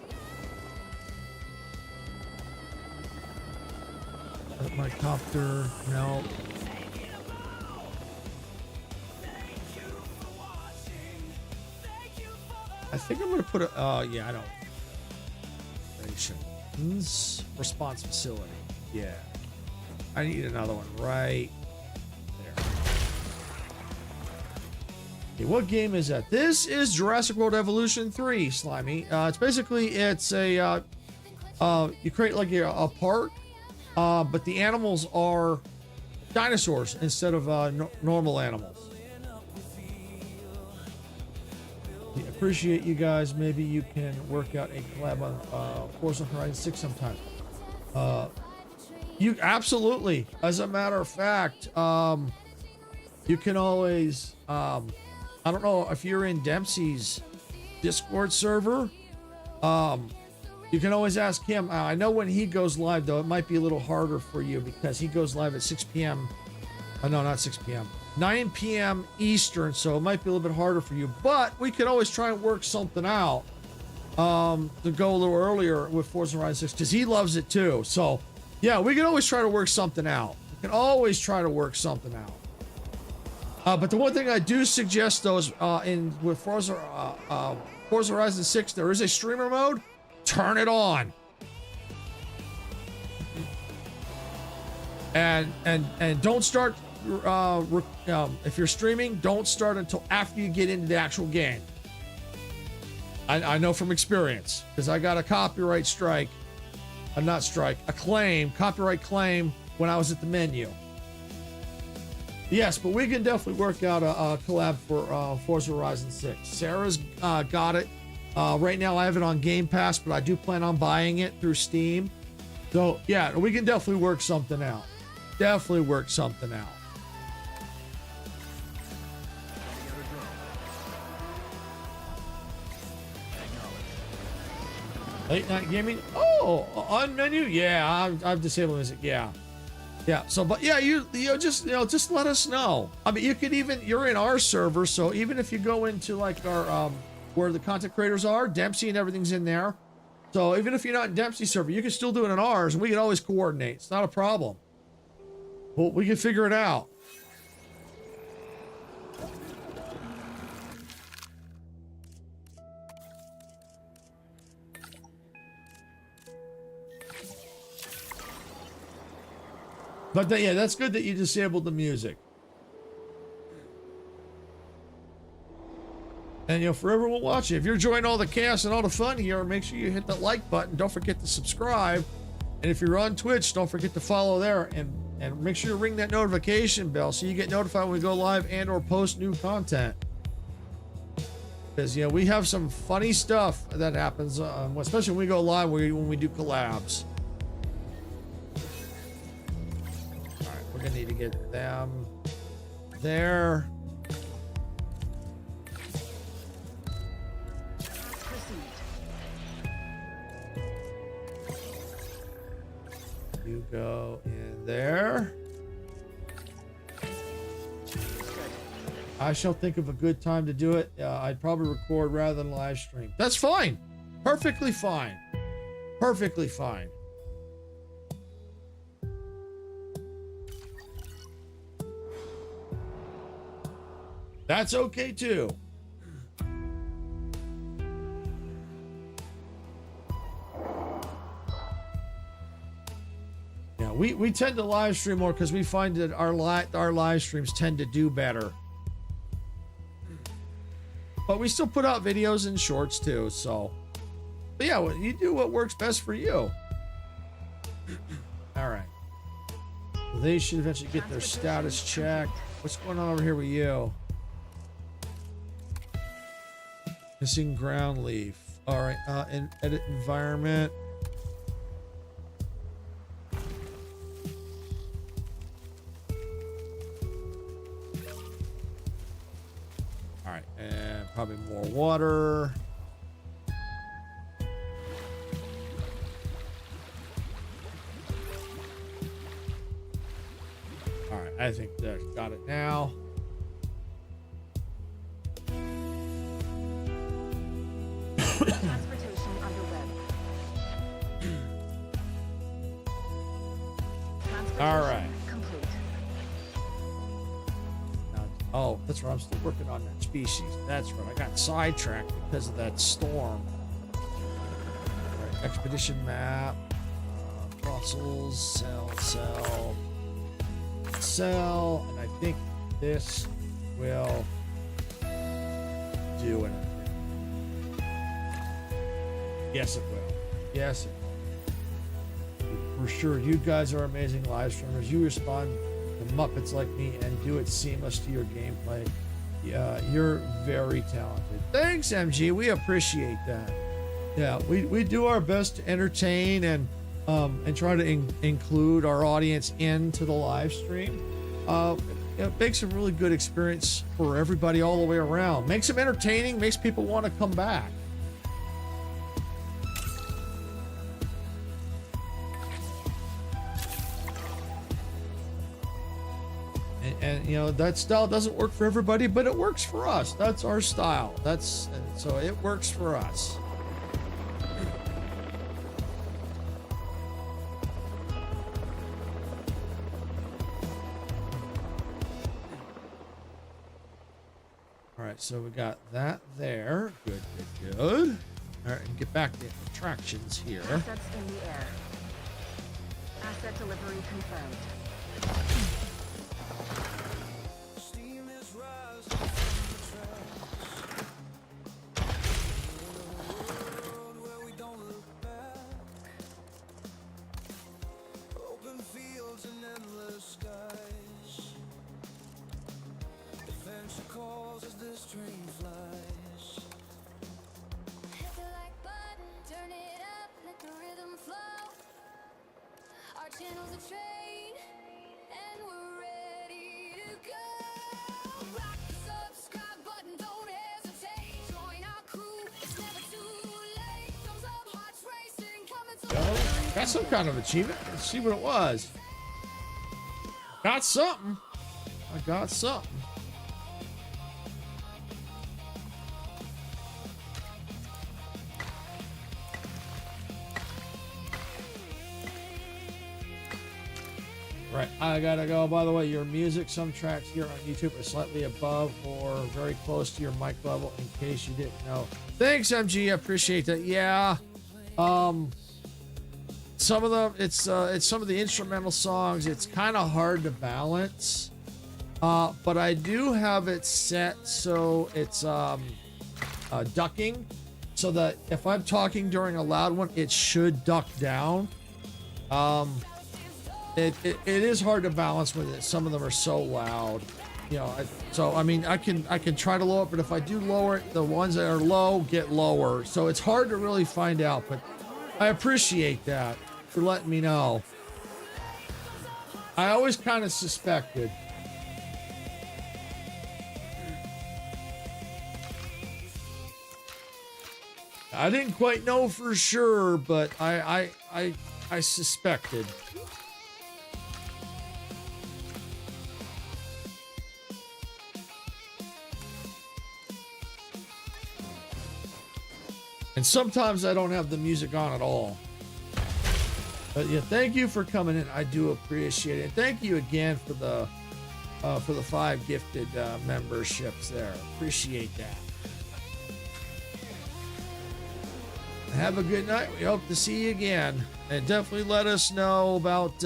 My copter, no. I think I'm going to put a, yeah, I don't. Response facility. Yeah. I need another one right there. Okay, what game is that? This is Jurassic World Evolution 3, Slimy. It's basically, it's a, you create like a park, but the animals are dinosaurs instead of normal animals. We appreciate you guys. Maybe you can work out a collab on Forza Horizon 6 sometime. You absolutely. As a matter of fact, you can always, I don't know if you're in Dempsey's Discord server, you can always ask him. I know when he goes live, though, it might be a little harder for you because he goes live at 6 p.m. No, not 6 p.m. 9 p.m. Eastern, so it might be a little bit harder for you. But we could always try and work something out to go a little earlier with Forza Horizon 6 because he loves it too. So, yeah, we can always try to work something out. We can always try to work something out. But the one thing I do suggest, though, is with Forza Horizon 6, there is a streamer mode. Turn it on. And don't start, if you're streaming, don't start until after you get into the actual game. I know from experience, because I got a copyright copyright claim when I was at the menu. Yes, but we can definitely work out a collab for Forza Horizon 6. Sarah's got it. Right now I have it on Game Pass, but I do plan on buying it through Steam. So yeah, we can definitely work something out. Definitely work something out. Late night gaming. Oh, on menu. Yeah, I've disabled music. Yeah. So, but yeah, you just let us know. I mean, you could even, you're in our server, so even if you go into like our where the content creators are, Dempsey and everything's in there. So even if you're not in Dempsey server, you can still do it in ours, and we can always coordinate. It's not a problem. Well, we can figure it out. But yeah, that's good that you disabled the music. And for everyone watching, if you're enjoying all the chaos and all the fun here, make sure you hit that like button. Don't forget to subscribe. And if you're on Twitch, don't forget to follow there, and make sure to ring that notification bell so you get notified when we go live and or post new content. Because we have some funny stuff that happens, especially when we go live, when we do collabs. All right, we're gonna need to get them there. You go in there. I shall think of a good time to do it. I'd probably record rather than live stream. That's fine. Perfectly fine. Perfectly fine. That's okay too. Yeah, we tend to live stream more because we find that our live streams tend to do better. But we still put out videos and shorts too, so. But yeah, you do what works best for you. All right. They should eventually get their status checked. What's going on over here with you? Missing ground leaf. All right. And edit environment. All right, and probably more water. All right, I think that's got it now. Transportation underway. All right. Complete. Oh, that's right. I'm still working on that species. That's right. I got sidetracked because of that storm. All right, expedition map. Fossils, cell, and I think this will do it. Yes, it will. Yes, it will. For sure. You guys are amazing live streamers. You respond to Muppets like me and do it seamless to your gameplay. Yeah, you're very talented. Thanks, MG. We appreciate that. Yeah, we do our best to entertain and try to include our audience into the live stream. it makes a really good experience for everybody all the way around. Makes them entertaining, makes people want to come back. And you know, that style doesn't work for everybody, but it works for us. That's our style. And so it works for us. All right, so we got that there. Good, good, good. All right, and get back to attractions here. Assets in the air. Asset delivery confirmed. Steam is rising from the tracks. World where we don't look back. Open fields and endless skies. Adventure calls as this train flies. Hit the like button, turn it up, let the rhythm flow. Our channel's a train, and we're ready to go. Rock the subscribe button, don't hesitate. Join our crew, it's never too late. Thumbs up, hearts racing, coming to Oh, got some kind of achievement. Let's see what it was. Got something. I got something. Right, I gotta go. By the way, your music, some tracks here on YouTube are slightly above or very close to your mic level, in case you didn't know. Thanks, MG. I appreciate that. Yeah. Some of them, it's some of the instrumental songs. It's kind of hard to balance. But I do have it set so it's ducking, so that if I'm talking during a loud one, it should duck down. It is hard to balance with it. Some of them are so loud, you know. So I mean, I can try to lower it, but if I do lower it, the ones that are low get lower. So it's hard to really find out. But I appreciate that for letting me know. I always kind of suspected. I didn't quite know for sure, but I suspected. And sometimes I don't have the music on at all. But yeah, thank you for coming in. I do appreciate it. And thank you again for the 5 gifted memberships there. Appreciate that. Have a good night. We hope to see you again. And definitely let us know about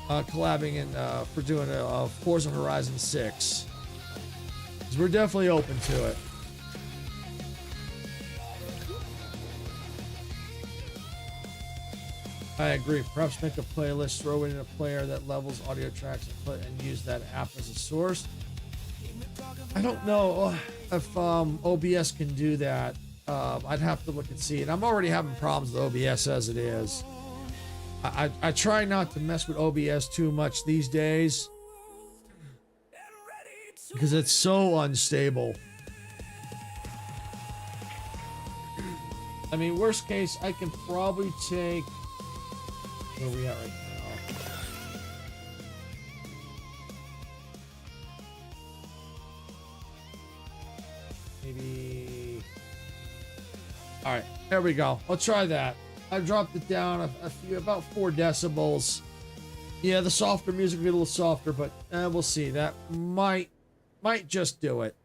collabing and for doing a Forza Horizon 6. Because we're definitely open to it. I agree. Perhaps make a playlist, throw it in a player that levels audio tracks, and use that app as a source. I don't know if OBS can do that. I'd have to look and see. And I'm already having problems with OBS as it is. I try not to mess with OBS too much these days because it's so unstable. I mean, worst case, I can probably take... Where are we at right now? Maybe... All right, there we go. I'll try that. I dropped it down a few, about 4 decibels. Yeah, the softer music will be a little softer, but we'll see. That might just do it.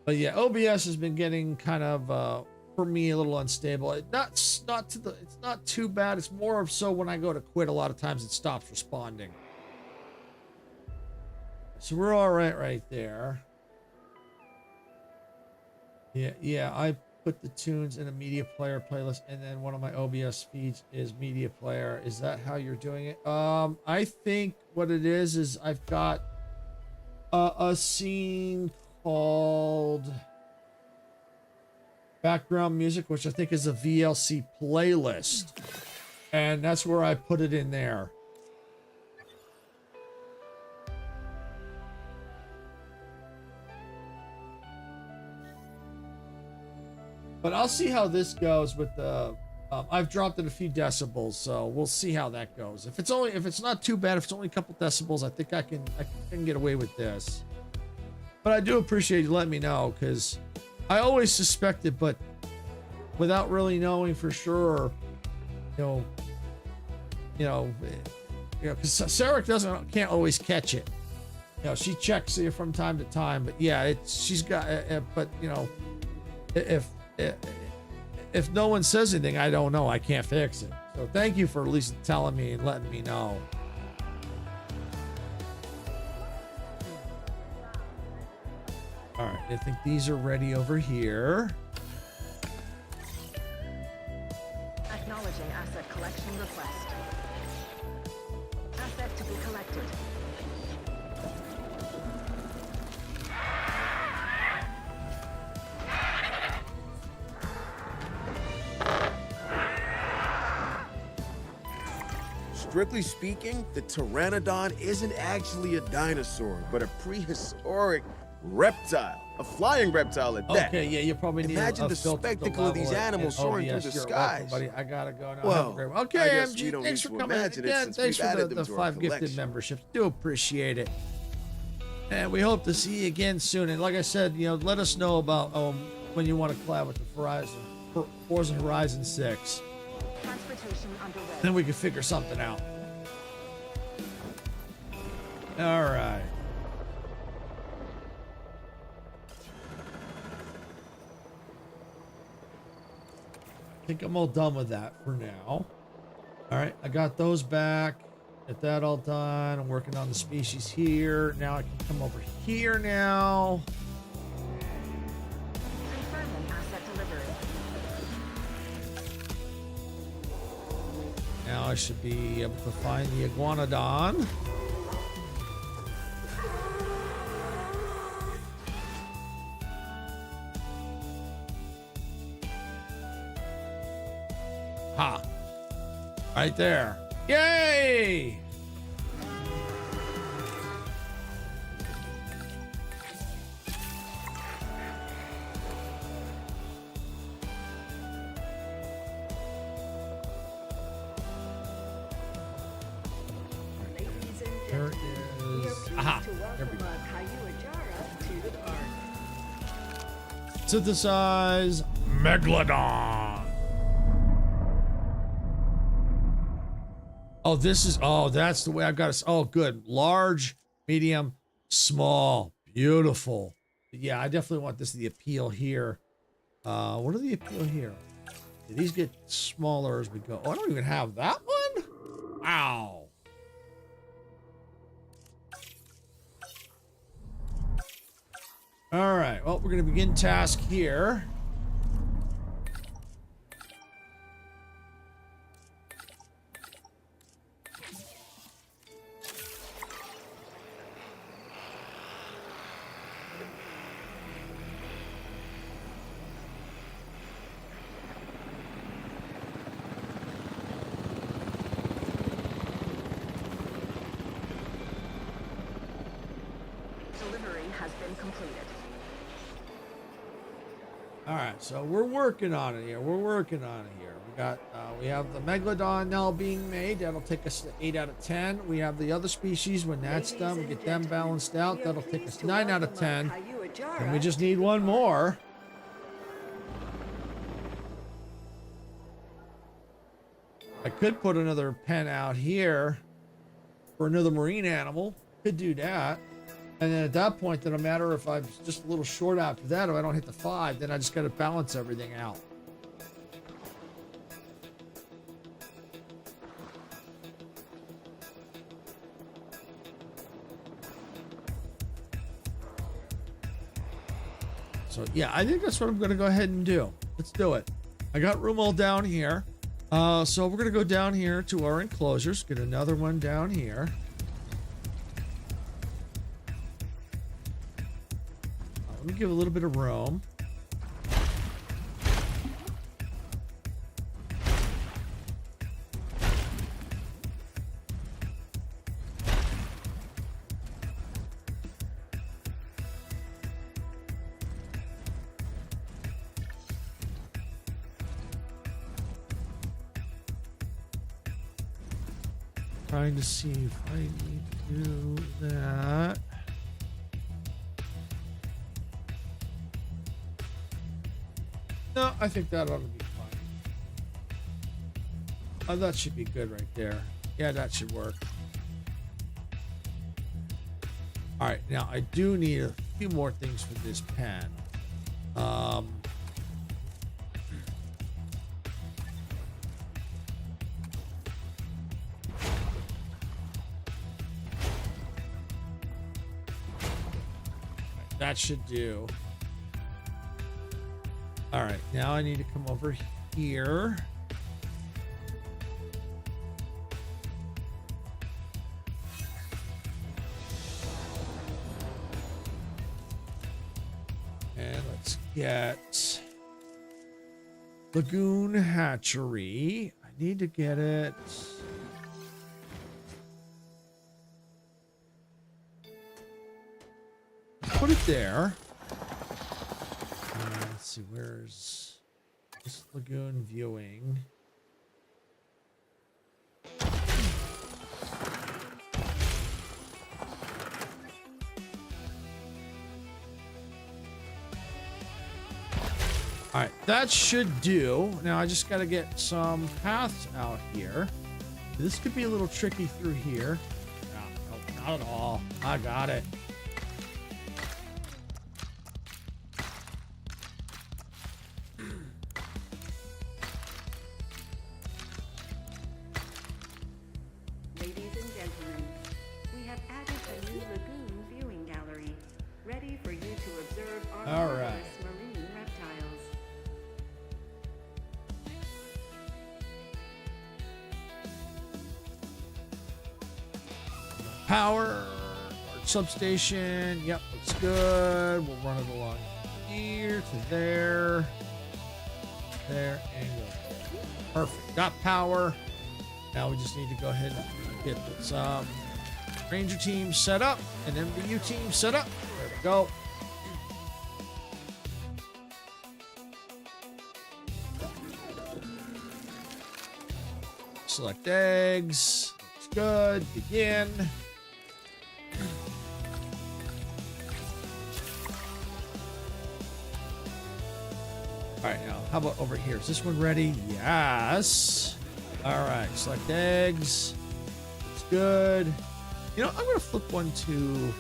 But yeah, OBS has been getting kind of for me a little unstable. It's not too bad. It's more of so when I go to quit, a lot of times it stops responding. So we're all right there. Yeah, I put the tunes in a media player playlist, and then one of my OBS feeds is media player. Is that how you're doing it? I think what it is I've got a scene called background music, which I think is a VLC playlist. And that's where I put it in there. But I'll see how this goes with the. I've dropped it a few decibels, so we'll see how that goes. If it's not too bad, if it's only a couple decibels, I think I can get away with this. But I do appreciate you letting me know, because I always suspected, but without really knowing for sure, because Sarah can't always catch it. She checks it from time to time, but yeah, she's got. But if no one says anything, I don't know. I can't fix it. So thank you for at least telling me and letting me know. All right, I think these are ready over here. Acknowledging asset collection request. Asset to be collected. Strictly speaking, the pteranodon isn't actually a dinosaur, but a prehistoric reptile. A flying reptile at that. Okay, yeah, you probably need Imagine a the filter to spectacle of these level it. animals soaring through the you're skies. welcome, buddy. I gotta go now. Well, Have a great one. Okay, I guess MG, we don't thanks need for to coming imagine it again. since Thanks we've for added the them to our 5 gifted collection. memberships. Do appreciate it. And we hope to see you again soon. And like I said, let us know about when you want to collab with the Forza Horizon 6. Transportation underway. Then we can figure something out. All right. I think I'm all done with that for now. All right, I got those back. Get that all done. I'm working on the species here. Now I can come over here now. Confirming asset delivery. Now I should be able to find the iguanodon. Ha! Right there. Yay! Ladies and There it gentlemen, we are is. pleased Aha! to There we welcome go. Caillou Ajara to the park. Synthesize Megalodon. Oh, that's the way I got it. Oh, good. Large, medium, small. Beautiful. Yeah, I definitely want this to the appeal here. What are the appeal here? Do these get smaller as we go? Oh, I don't even have that one? Wow. All right. Well, we're going to begin task here. Delivery has been completed. All right, so we're working on it here. We have the Megalodon now being made. That'll take us to 8 out of 10. We have the other species. When that's done, we get them balanced out. That'll take us 9 out of 10. And we just need one more. I could put another pen out here for another marine animal. Could do that. And then at that point, then no matter if I'm just a little short after that, or I don't hit the 5, then I just got to balance everything out. So yeah, I think that's what I'm going to go ahead and do. Let's do it. I got room all down here. So we're going to go down here to our enclosures. Get another one down here. Let me give a little bit of room. Trying to see if I need to do that. No, I think that ought to be fine. Oh, that should be good right there. Yeah, that should work. All right, now I do need a few more things for this pen. That should do. All right, now I need to come over here. And let's get Lagoon Hatchery. I need to get it. Put it there. Let's see, where's this lagoon viewing? All right, that should do. Now I just got to get some paths out here. This could be a little tricky through here. No, not at all. I got it. Power, substation, yep, looks good. We'll run it along here to there, there, and go. Perfect. Got power. Now we just need to go ahead and get this Ranger team set up and MBU team set up. There we go. Select eggs. Looks good. Begin. All right, now how about over here? Is this one ready? Yes. All right, select eggs. It's good. You know, I'm going to flip one to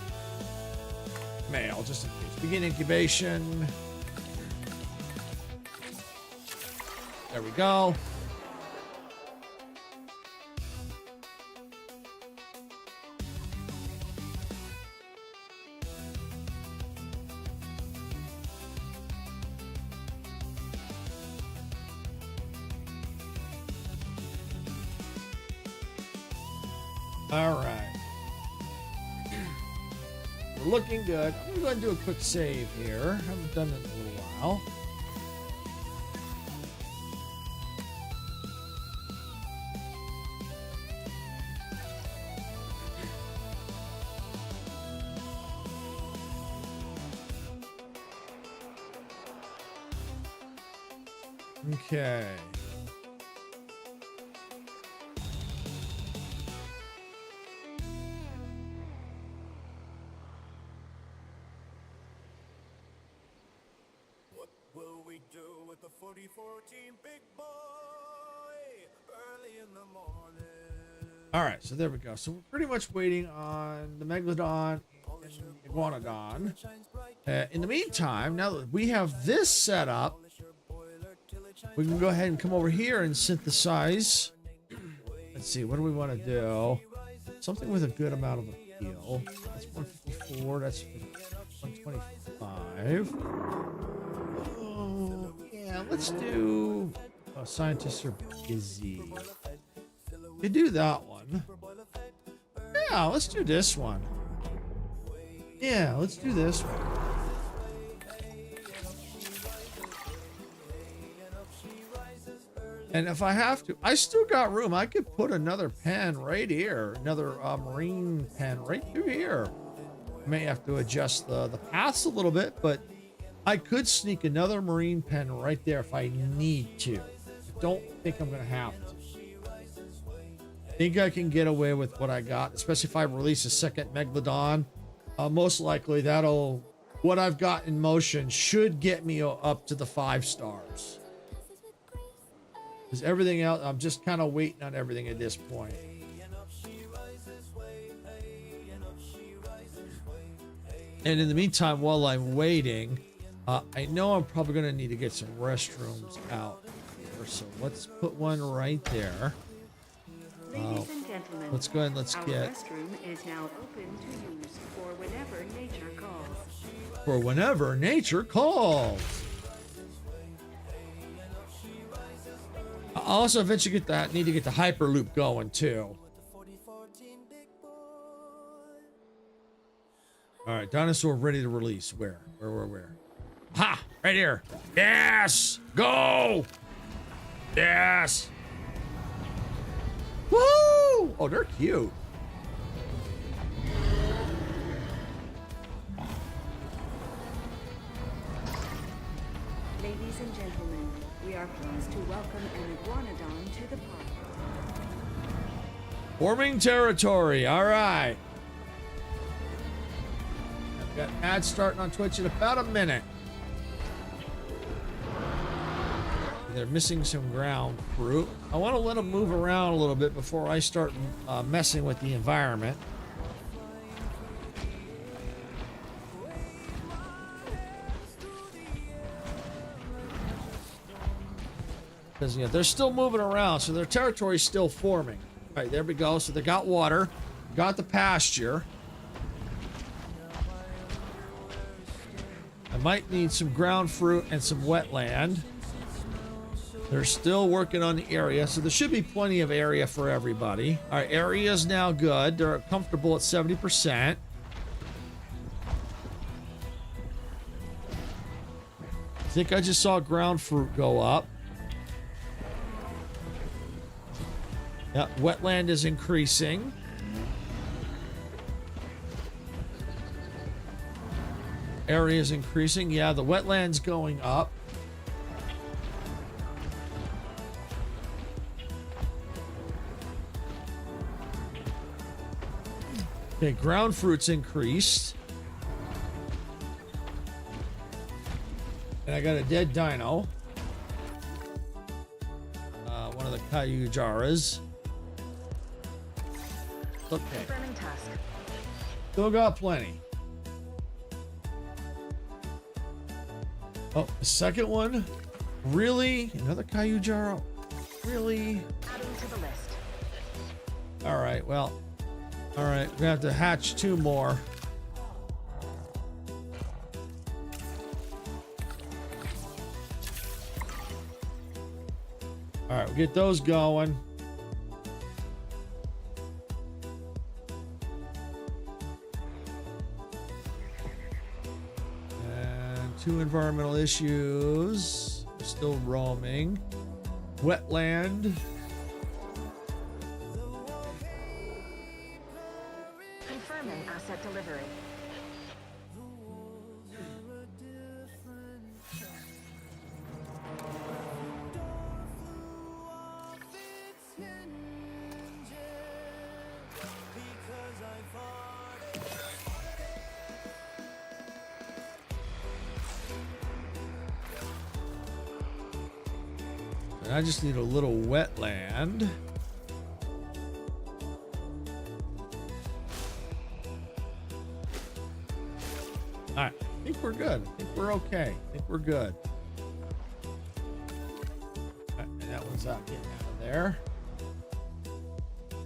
male just in case. Begin incubation. There we go. All right. We're looking good. I'm going to go ahead and do a quick save here. Haven't done it in a little while. Okay. What will we do with the 4014 big boy early in the morning? All right, so there we go. So we're pretty much waiting on the Megalodon and Iguanodon. In the meantime, now that we have this set up, we can go ahead and come over here and synthesize. Let's see, what do we want to do? Something with a good amount of appeal. That's 154. That's 125. Oh, yeah, let's do. Oh, scientists are busy. You do that one. Yeah, let's do this one. Yeah, let's do this one. And if I have to, I still got room. I could put another pen right here, another marine pen right through here. I may have to adjust the paths a little bit, but I could sneak another marine pen right there if I need to. I don't think I'm going to have to. think I can get away with what I got, especially if I release a second Megalodon. Most likely what I've got in motion should get me up to the 5 stars. Because everything else, I'm just kind of waiting on everything at this point. And in the meantime, while I'm waiting, I know I'm probably going to need to get some restrooms out here. So let's put one right there. Ladies and gentlemen, Let's go ahead and let's our get... restroom is now open to use for whenever nature calls. For whenever nature calls. I also eventually need to get the Hyperloop going too. All right, dinosaur ready to release. Where? Ha! Right here. Yes! Go! Yes! Woo! Oh, they're cute. Ladies and gentlemen, we are pleased to welcome an iguanodon to the park. Forming territory. All right. I've got ads starting on Twitch in about a minute. They're missing some ground fruit. I want to let them move around a little bit before I start messing with the environment. Because, you know, they're still moving around, so their territory's still forming. All right, there we go. So they got water, got the pasture. I might need some ground fruit and some wetland. They're still working on the area, so there should be plenty of area for everybody. Our area is now good. They're comfortable at 70%. I think I just saw ground fruit go up. Yeah, wetland is increasing. Area is increasing. Yeah, the wetland's going up. Okay, ground fruit's increased. And I got a dead dino. One of the Cayujaras. Okay. Confirming task. Still got plenty. Oh, the second one? Really? Another Cayujara? Really? Adding to the list. All right, well. All right, we have to hatch 2 more. All right, we'll get those going. And 2 environmental issues. Still roaming. Wetland. Confirming asset delivery. And I just need a little wetland. All right, I think we're good. I think we're okay. I think we're good. All right, and that one's out, getting out of there. All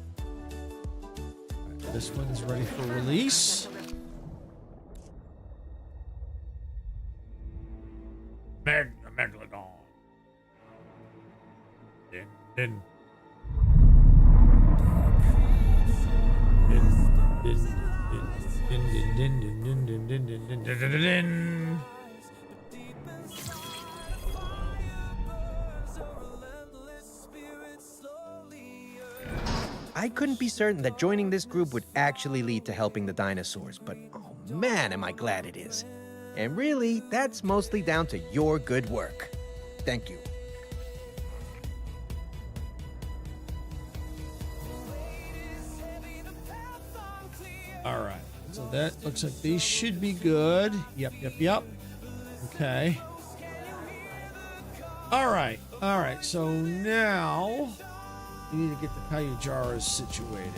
right, this one's ready for release. Megalodon. Din. I couldn't be certain that joining this group would actually lead to helping the dinosaurs, but oh man, am I glad it is. And really, that's mostly down to your good work. Thank you. that looks like these should be good. Yep. Okay. All right. So now we need to get the Cayujaras situated.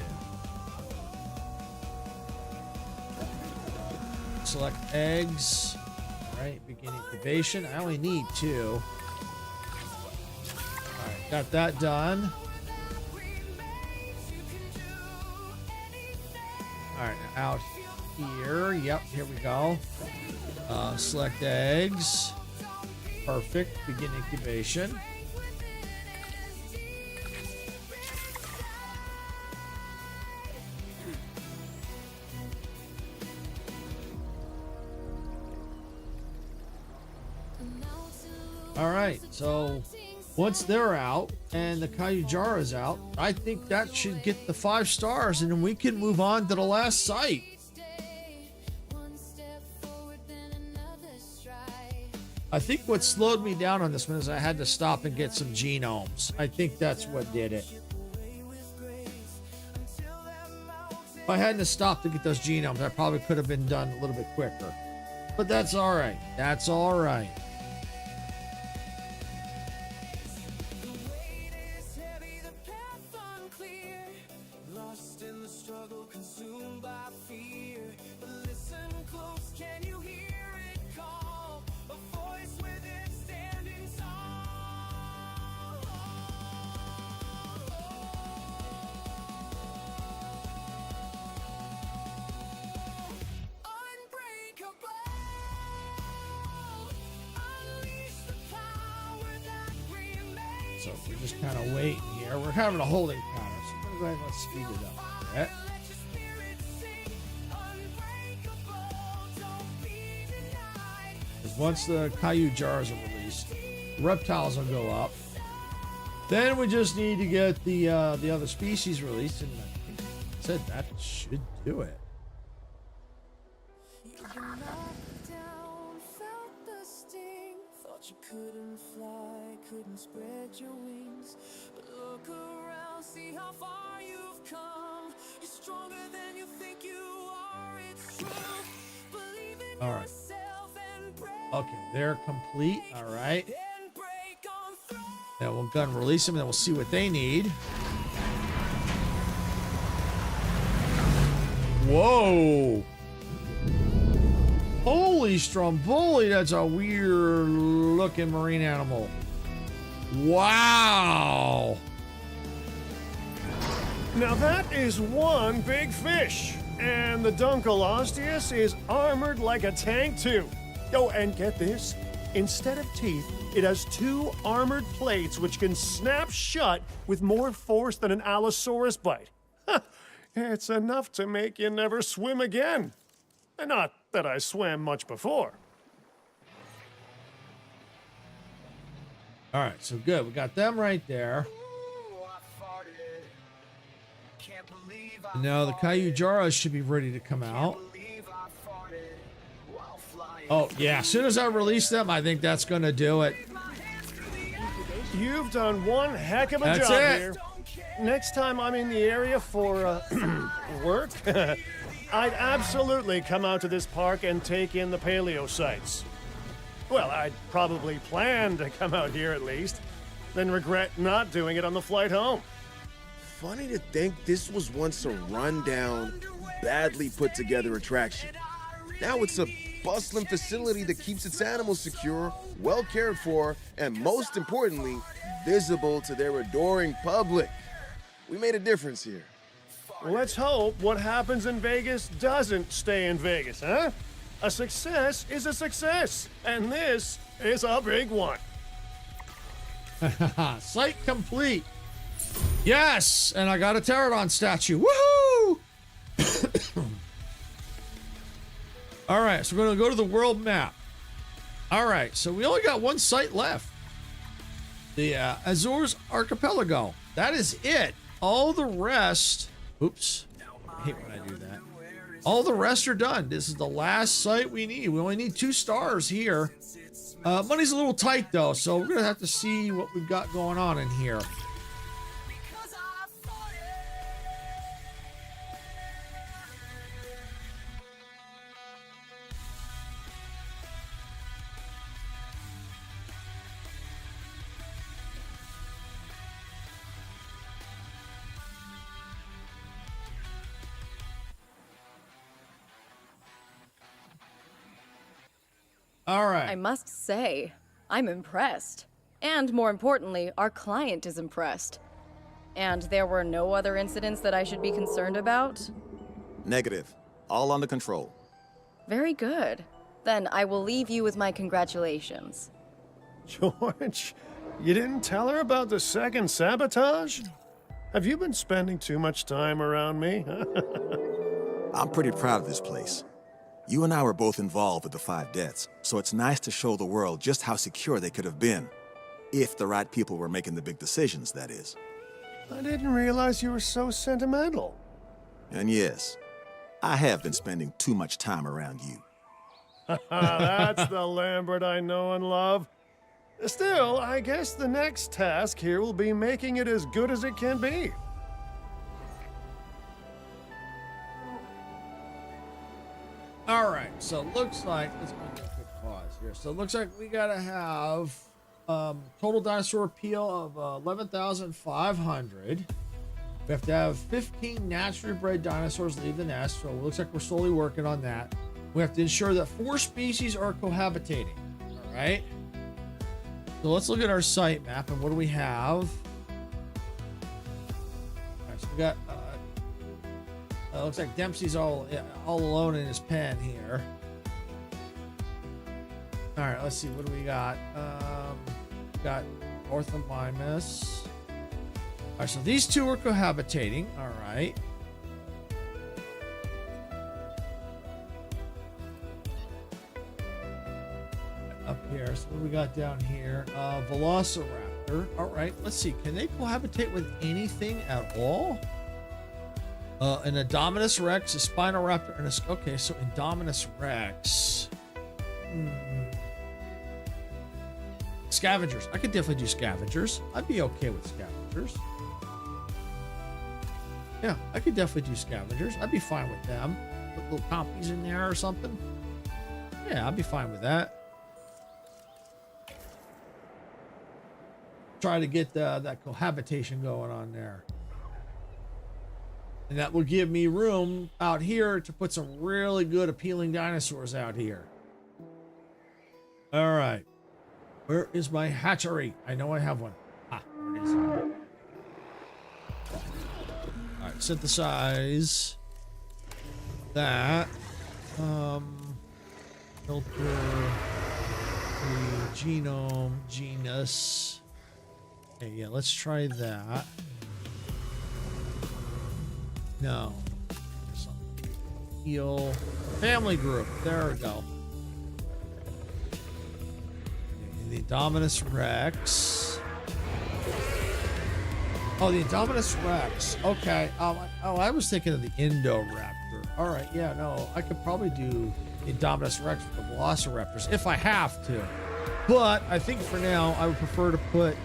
Select eggs. All right, begin incubation. I only need 2. All right, got that done. All right, out here. Yep, here we go. Select eggs. Perfect. Begin incubation. All right, so once they're out and the Cayujara's out, I think that should get the 5 stars, and then we can move on to the last site. I think what slowed me down on this one is I had to stop and get some genomes. I think that's what did it. If I hadn't stopped to get those genomes, I probably could have been done a little bit quicker. But that's all right. That's all right. So we're just kind of waiting here. We're having a holding pattern, so we're going to go ahead and speed it up a bit. Because once the Cayujaras are released, reptiles will go up. Then we just need to get the other species released, and I think I said that should do it. You couldn't fly, couldn't spread your wings, but look around, see how far you've come. You're stronger than you think you are. It's true. Believe in yourself and pray. Okay, they're complete. All right. Then we'll go and release them, and then we'll see what they need. Whoa. Holy Stromboli, that's a weird looking marine animal. Wow. Now that is one big fish. And the Dunkleosteus is armored like a tank too. Oh, and get this. Instead of teeth, it has 2 armored plates which can snap shut with more force than an Allosaurus bite. It's enough to make you never swim again. Not that I swam much before. All right, so good. We got them right there. And now the Cayujaras should be ready to come out. Oh, yeah. As soon as I release them, I think that's going to do it. You've done one heck of a job here. Next time I'm in the area for work, I'd absolutely come out to this park and take in the paleo sites. Well, I'd probably plan to come out here at least, then regret not doing it on the flight home. Funny to think this was once a rundown, badly put together attraction. Now it's a bustling facility that keeps its animals secure, well cared for, and most importantly, visible to their adoring public. We made a difference here. Let's hope what happens in Vegas doesn't stay in Vegas, huh? A success is a success, and this is a big one. Site complete. Yes, and I got a pterodon statue. Woohoo! All right, so we're going to go to the world map. All right, so we only got one site left. The Azores Archipelago. That is it. All the rest... Oops. I hate when I do that. All the rest are done. This is the last site we need. We only need 2 stars here. Money's a little tight, though, so we're going to have to see what we've got going on in here. All right. I must say, I'm impressed. And more importantly, our client is impressed. And there were no other incidents that I should be concerned about? Negative. All under control. Very good. Then I will leave you with my congratulations. George, you didn't tell her about the second sabotage? Have you been spending too much time around me? I'm pretty proud of this place. You and I were both involved with the 5 deaths, so it's nice to show the world just how secure they could have been. If the right people were making the big decisions, that is. I didn't realize you were so sentimental. And yes, I have been spending too much time around you. That's the Lambert I know and love. Still, I guess the next task here will be making it as good as it can be. All right, so it looks like, let's make a quick pause here. So it looks like we gotta have total dinosaur appeal of 11,500. We have to have 15 naturally bred dinosaurs leave the nest, so it looks like we're slowly working on that. We have to ensure that 4 species are cohabitating. All right. So let's look at our site map and what do we have? All right, so we got. Looks like Dempsey's all alone in his pen here. All right, let's see. What do we got? Got Orthomimus. All right, so these 2 are cohabitating. All right. Up here. So what do we got down here? Velociraptor. All right, let's see. Can they cohabitate with anything at all? An Indominus Rex, a Spinoraptor, and a... Okay, so Indominus Rex. Scavengers. I could definitely do scavengers. I'd be okay with scavengers. Yeah, I could definitely do scavengers. I'd be fine with them. Put little compies in there or something. Yeah, I'd be fine with that. Try to get that cohabitation going on there. And that will give me room out here to put some really good appealing dinosaurs out here. All right. Where is my hatchery? I know I have one. Ah, there it is. All right, synthesize that. Filter the genome, genus. Okay, yeah, let's try that. No. Heal. Family group. There we go. The Indominus Rex. Oh, the Indominus Rex. Okay. I was thinking of the Indoraptor. All right. Yeah, no. I could probably do the Indominus Rex with the Velociraptors if I have to. But I think for now, I would prefer to put...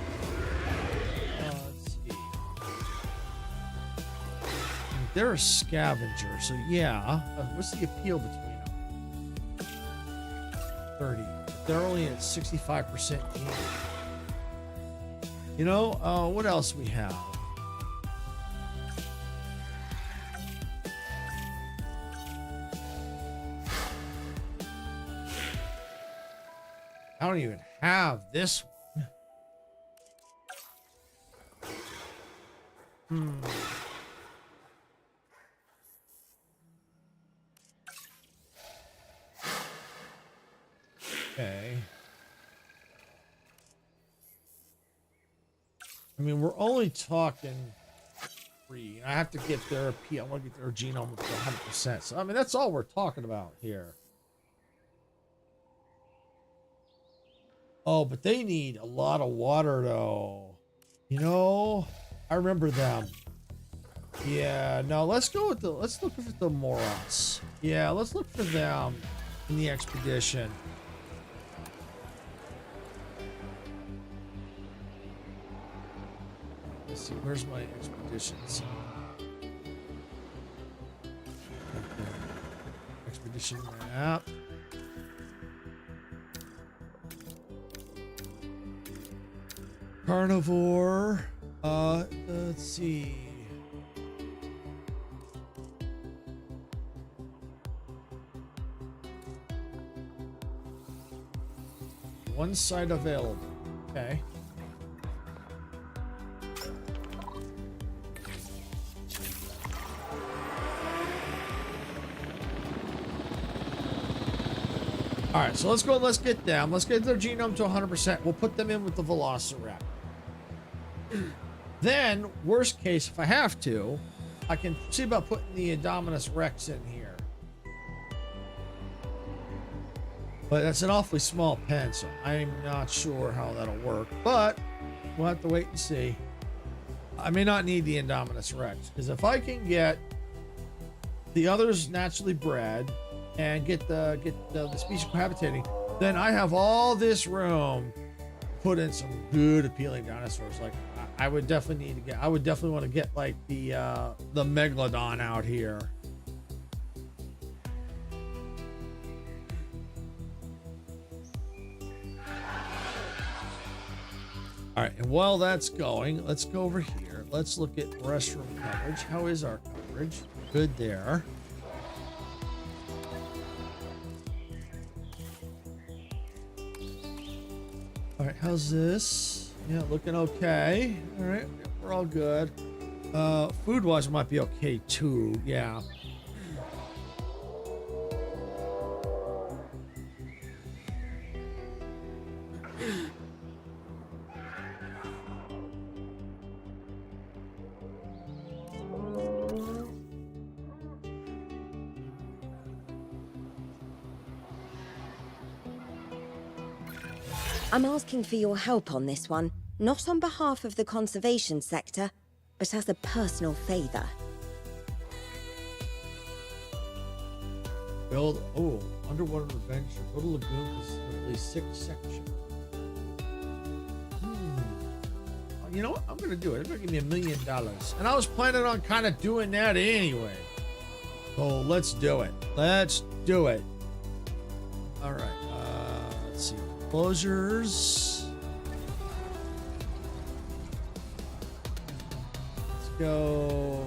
They're a scavenger, so yeah. What's the appeal between them? 30. They're only at 65% gain. You know, what else we have? I don't even have this one. Okay. I mean, we're only talking 3. I have to get their I want to get their genome to 100%. So, I mean, that's all we're talking about here. Oh, but they need a lot of water, though. You know, I remember them. Yeah, no, let's go with let's look for the Moros. Yeah, let's look for them in the expedition. Let's see, where's my expeditions? Expedition map. Carnivore. Let's see. One site available. Okay. All right, so let's go. Let's get them. Let's get their genome to 100%. We'll put them in with the Velociraptor. Then, worst case, if I have to, I can see about putting the Indominus Rex in here. But that's an awfully small pen, so I'm not sure how that'll work. But we'll have to wait and see. I may not need the Indominus Rex, because if I can get the others naturally bred and get the species cohabitating, then I have all this room to put in some good appealing dinosaurs. Like I would definitely need to get. I would definitely want to get like the Megalodon out here. All right, and while that's going, let's go over here. Let's look at restroom coverage. How is our coverage? Good there. All right, how's this? Yeah, looking okay. All right, we're all good. Food-wise, might be okay too. Yeah. I'm asking for your help on this one, not on behalf of the conservation sector, but as a personal favor. Build, underwater adventure. Go to lagoon with at least 6 sections. You know what? I'm gonna do it. It's gonna give me $1 million. And I was planning on kind of doing that anyway. So let's do it. Let's do it. All right. Let's see. Closures. Let's go.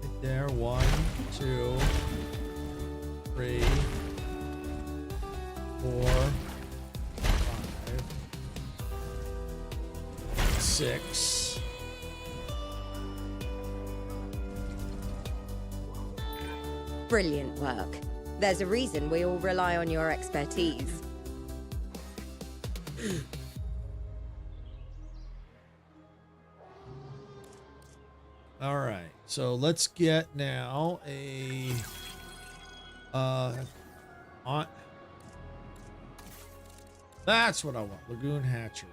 Right there. 1, 2, 3, 4, 5, 6. Brilliant work. There's a reason we all rely on your expertise. All right, so let's get now a on. That's what I want. Lagoon hatchery.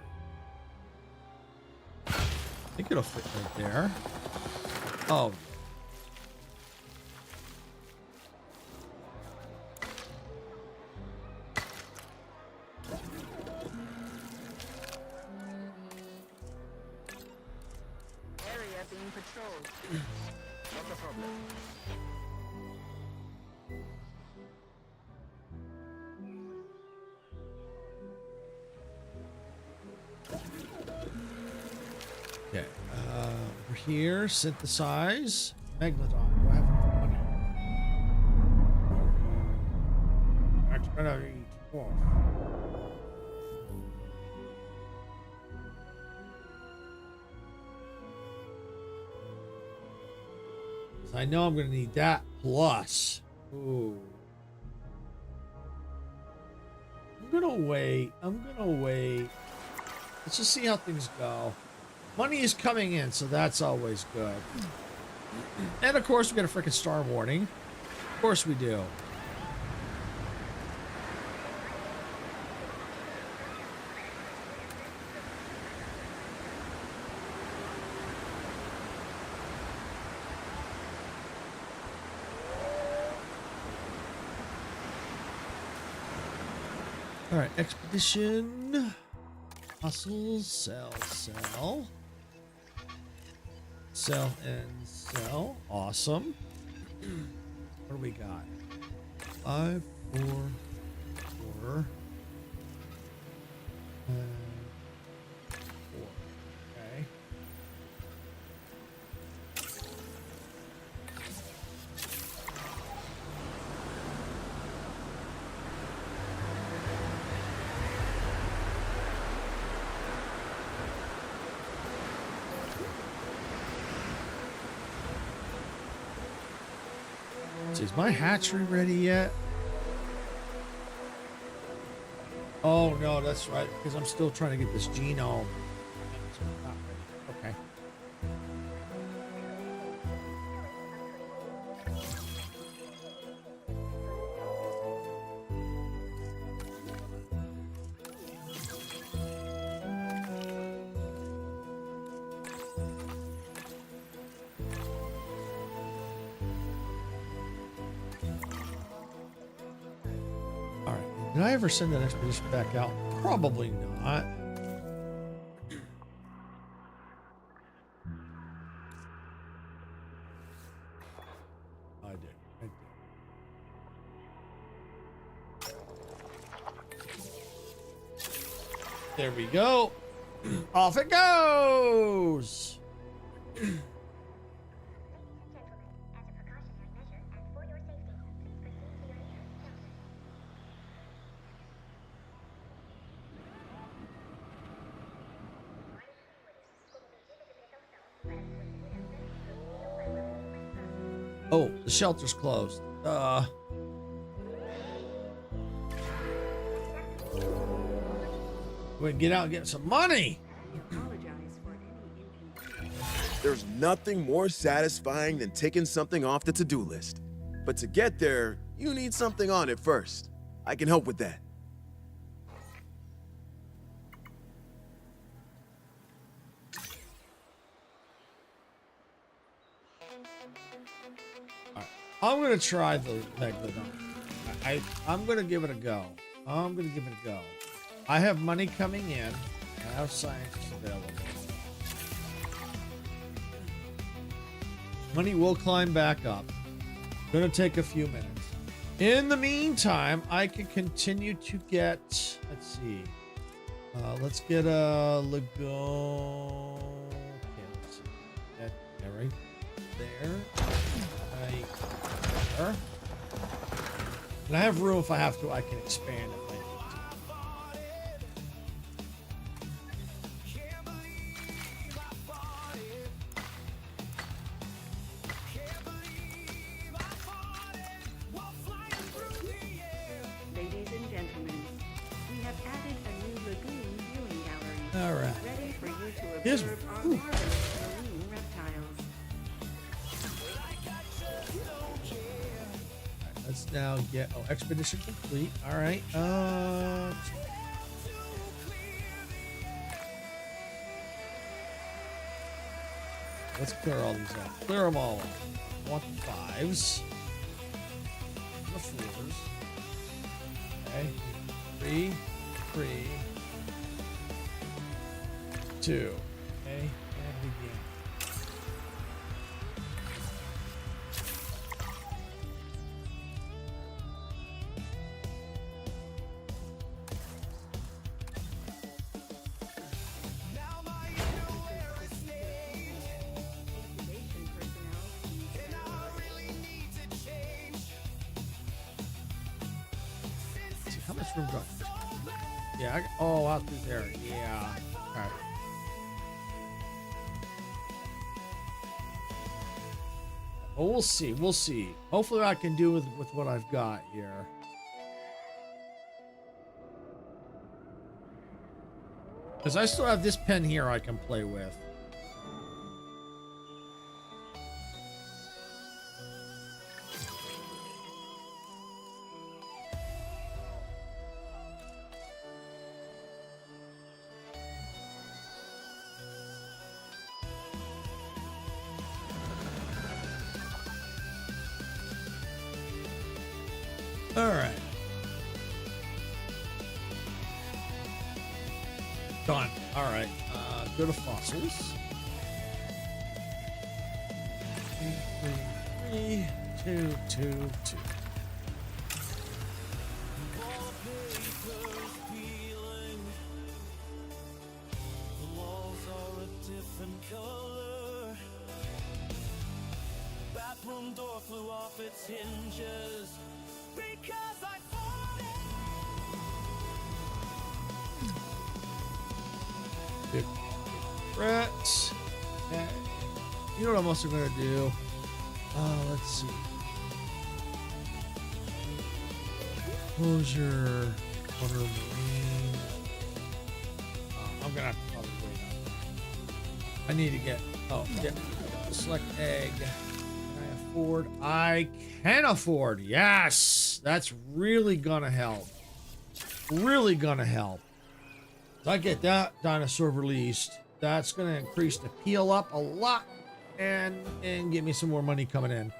I think it'll fit right there. Oh. Okay, over here, synthesize. Megalodon. Do I have enough money? That's gonna be 12. I know I'm gonna need that plus. Ooh. I'm gonna wait. Let's just see how things go. Money is coming in, so that's always good. And of course, we got a freaking star warning. Of course we do. All right, expedition. Muscles, sell. Sell and sell. Awesome. What do we got? 5, 4, 4. 4. Okay. see, is my hatchery ready yet? Oh no, that's right, because I'm still trying to get this genome. So not ready. Okay. Did I ever send that expedition back out? Probably not. I did. There we go. Off it goes. Oh, the shelter's closed. We can get out and get some money. There's nothing more satisfying than ticking something off the to-do list. But to get there, you need something on it first. I can help with that. I'm gonna try the Megalodon. I'm gonna give it a go. I have money coming in. I have scientists available. Money will climb back up. Gonna take a few minutes. In the meantime, I can continue to get. Let's see. Let's get a lagoon. Okay, let's see. That right there. Right there. And I have room if I have to. I can expand if I need Ladies and gentlemen, we have added a new lagoon viewing gallery. All right. Ready for you to Here's observe our one. marvelous marine reptiles. Let's now get expedition complete. All right. Let's clear all these out. Clear them all out. I want the 5s. The 4s. Okay. 3, 3, 2. Okay. And begin. How much room go? Yeah, out through there. Yeah. All right. Well, we'll see. We'll see. Hopefully I can do with what I've got here. Because I still have this pen here I can play with. All right. Done. All right. Go to fossils. 3, 2, 2, 2. Flew off its hinges because I Big threats. Okay. You know what I'm also going to do? Let's see. Enclosure, corner marine. I'm gonna have to probably wait up. I need to get, select egg. Can I afford? I can afford. Yes, that's really gonna help. Really gonna help. If I get that dinosaur released, that's gonna increase the peel up a lot and give me some more money coming in.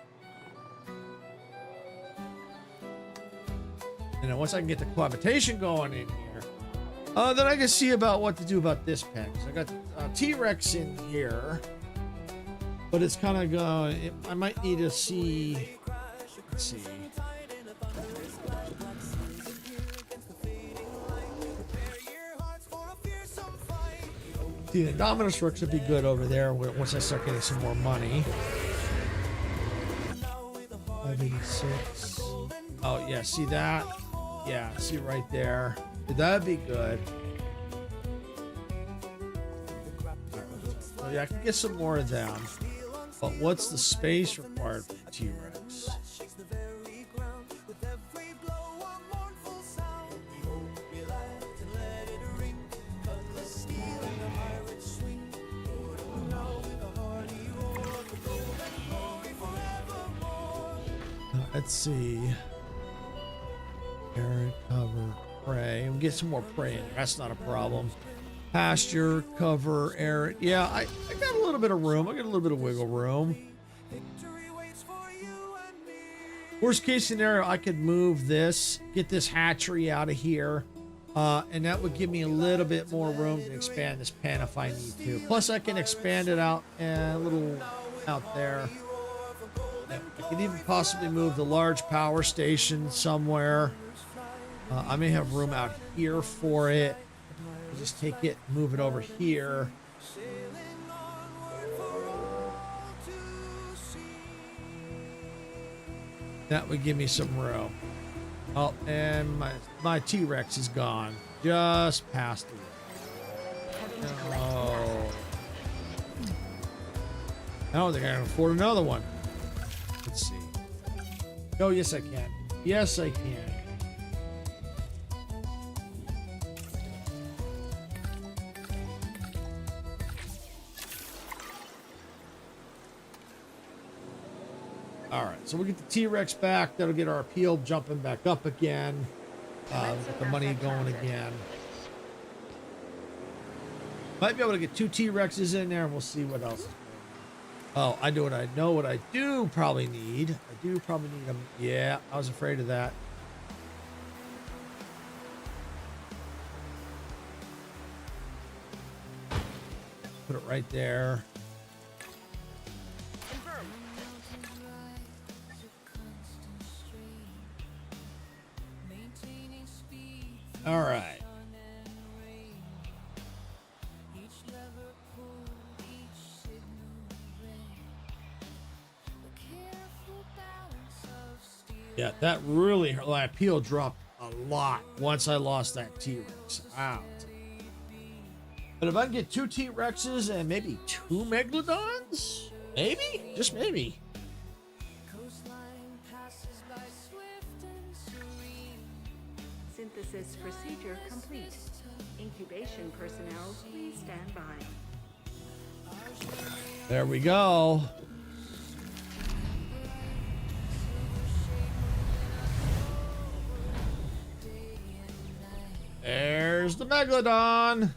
And then once I can get the cohabitation going in here, then I can see about what to do about this pen. So I got T-Rex in here, but it's kind of going. I might need to see. Let's see. The Indominus Rex would be good over there once I start getting some more money. 586. Oh yeah, see that? Yeah, see right there. That'd be good. So yeah, I can get some more of them. But what's the space required for the T-Rex? Let's see. Air cover, prey. We'll get some more prey in there. That's not a problem. Pasture, cover, air. Yeah, I got a little bit of room. I got a little bit of wiggle room. Worst case scenario, I could move this, get this hatchery out of here, and that would give me a little bit more room to expand this pen if I need to. Plus, I can expand it out a little out there. I could even possibly move the large power station somewhere. I may have room out here for it. I'll just take it, move it over here. That would give me some room. Oh, and my T-Rex is gone. Just passed away. Oh. I don't think I can afford another one. Let's see. Oh, yes, I can. Yes, I can. All right, so we'll get the T-Rex back. That'll get our appeal jumping back up again. Get the money going again. Might be able to get 2 T-Rexes in there, and we'll see what else. Oh, I know what I do probably need. I do probably need them. Yeah, I was afraid of that. Put it right there. All right. Yeah, that really hurt. My appeal dropped a lot once I lost that T-Rex out. But if I can get 2 T-Rexes and maybe 2 Megalodons, maybe, just maybe. Synthesis procedure complete. Incubation personnel, please stand by. There we go. There's the Megalodon.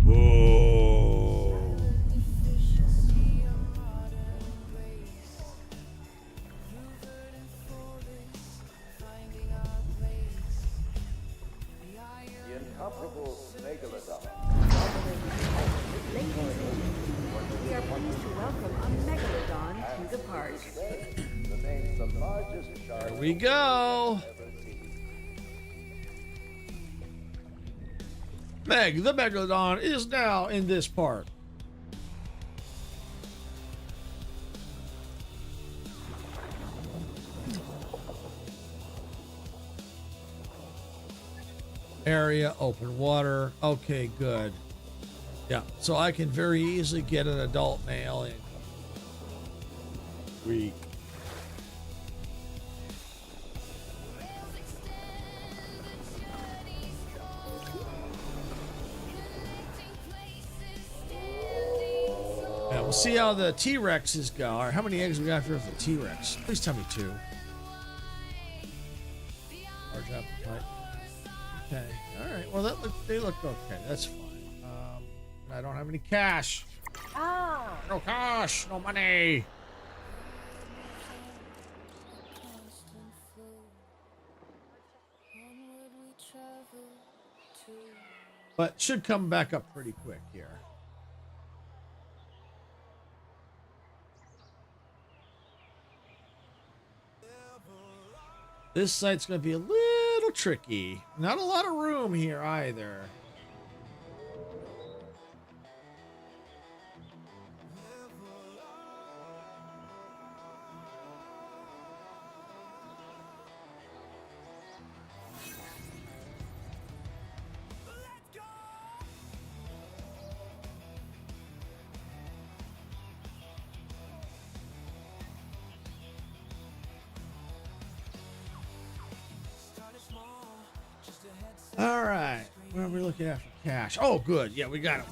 Whoa. The incomparable Megalodon. Ladies and gentlemen, we are pleased to welcome a Megalodon to the park. Remains the largest shark There we go. Meg, the Megalodon, is now in this park. Area, open water. Okay, good. Yeah, so I can very easily get an adult male in. Sweet. we'll see how the T-Rexes go. All right, how many eggs we got here for the T-Rex? Please tell me 2. Large appetite. Okay. All right. Well, they look okay. That's fine. I don't have any cash. No cash. No money. But should come back up pretty quick here. This site's going to be a little tricky. Not a lot of room here either. All right, what are we looking at for cash? Oh, good. Yeah, we got it.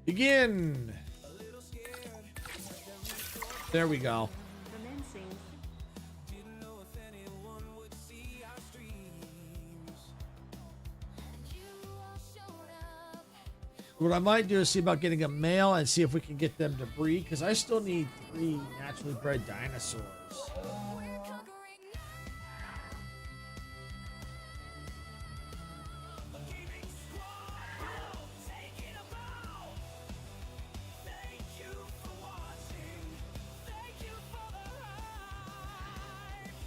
Begin. There we go. Commencing. What I might do is see about getting a male and see if we can get them to breed, because I still need 3 naturally bred dinosaurs.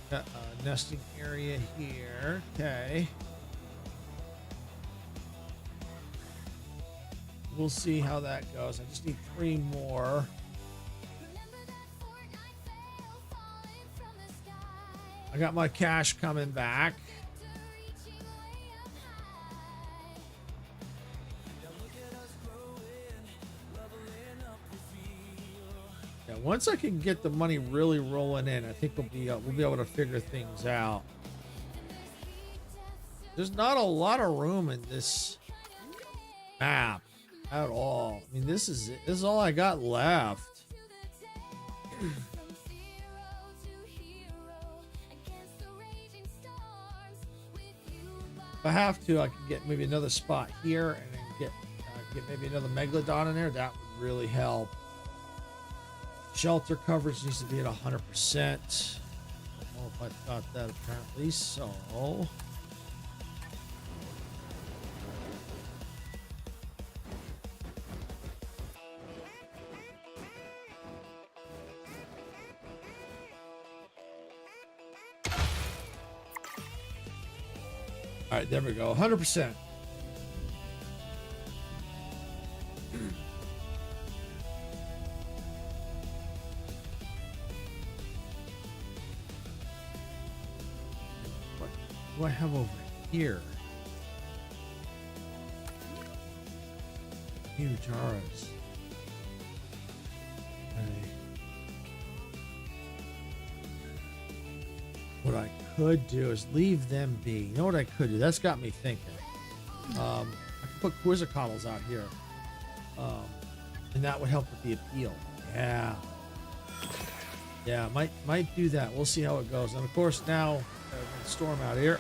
Got a nesting area here. Okay. We'll see how that goes. I just need 3 more. I got my cash coming back. Yeah, once I can get the money really rolling in, I think we'll be able to figure things out. There's not a lot of room in this map at all. I mean, this is it. This is all I got left. If I have to, I can get maybe another spot here and then get maybe another megalodon in there. That would really help. Shelter coverage needs to be at 100%. I don't know if I got that apparently, so. All right, there we go. 100%. What do I have over here? Huge auras. Okay. What I could do is leave them be. You know what I could do? That's got me thinking. I could put Quizzicottles out here. And that would help with the appeal. Yeah. Yeah, might do that. We'll see how it goes. And of course now, storm out here.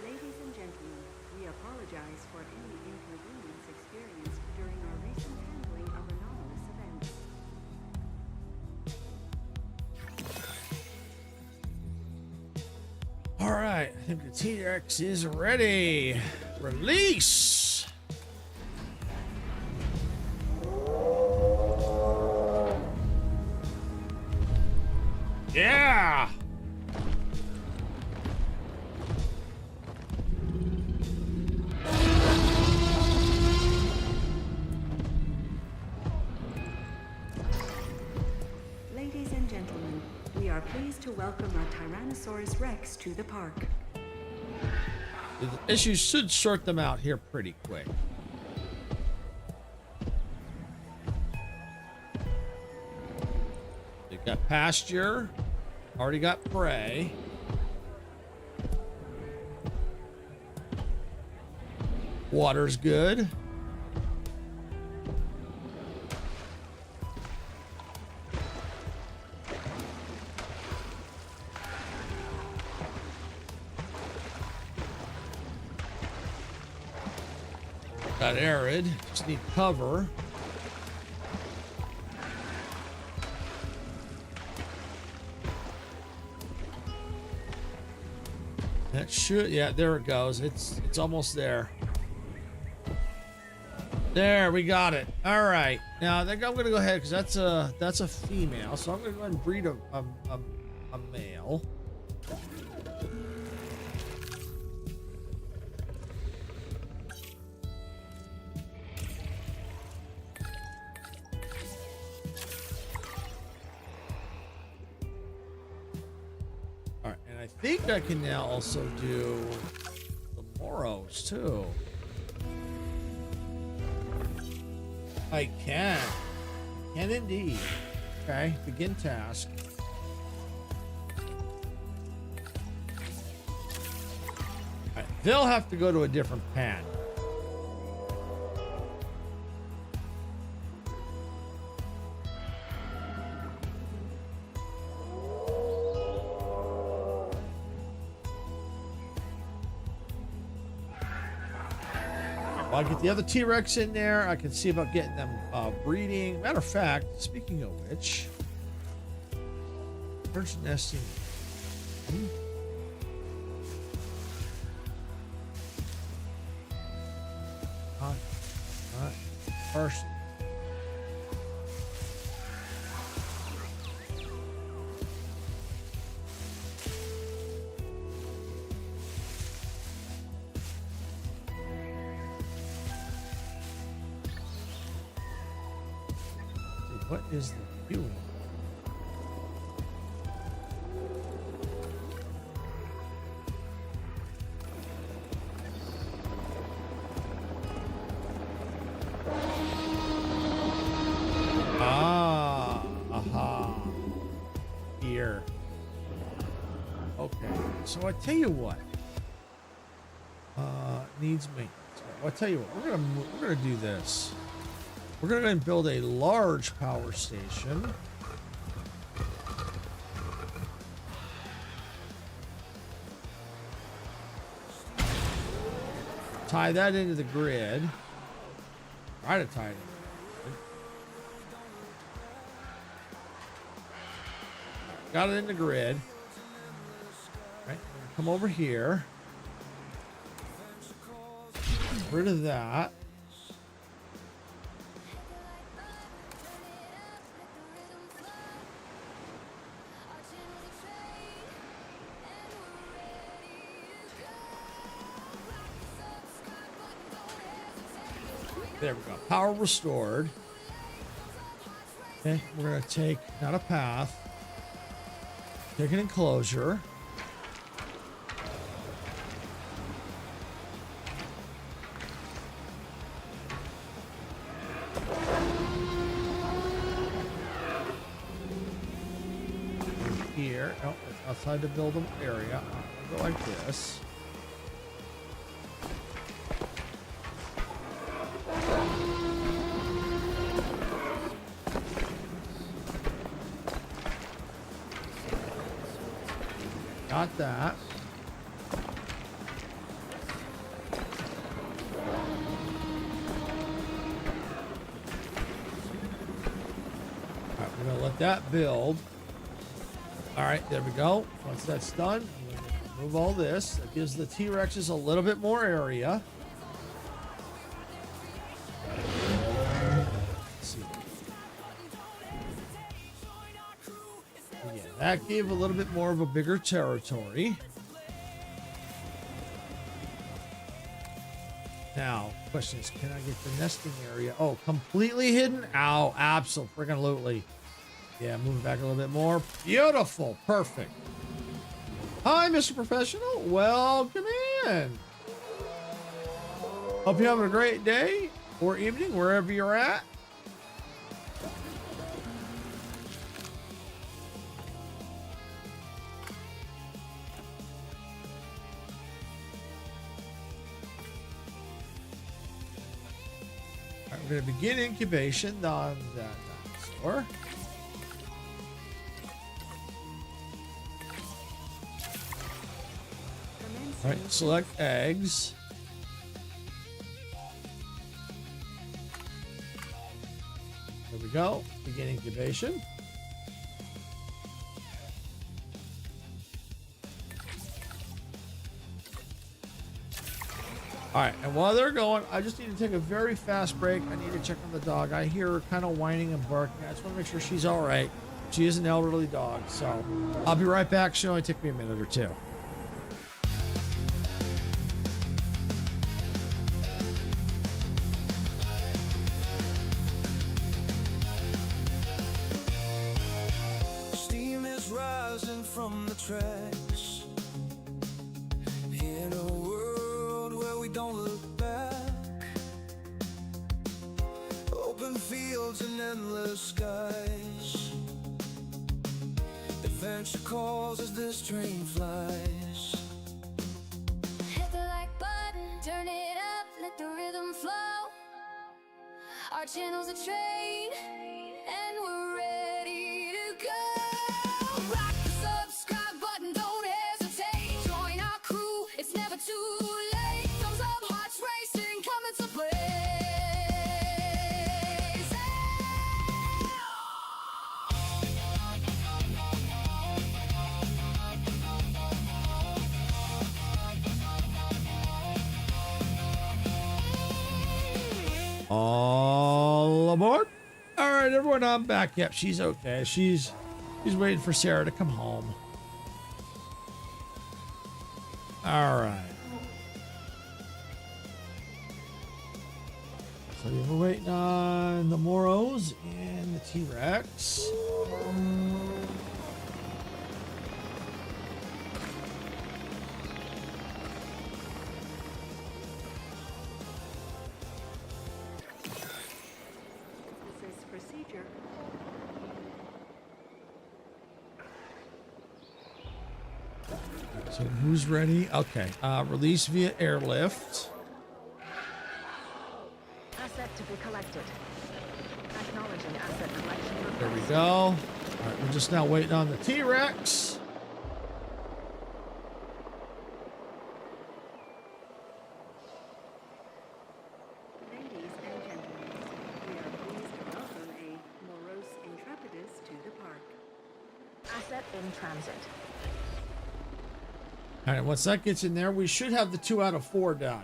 Ladies and gentlemen, we apologize for any inconvenience experienced during our recent handling of anomalous events. All right, I think the T-Rex is ready. Release. Yeah. pleased to welcome a Tyrannosaurus Rex to the park. The issues should sort them out here pretty quick. You've got pasture, already got prey. Water's good. Got arid, just need cover. That should, yeah, there it goes. It's almost there. There, we got it. All right. Now I think I'm gonna go ahead because that's a female. So I'm gonna go ahead and breed a male. All right, and I think I can now also do the Moros too. I can indeed. Okay, begin task. All right, they'll have to go to a different pen. I get the other T-Rex in there. I can see about getting them breeding. Matter of fact, speaking of which, birds nesting. First. What is the view? Aha. Here. Okay. So I tell you what. Needs maintenance. I'll tell you what. We're gonna do this. We're going to go and build a large power station. Tie that into the grid. Try to tie it into the grid. Got it in the grid. All right, come over here. Get rid of that. There we go. Power restored. Okay, we're going to take, not a path, take an enclosure. Here. Oh, it's outside the buildable area. I'll go like this. Got that. All right, we're gonna let that build. All right, there we go. Once that's done, I'm gonna remove all this. That gives the T-Rexes a little bit more area. Let's see. Yeah, that gave a little bit more of a bigger territory. Now, question is, can I get the nesting area? Oh, completely hidden? Ow, absolutely. Yeah, move it back a little bit more. Beautiful. Perfect. Hi, Mr. Professional. Welcome in. Hope you're having a great day or evening, wherever you're at. All right, we're going to begin incubation on that dinosaur. All right, select eggs. There we go. Begin incubation. All right, and while they're going, I just need to take a very fast break. I need to check on the dog. I hear her kind of whining and barking. I just want to make sure she's all right. She is an elderly dog, so I'll be right back. Should only take me a minute or two. Steam is rising from the tracks in a world where we don't look back. Open fields and endless skies. Adventure calls as this train flies. Hit the like button, turn it up, let the rhythm flow. Our channel's a train, and we're ready to go. Rock the subscribe button, don't hesitate. Join our crew, it's never too late. Thumbs up, hearts racing, coming to play. All aboard. All right, everyone, I'm back. Yep, she's okay. She's waiting for Sarah to come home. All right. So we're waiting on the Moros and the T-Rex. This is procedure. So who's ready? Okay. Release via airlift. Asset to be collected. Acknowledging asset collection request. There we go. All right, we're just now waiting on the T-Rex. Ladies and gentlemen, we are pleased to welcome a Morose Intrepidus to the park. Asset in transit. All right, once that gets in there, we should have the 2 out of 4 done.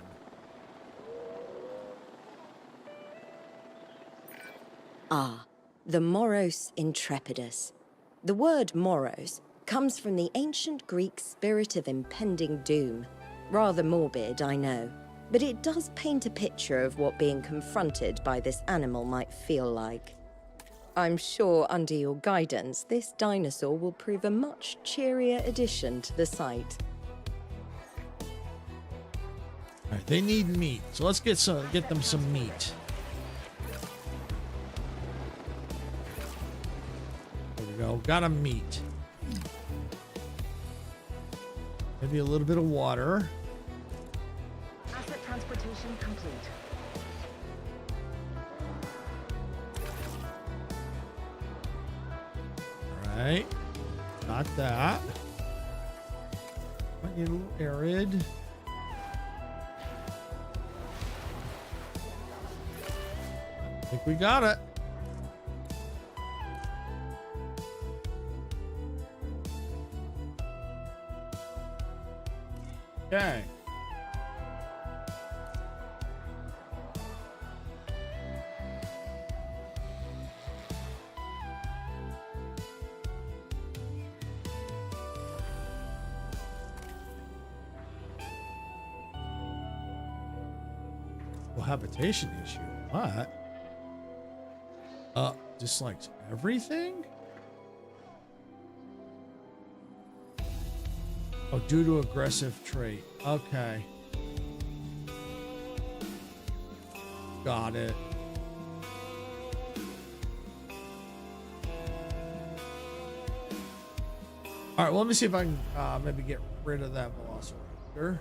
Ah, the Moros Intrepidus. The word Moros comes from the ancient Greek spirit of impending doom. Rather morbid, I know, but it does paint a picture of what being confronted by this animal might feel like. I'm sure under your guidance, this dinosaur will prove a much cheerier addition to the site. All right, they need meat, so let's get them some meat. There we go. Got a meat. Maybe a little bit of water. Asset transportation complete. All right, got that. Might need a little arid. I think we got it. Okay. Cohabitation issue. What? Dislikes everything? Oh, due to aggressive trait. Okay. Got it. All right, well, let me see if I can maybe get rid of that velociraptor.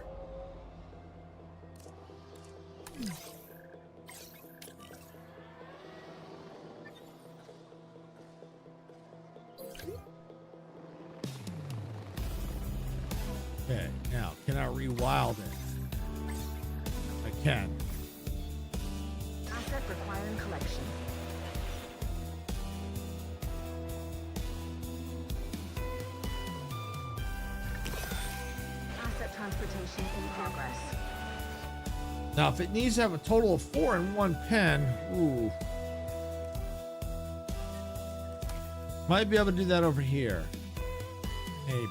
Okay, now, can I rewild it? I can. Asset requiring collection. Asset transportation in progress. Now, if it needs to have a total of 4 in one pen, ooh. Might be able to do that over here. Maybe.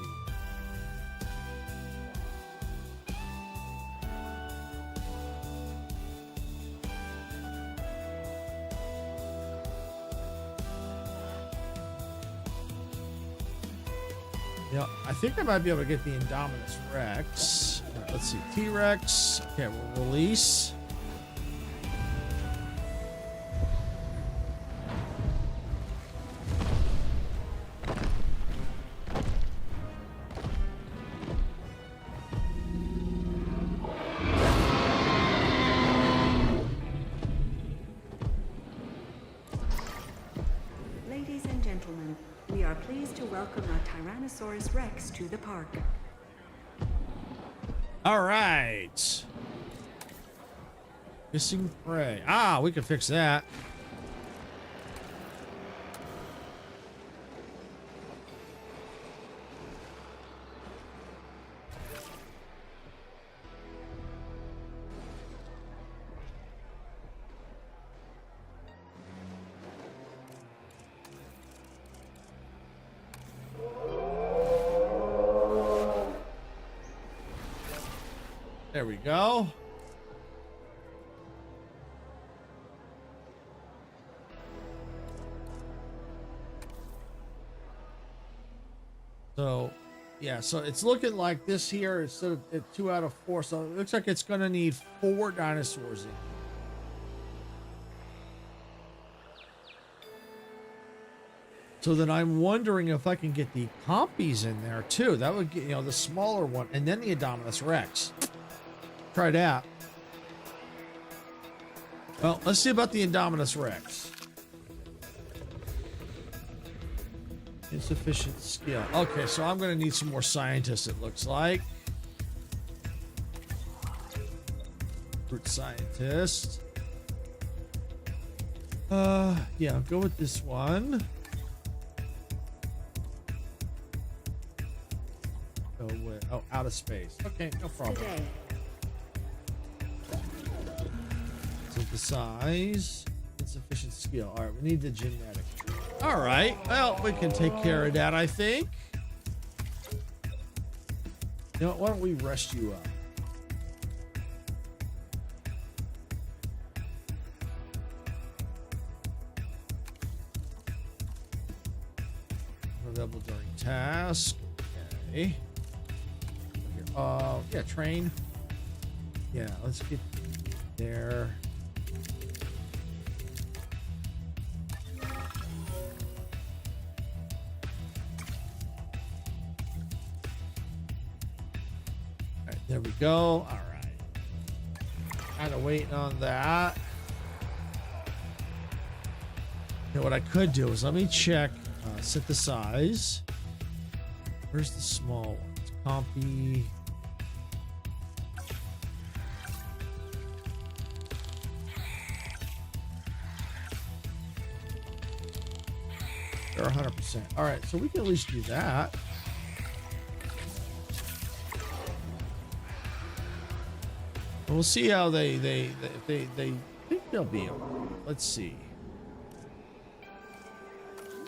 Yeah, I think I might be able to get the Indominus Rex. Let's see, T-Rex. Okay, we'll release. Ladies and gentlemen, we are pleased to welcome our Tyrannosaurus Rex to the park. All right. Missing prey. Ah, we can fix that. There we go. So, yeah, so it's looking like this here instead of 2 out of 4. So it looks like it's going to need 4 dinosaurs in. So then I'm wondering if I can get the compies in there too. That would get, you know, the smaller one and then the Indominus Rex. Try that. Well, let's see about the Indominus Rex. Insufficient skill. Okay, so I'm going to need some more scientists, it looks like. Brute scientist. Yeah, I'll go with this one. Go with, oh, out of space. Okay, no problem. Today. Synthesize. Insufficient skill. All right, we need the genetic. All right, well, we can take care of that, I think. You know what, why don't we rest you up? Available during task. Okay. Yeah, train. Yeah, let's get there. There we go. All right. Kind of waiting on that. Okay, what I could do is let me check synthesize. Where's the small ones? Compy. They're 100%. All right, so we can at least do that. And we'll see how they think they'll be able. Let's see.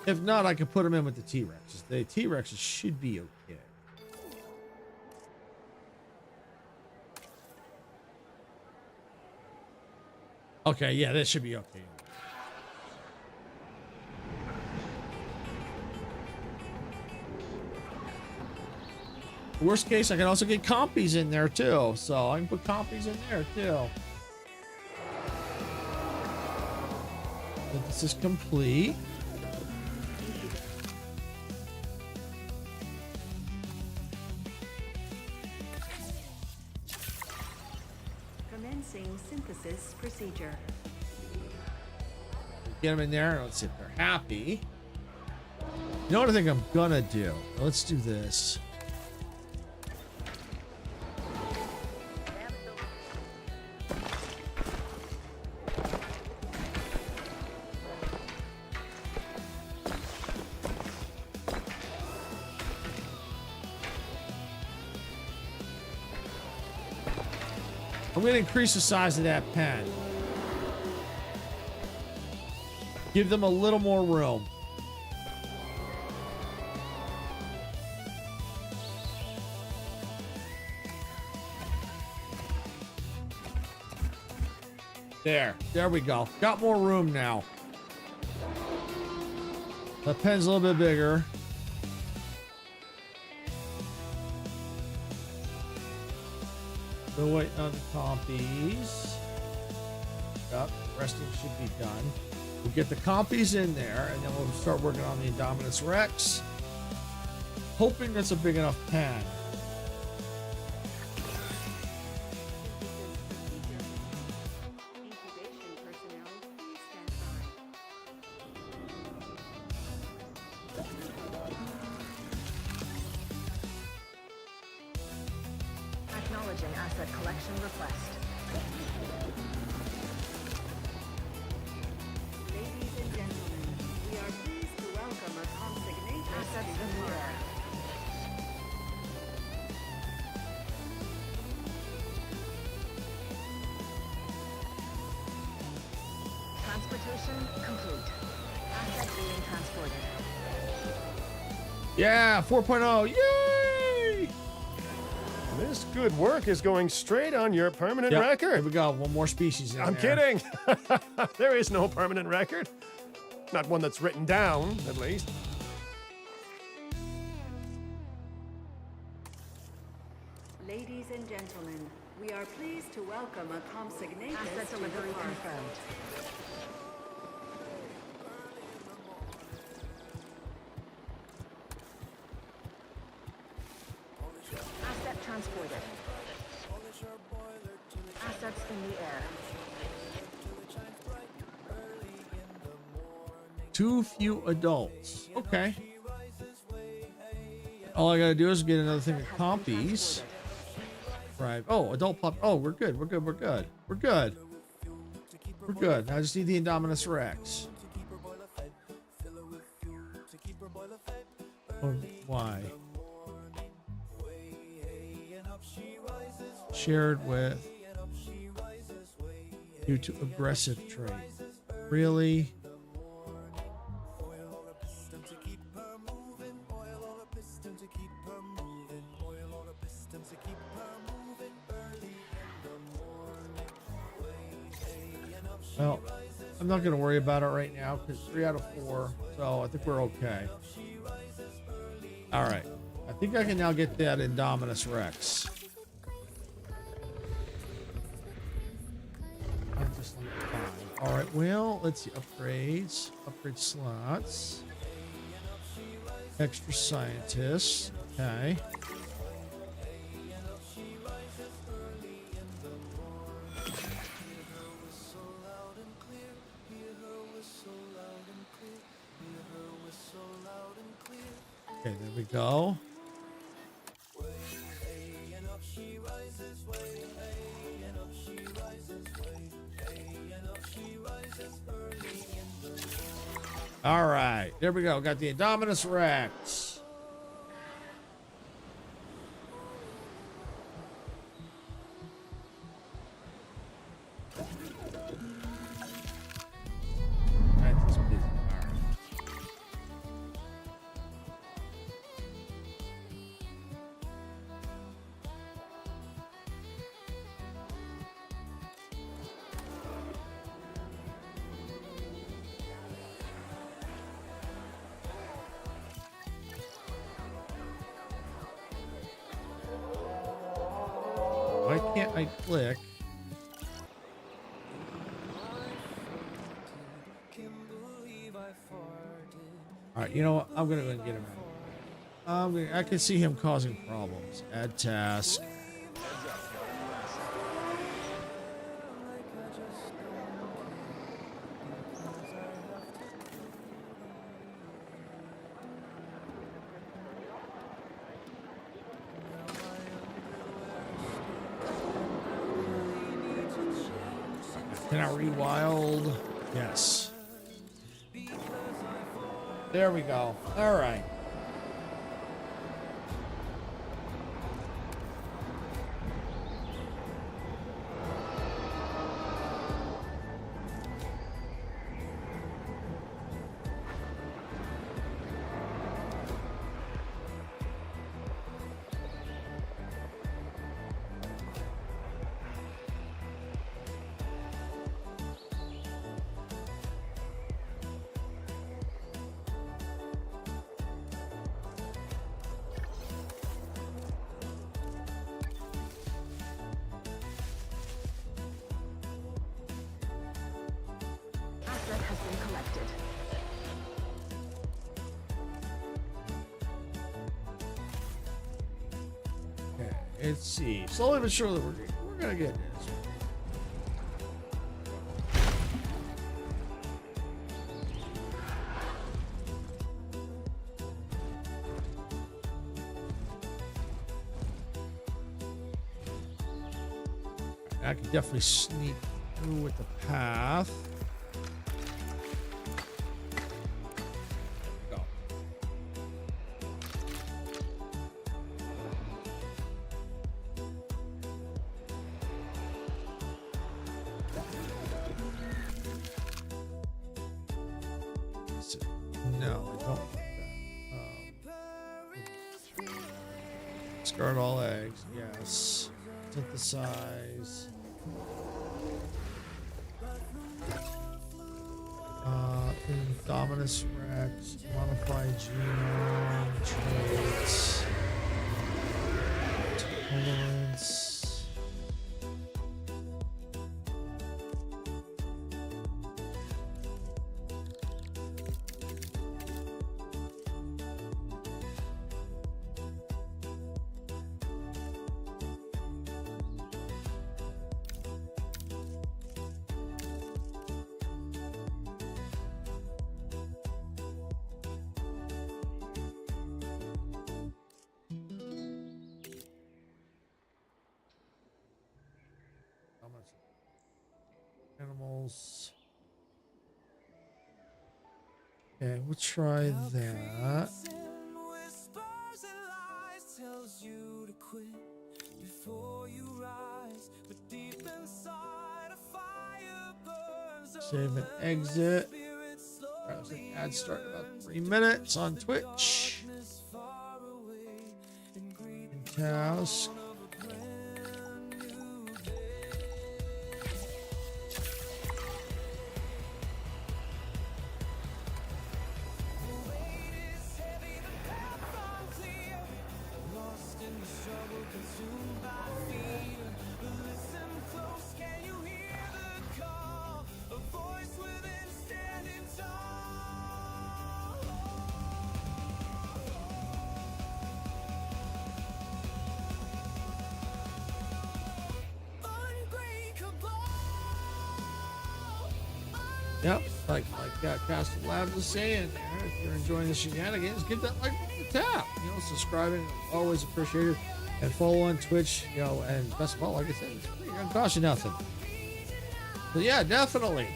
If not, I can put them in with the T-Rexes. The T-Rexes should be okay. Okay, yeah, that should be okay. Worst case, I can also get compies in there too. So I can put compies in there too. But this is complete. Commencing synthesis procedure. Get them in there. Let's see if they're happy. You know what I think I'm gonna do? Let's do this. I'm going to increase the size of that pen. Give them a little more room. There we go. Got more room now. The pen's a little bit bigger. Still waiting on the compies. Yep, resting should be done. We'll get the compies in there, and then we'll start working on the Indominus Rex. Hoping that's a big enough pen. Incubation personnel, please stand by. Acknowledging asset collection request. Ladies and gentlemen, we are pleased to welcome a consignator. Assets in the air. Transportation complete. Asset being transported. Yeah, 4.0. Yay! This good work is going straight on your permanent Yep, record. Here we go. One more species in I'm there. kidding. There is no permanent record. Not one that's written down, at least. Ladies and gentlemen, we are pleased to welcome a consignator. Asset delivery confirmed. Asset transported. Assets in the air. Too few adults. Okay. All I gotta do is get another thing of compies. Right. Oh, adult pup. Oh, we're good. We're good. We're good. We're good. We're good. Now I just need the Indominus Rex. Oh, why? Shared with due to aggressive trait. Really? Well, I'm not going to worry about it right now because 3 out of 4, so I think we're okay. All right. I think I can now get that Indominus Rex. All right, well, let's see. Upgrades. Upgrade slots. Extra scientists. Okay. Okay, there we go. All right, there we go. Got the Indominus Rex. That's busy. All right. can't I click? All right, you know what? I'm gonna go and get him out. I can see him causing problems. Add task. Can I rewild? Yes. There we go. All right. Asset has been collected. Okay, let's see. Slowly but surely, we're gonna get this. I can definitely sneak through with the path. Go. No, I don't want that. Discard all eggs. Yes. Synthesize. Indominus Rex. Modify genome traits. Tolerance. Animals. Okay, we'll try that. Save and exit. Alright, so ad start in about 3 minutes on Twitch. Task. Yep, like Castle Labs is saying there, if you're enjoying the shenanigans, give that like a tap. You know, subscribing, always appreciated. And follow on Twitch, you know, and best of all, like I said, it's free, it doesn't cost you nothing. But yeah, definitely.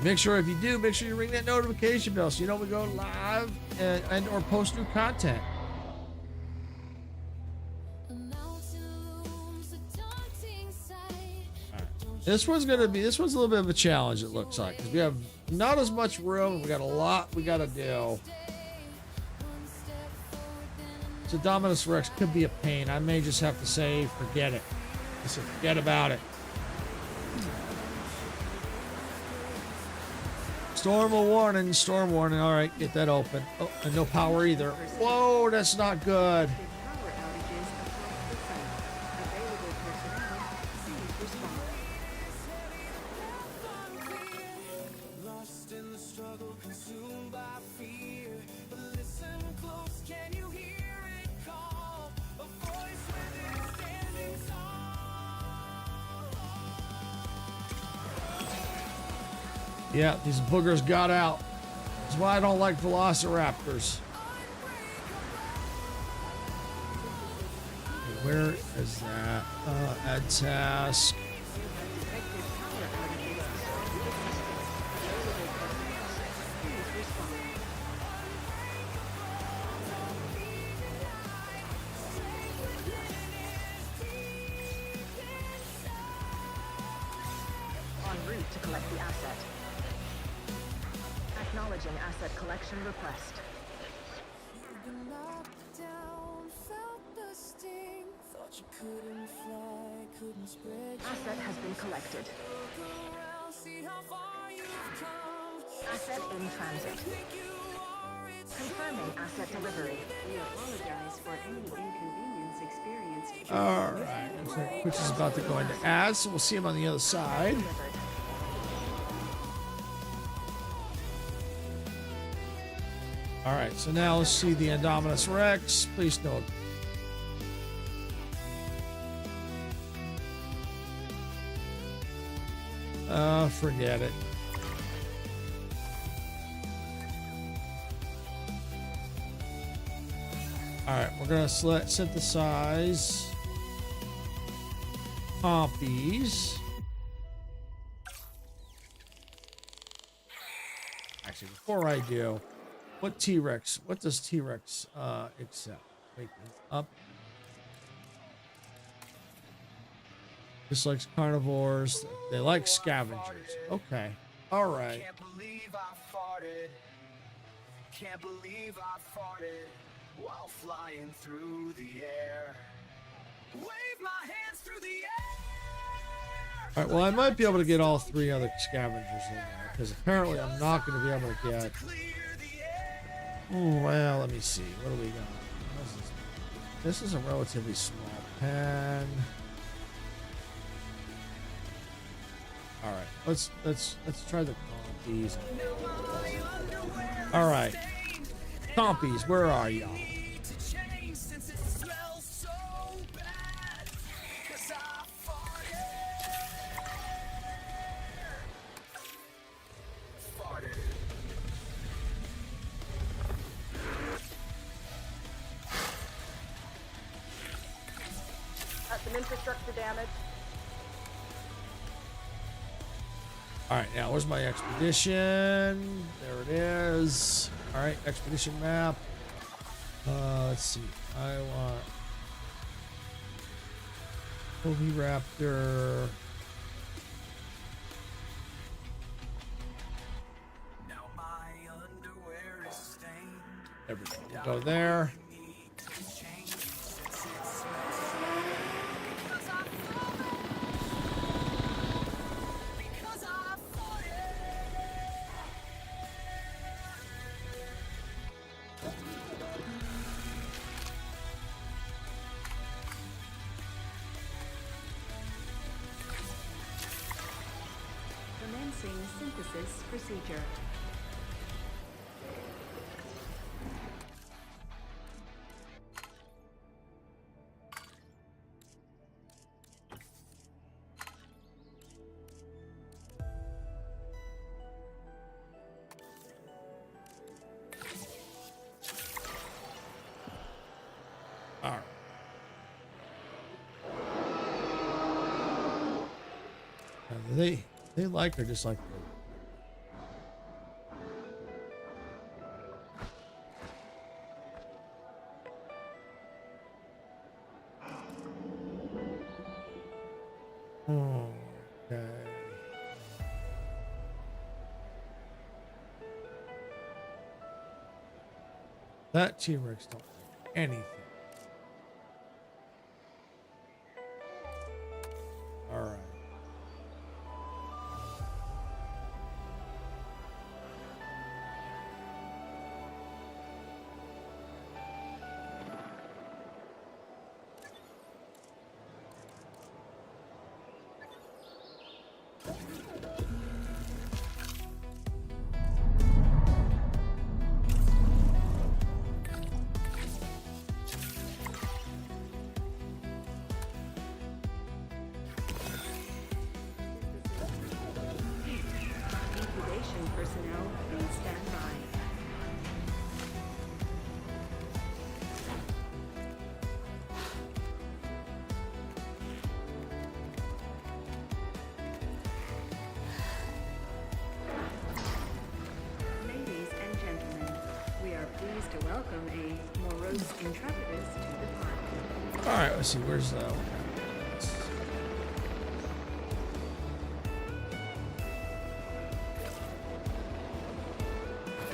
Make sure if you do, make sure you ring that notification bell so you know we go live and or post new content. This one's a little bit of a challenge, it looks like, because we have not as much room. We got a lot we got to do. So Dominus Rex could be a pain. I may just have to say, forget it. Just forget about it. Storm warning, storm warning. All right, get that open. Oh, and no power either. Whoa, that's not good. Yeah, these boogers got out. That's why I don't like velociraptors. Okay, where is that? Add task. En route to collect the asset. Acknowledging asset collection request. Asset has been collected. Asset in transit. Confirming asset delivery. We apologize for any inconvenience experienced. All right, looks like Twitch is about to go into ads, so we'll see him on the other side. All right, so now let's see the Indominus Rex. Please note. Forget it. All right, we're gonna synthesize compies. Actually, before I do, what does T-Rex accept? Wake me up. Just like carnivores, they like scavengers. Okay, all right. Can't believe I farted. Can't believe I farted while flying through the air. Wave my hands through the air. All right, well, I might be able to get all 3 other scavengers in there, because apparently I'm not going to be able to get... Oh, well, let me see. What do we got? This is a relatively small pen. All right, let's try the compies. All right, compies, where are y'all? Some infrastructure damage. All right, now where's my expedition? There it is. All right, expedition map. Let's see. I want Oviraptor. Now my underwear is stained. Everything will go there. Commencing synthesis procedure. All right. They like or dislike her. Okay. That T-Rex don't like anything. All right. welcome a morose intrepidus to the park. All right, let's see. Where's that one?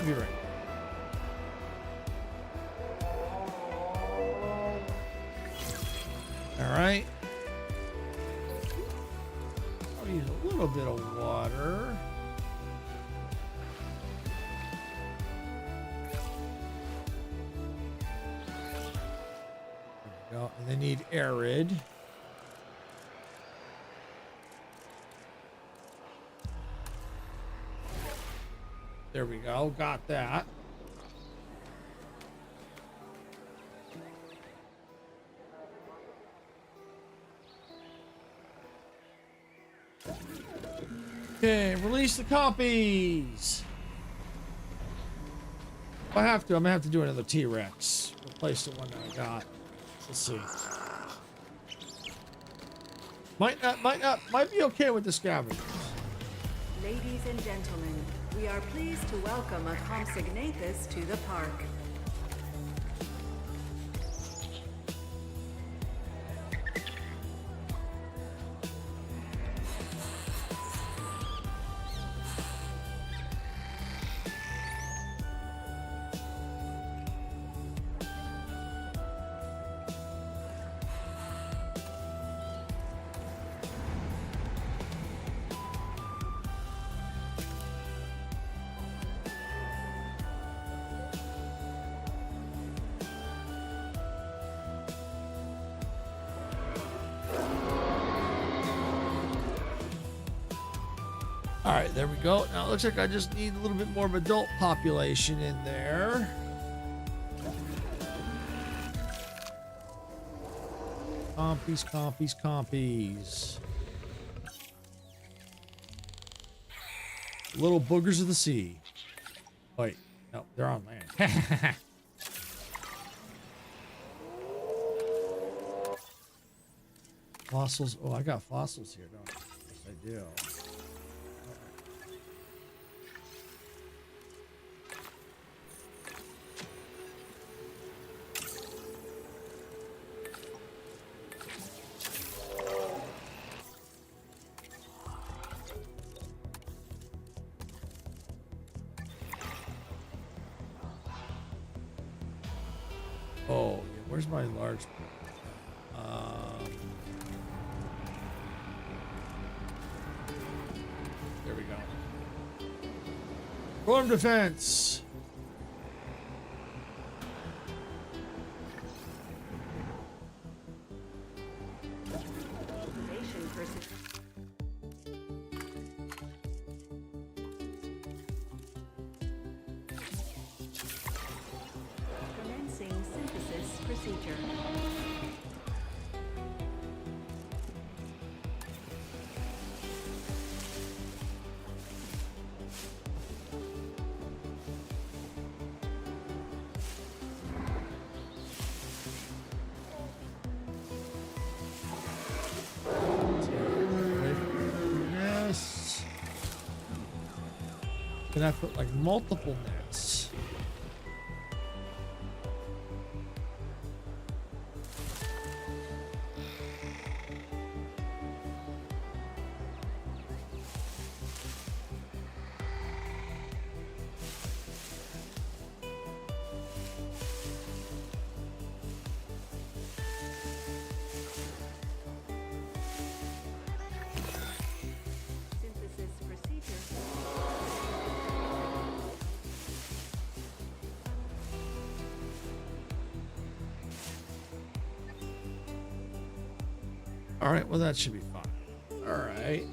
Be right. All right. I'll use a little bit of water. There we go. And they need arid. There we go. Got that. Okay, release the copies. If I have to, I'm gonna have to do another T-Rex. Replace the one that I got. Let's see. Might be okay with the scavengers. Ladies and gentlemen, we are pleased to welcome a Compsognathus to the park. All right, there we go. Now it looks like I just need a little bit more of adult population in there. Compies. Little boogers of the sea. Wait, no, they're on land. Fossils. Oh, I got fossils here, don't I? Yes, I do. Oh, yeah, where's my large? There we go. Form defense. Observation person. Commencing synthesis procedure. Yes. Can I put like multiple nets? Synthesis procedure. All right, well that should be fine. All right.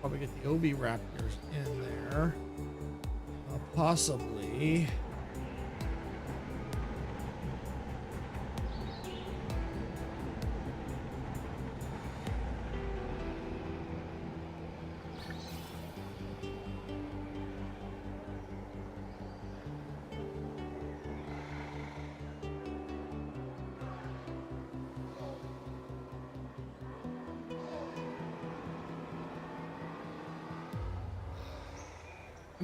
Probably get the OB raptors in there. Possibly.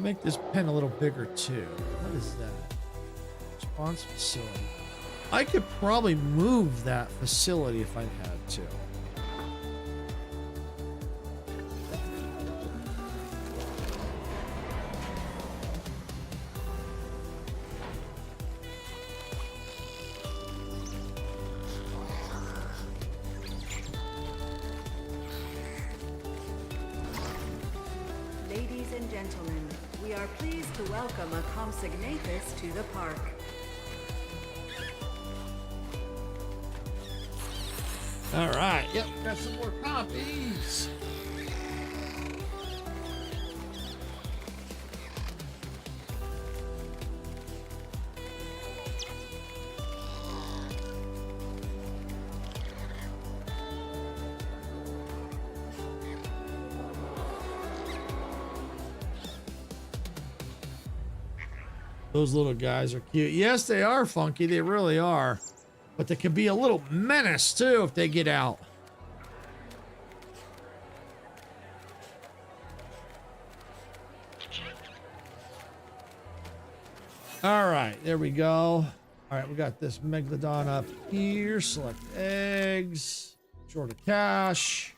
Make this pen a little bigger too. What is that? Response facility. I could probably move that facility if I had to. Ladies and gentlemen, we are pleased to welcome a Compsognathus to the park. All right. Yep. Got some more copies. Those little guys are cute. Yes, they are funky. They really are. But they can be a little menace too if they get out. All right, there we go. All right, we got this megalodon up here. Select eggs. Short of cash.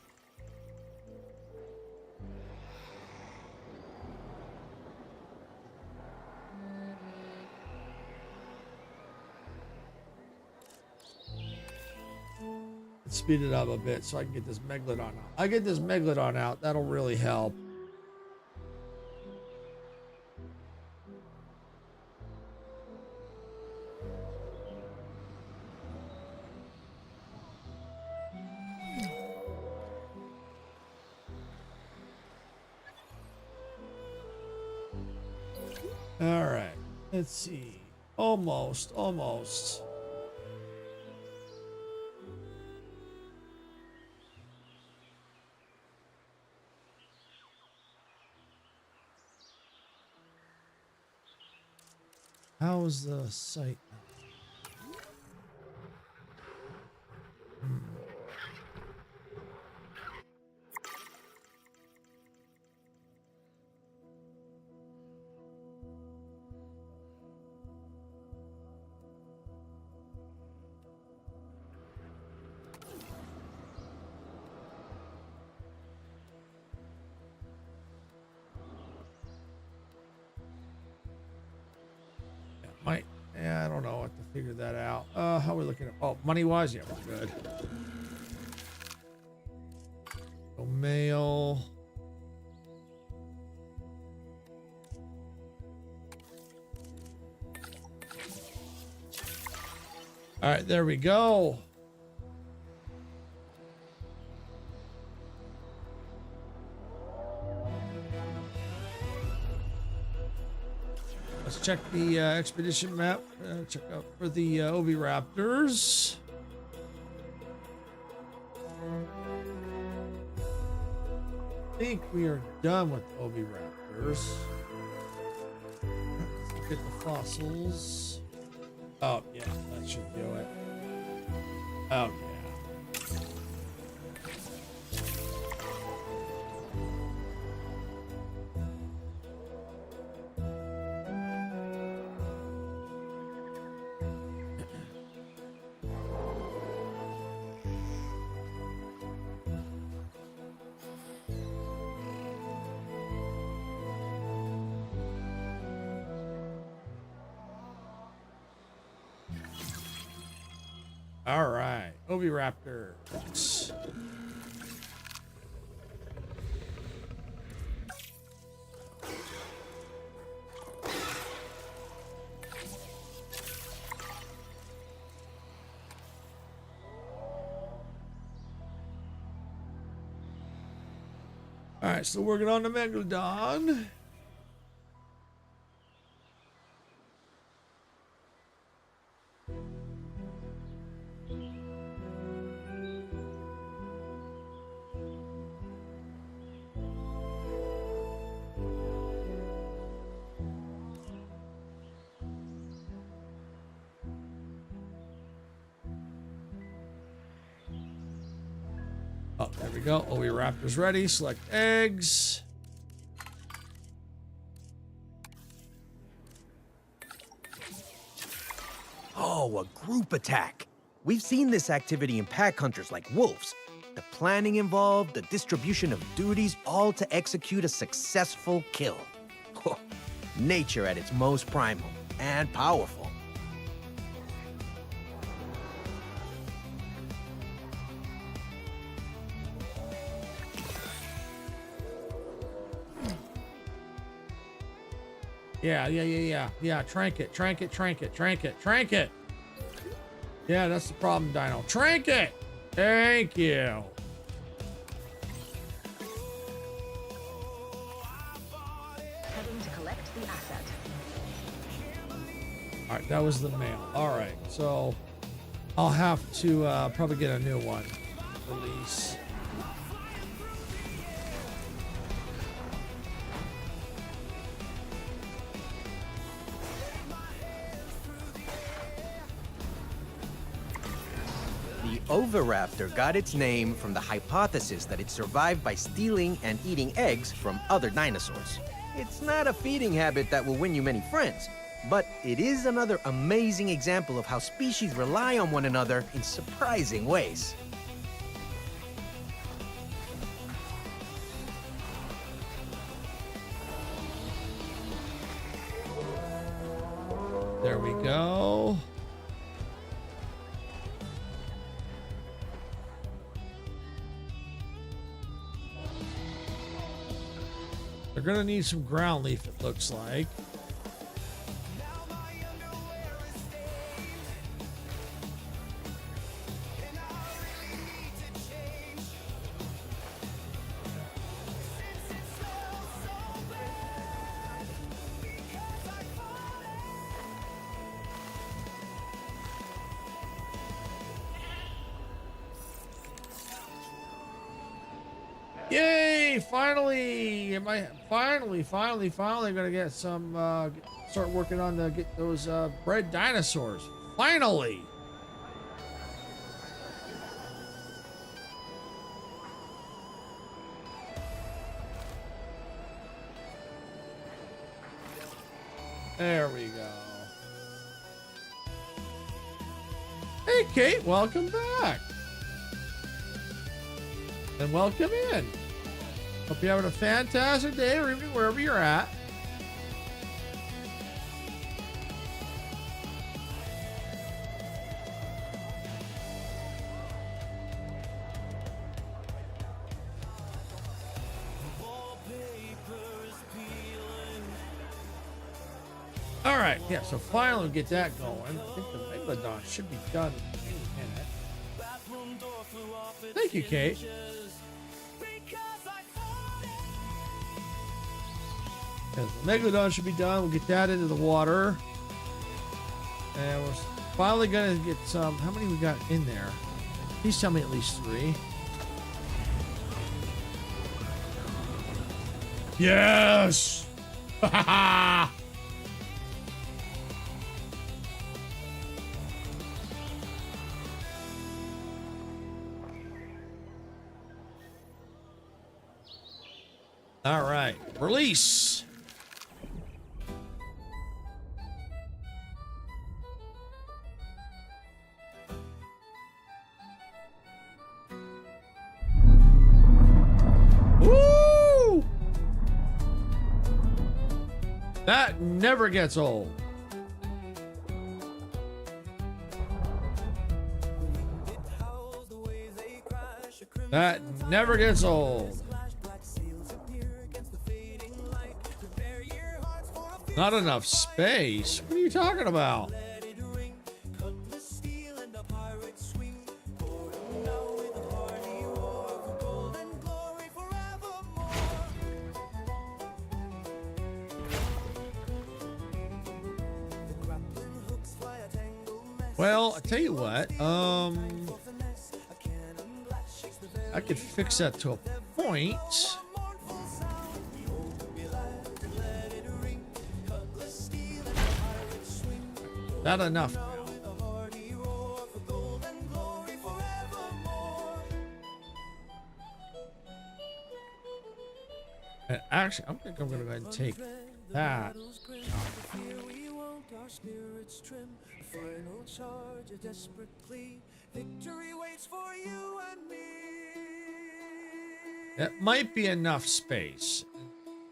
Let's speed it up a bit so I can get this megalodon out. I get this megalodon out. That'll really help. All right. Let's see. Almost. How's the site? Yeah, I don't know what to figure that out. How are we looking at? Oh, money wise, yeah, we're good. No mail. All right, there we go. Let's check the expedition map. Check out for the oviraptors. I think we are done with oviraptors. Let's look at the fossils. Oh, yeah, that should do it. Oh, yeah. All right, oviraptors. All right, so working on the megalodon. Oh, there we go. Oviraptor's ready. Select eggs. Oh, a group attack. We've seen this activity in pack hunters like wolves. The planning involved, the distribution of duties, all to execute a successful kill. Nature at its most primal and powerful. Yeah, trank it. Yeah, that's the problem, Dino. Trank it! Thank you. Heading to collect the asset. All right, that was the mail. All right, so I'll have to probably get a new one. Release. The Oviraptor got its name from the hypothesis that it survived by stealing and eating eggs from other dinosaurs. It's not a feeding habit that will win you many friends, but it is another amazing example of how species rely on one another in surprising ways. There we go. They're gonna need some ground leaf, it looks like. Yay! Finally! Am I finally gonna get some start working on the get those bred dinosaurs. Finally! There we go. Hey Kate, welcome back. And welcome in. Hope you're having a fantastic day or evening wherever you're at. All right, yeah, so finally we get that going. I think the Megalodon should be done in a minute. Thank you, Kate. The Megalodon should be done. We'll get that into the water. And we're finally going to get some. How many we got in there? Please tell me at least 3. Yes! All right. Release. Woo! That never gets old. That never gets old. Not enough space? What are you talking about? Well, I tell you what, I could fix that to a point. Not enough now. And actually, I think I'm gonna go ahead and take that. our spirits trim. A final charge, a desperate plea. Victory waits for you and me. That might be enough space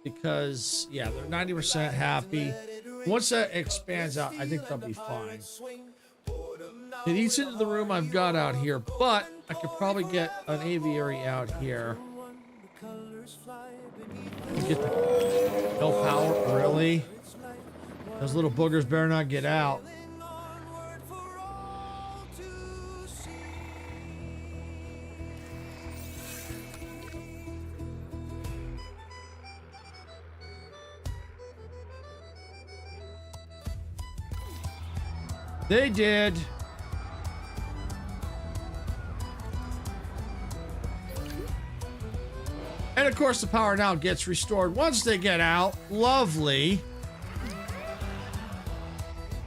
because, yeah, they're 90% happy. Once that expands out, I think they'll be fine. It eats into the room I've got out here, but I could probably get an aviary out here. Get the no power, really? Those little boogers better not get out. They did. And of course the power now gets restored once they get out. Lovely.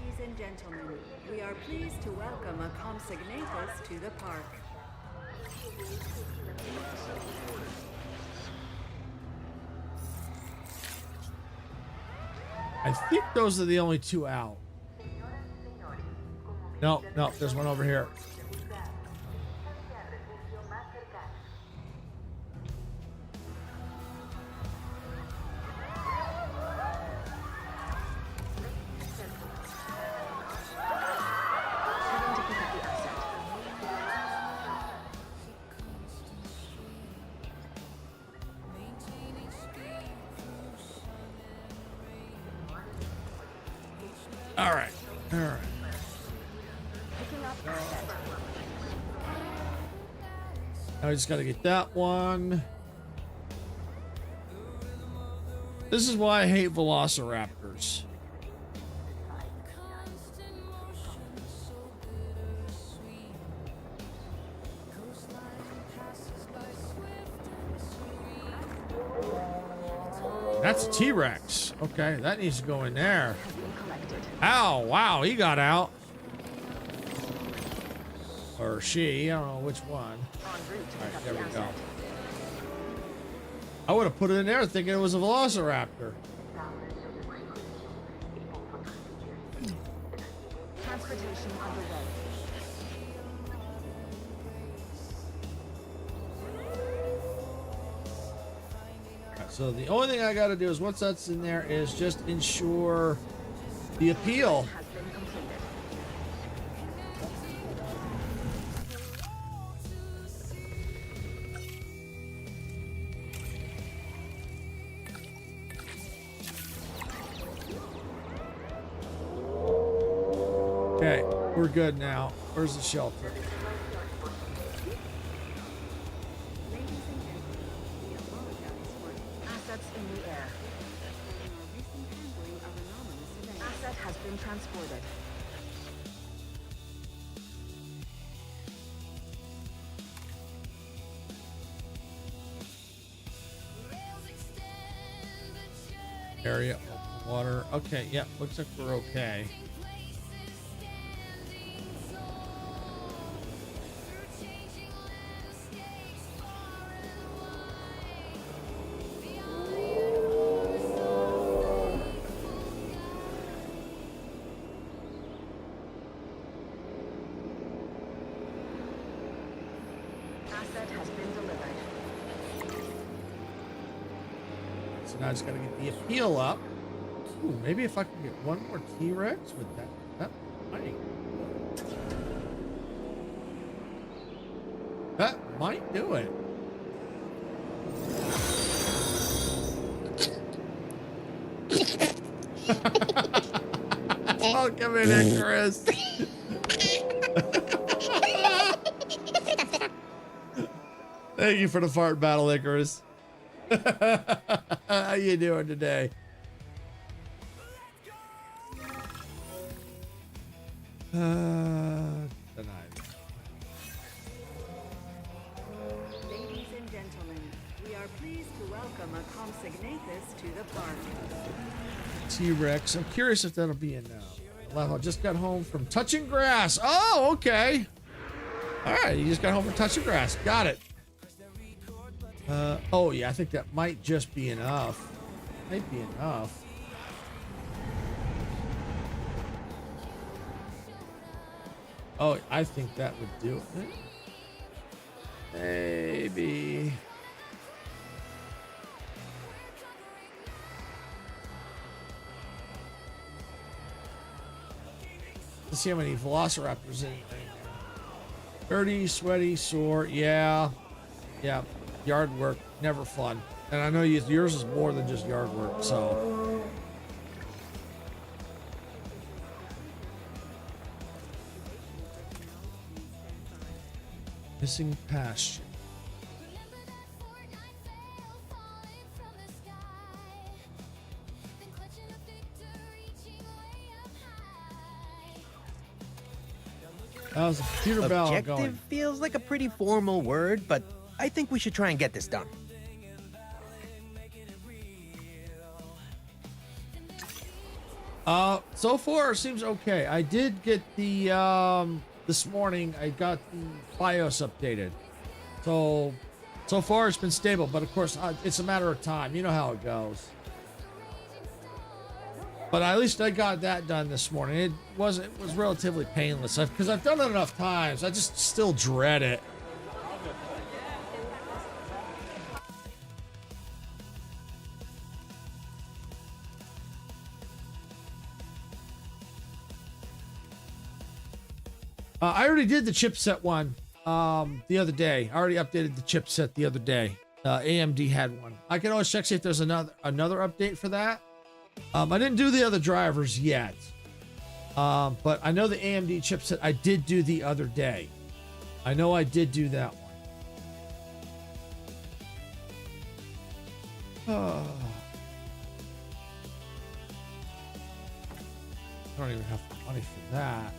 Ladies and gentlemen, we are pleased to welcome a consignatus to the park. I think those are the only two out. No, there's one over here. All right. Now I just got to get that one. This is why I hate velociraptors. That's a T-Rex. Okay, that needs to go in there. Ow, wow, he got out. Or she, I don't know which one. Alright, there we go. I would have put it in there thinking it was a velociraptor. Transportation underway. Alright, so the only thing I got to do is once that's in there is just ensure the appeal. Has been completed. Okay, we're good now. Where's the shelter? Ladies and gentlemen, we apologize for assets in the air. Recent handling of anomalous events. Asset has been transported. Area, open water. Okay, yep, looks like we're okay. Asset has been delivered. So now I just gotta get the appeal up. Ooh, maybe if I can get one more T-Rex with that might do it. Oh, come in, Icarus. Thank you for the fart battle, Icarus. How you doing today? Denied. Ladies and gentlemen, we are pleased to welcome a consignatus to the park. T-Rex. I'm curious if that'll be enough. I just got home from touching grass. Oh, okay. All right, you just got home from touching grass. Got it. Oh yeah, I think that might just be enough. Might be enough. Oh, I think that would do it. Maybe. Let's see how many velociraptors in there. Dirty, sweaty, sore. Yeah. Yeah. Yard work. Never fun. And I know yours is more than just yard work, so. Missing pasture. That was a computer bell going. Objective feels like a pretty formal word, but I think we should try and get this done. So far it seems okay. I did get the this morning I got the BIOS updated. So far it's been stable, but of course it's a matter of time. You know how it goes. But at least I got that done this morning. It was relatively painless because I've done it enough times. I just still dread it. I already did the chipset one the other day. I already updated the chipset the other day. AMD had one. I can always check see if there's another update for that. I didn't do the other drivers yet, but I know the AMD chipset I did do the other day. I know I did do that one. I don't even have the money for that.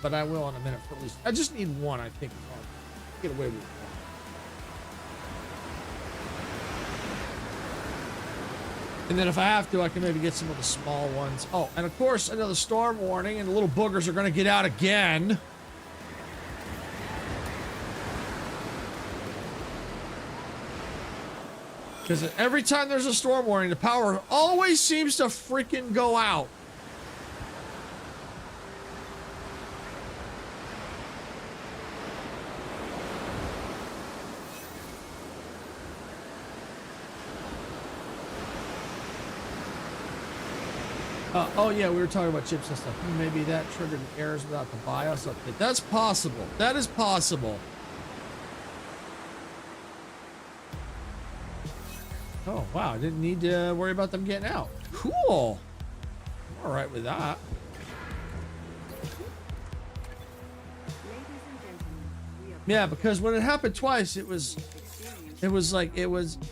But I will in a minute for at least. I just need one, I think. I'll get away with one. And then if I have to, I can maybe get some of the small ones. Oh, and of course, another storm warning, and the little boogers are going to get out again. Because every time there's a storm warning, the power always seems to freaking go out. Oh yeah, we were talking about chips and stuff. Maybe that triggered the errors without the BIOS update. That's possible. That is possible. Oh wow, I didn't need to worry about them getting out. Cool. I'm all right with that. Yeah, because when it happened twice, it was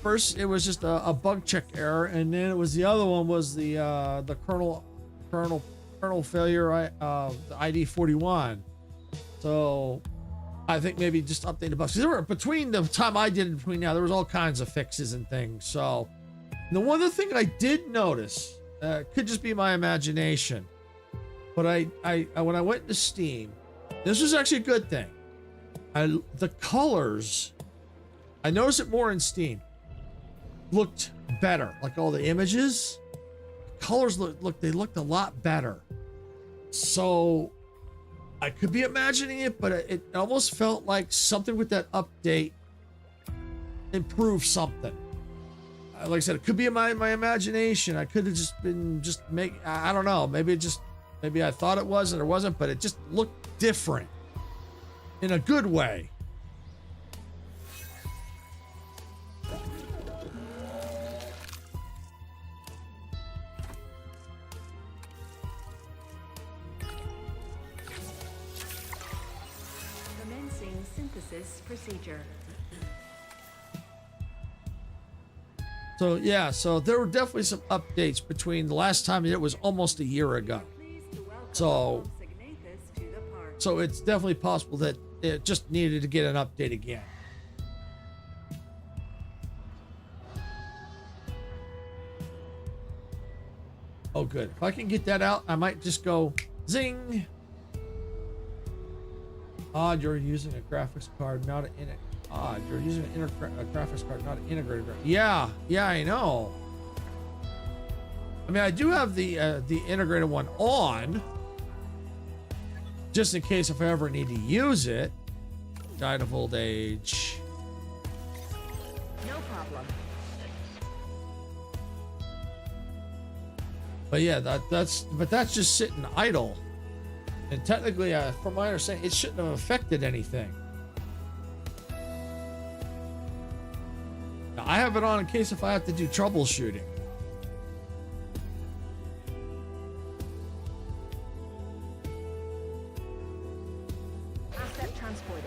first it was just a bug check error, and then it was the other one was the kernel failure, the ID 41. So I think maybe just update the bugs. There were, between the time I did it between now, there was all kinds of fixes and things. So the one other thing I did notice, could just be my imagination, but I when I went to Steam, this was actually a good thing. The colors, I noticed it more in Steam, looked better. Like all the images, colors they looked a lot better. So I could be imagining it, but it almost felt like something with that update improved something. Like I said, it could be my imagination. I could have just been I don't know. Maybe I thought it was and it wasn't, but it just looked different in a good way. Commencing synthesis procedure. So yeah, so there were definitely some updates between the last time, and it was almost a year ago. So it's definitely possible that it just needed to get an update again. Oh good. If I can get that out, I might just go zing. Odd, you're using a graphics card, not an odd. You're using a graphics card, not an integrated. Yeah, I know. I mean, I do have the integrated one on, just in case if I ever need to use it. Died of old age. No problem. But yeah, that's just sitting idle. And technically, from my understanding, it shouldn't have affected anything. Now, I have it on in case if I have to do troubleshooting. Asset transported.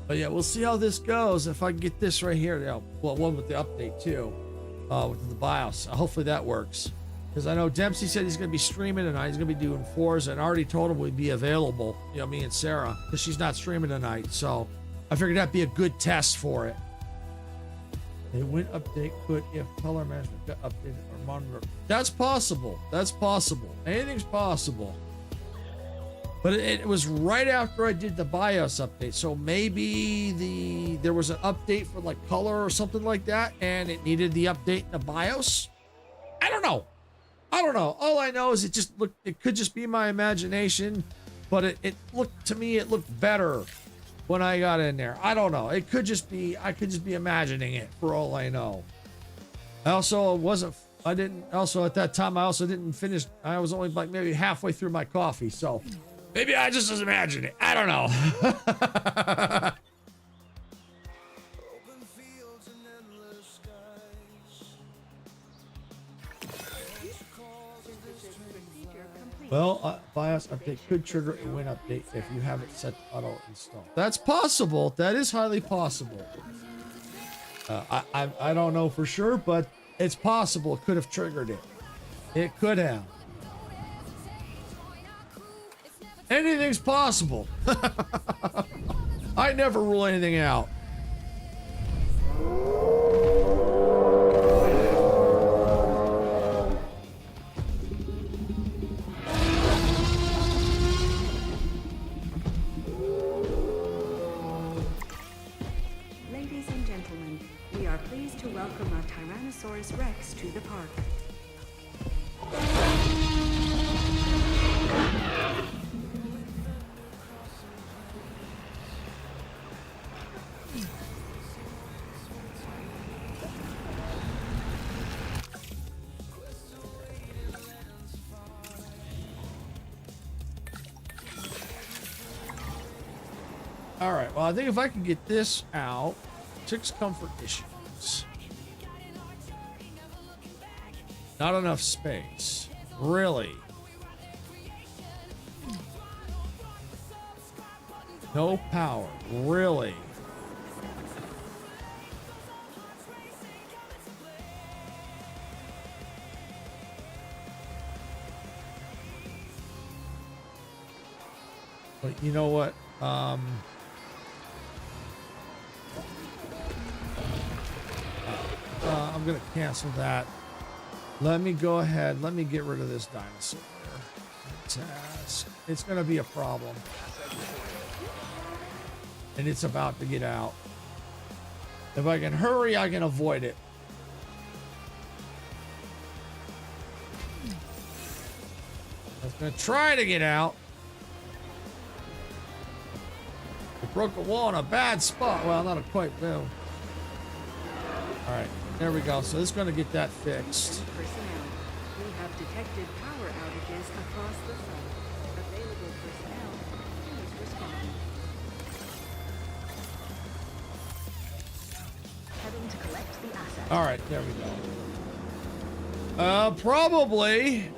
But yeah, we'll see how this goes. If I can get this right here, yeah, well, one with the update too, with the BIOS. Hopefully that works. Because I know Dempsey said he's going to be streaming tonight. He's going to be doing Forza, and I already told him we'd be available. You know, me and Sarah, because she's not streaming tonight. So I figured that'd be a good test for it. A win update could, if color management got updated or monitor. That's possible. That's possible. Anything's possible. But it was right after I did the BIOS update, so maybe there was an update for like color or something like that, and it needed the update in the BIOS. I don't know. All I know is it could just be my imagination, but it looked to me, it looked better when I got in there. I don't know. It could just be, I could just be imagining it for all I know. I also at that time, I also didn't finish. I was only like maybe halfway through my coffee, so. Maybe I just was imagining it. I don't know. Well, BIOS update could trigger a Win update if you have it set to auto install. That's possible. That is highly possible. I don't know for sure, but it's possible. It could have triggered it. It could have. Anything's possible. I never rule anything out. Ladies and gentlemen, we are pleased to welcome our Tyrannosaurus Rex to the park. All right, well, I think if I can get this out, 6 comfort issues. Not enough space. Really? No power. Really? But you know what? I'm gonna cancel that. Let me go ahead. Let me get rid of this dinosaur. Task. It's gonna be a problem. And it's about to get out. If I can hurry, I can avoid it. I was gonna try to get out. It broke a wall in a bad spot. Well, not a quite well. All right, there we go. So this is going to get that fixed. Personnel. We have detected power outages across the site. Available personnel, please respond. Heading to collect the asset. All right, there we go. Probably.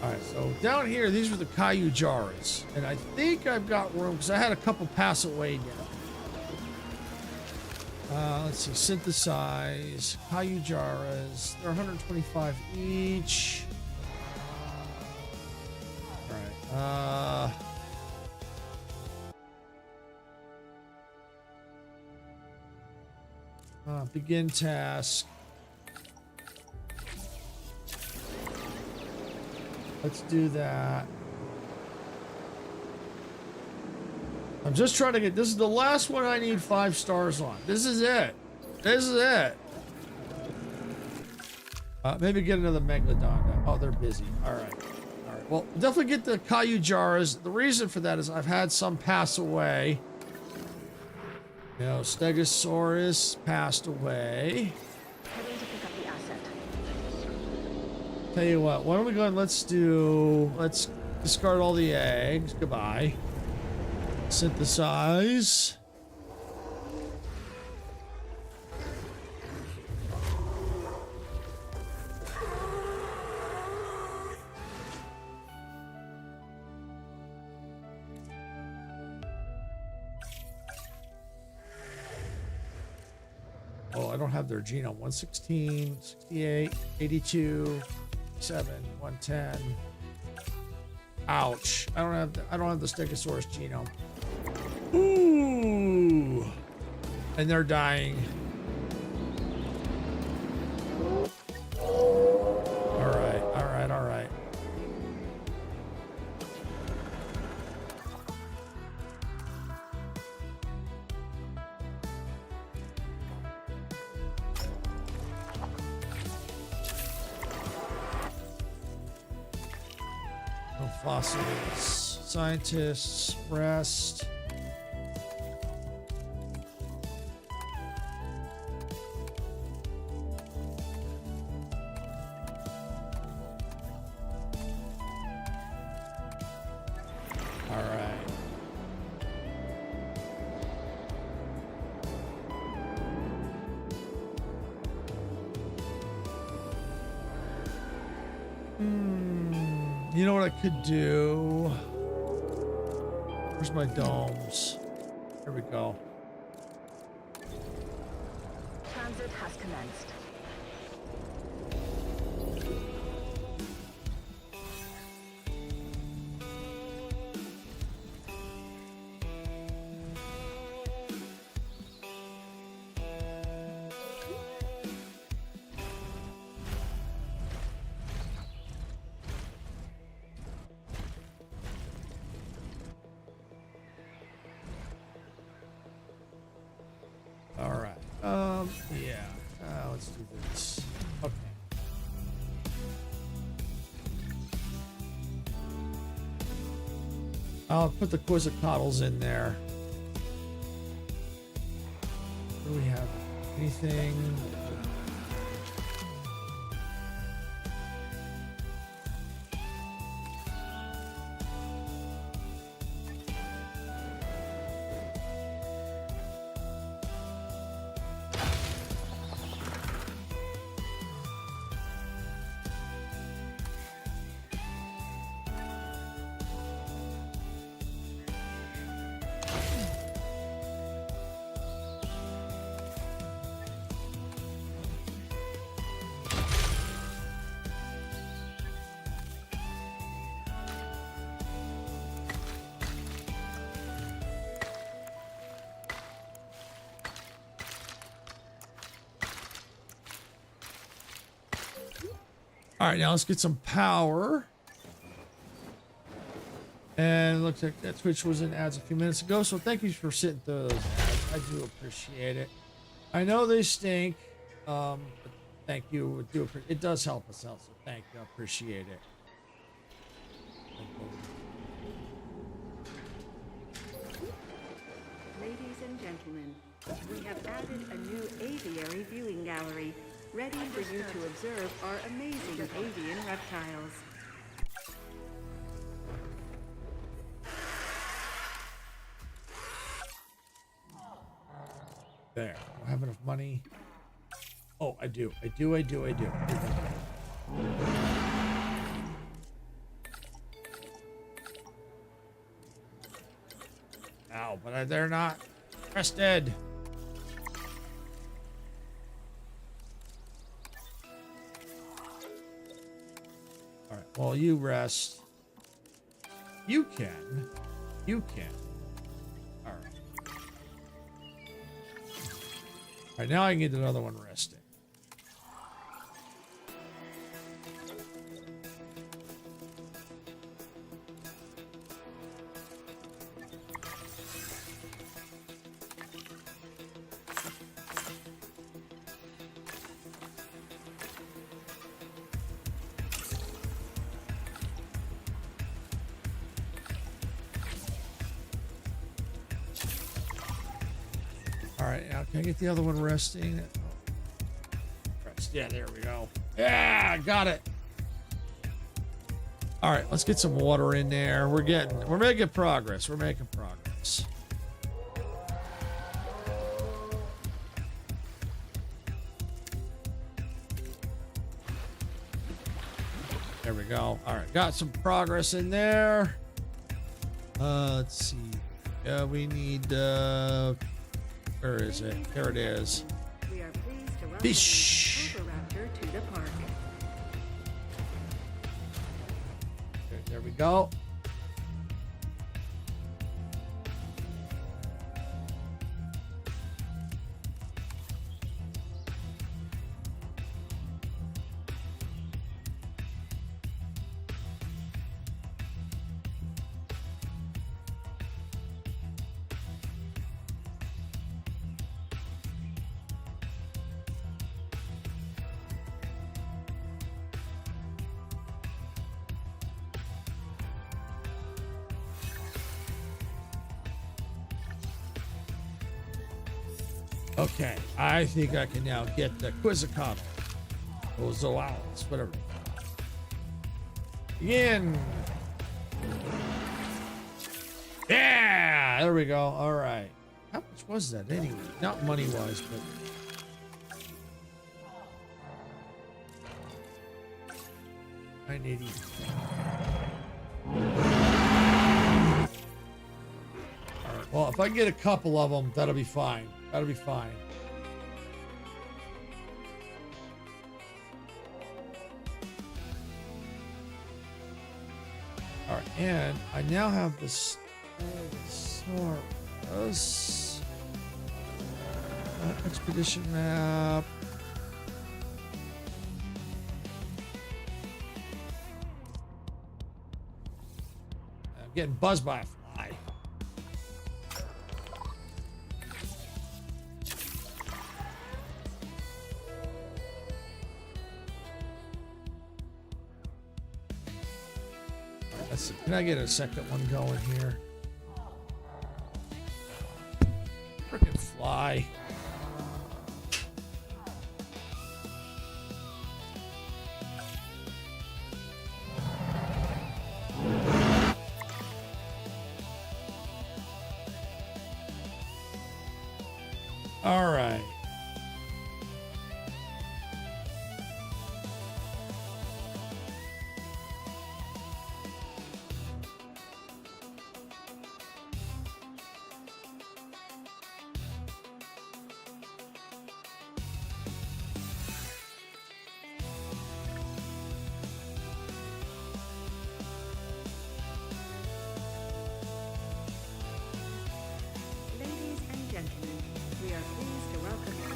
All right, so So down here, these were the Cayujaras. And I think I've got room because I had a couple pass away now. Let's see, synthesize, Cayujaras. They're 125 each. All right. Begin task. Let's do that. I'm just trying to get, this is the last one I need 5 stars on. This is it. This is it. Maybe get another Megalodon. Oh, they're busy. All right. All right. Well, definitely get the Cayujaras. The reason for that is I've had some pass away. You know, Stegosaurus passed away. Heading to pick up the asset. Tell you what, why don't we go and let's discard all the eggs. Goodbye. Synthesize. Oh, I don't have their genome. 116, 68, 82, 7, 110. Ouch. I don't have the Stegosaurus genome. Ooh. And they're dying. All right. All right. All right. No fossils. Scientists, rest. All right. You know what I could do? Where's my domes? There we go. Transit has commenced. All right. Yeah. Let's do this. Okay. I'll put the Quetzalcoatl's in there. What do we have? Anything? All right, now let's get some power. And it looks like that Twitch was in ads a few minutes ago, so thank you for sitting through those ads. I do appreciate it. I know they stink, but thank you. It does help us out, so thank you. I appreciate it. Ladies and gentlemen, we have added a new aviary viewing gallery, ready for you to observe our amazing avian reptiles. There. Do I have enough money? Oh, I do. Ow, but they're not rested. All right, well, you rest. You can. You can. All right. All right, now I can get another one resting. All right, now can I get the other one resting? Rest. Yeah, there we go. Yeah, got it. All right, let's get some water in there. We're making progress. We're making progress. There we go. All right, got some progress in there. Let's see. We need where is it? There it is. We are pleased to welcome Fish. Raptor to the park. Okay, there we go. Okay, I think I can now get the Quizzicato. Or Zoales, whatever. Again. Yeah, there we go. All right. How much was that anyway? Not money-wise, but... $980. All right, well, if I can get a couple of them, that'll be fine. That'll be fine. All right, and I now have this expedition map. I'm getting buzzed by a fly. Let's see. Can I get a second one going here? Frickin' fly. All right. Ladies and gentlemen, we are pleased to welcome you.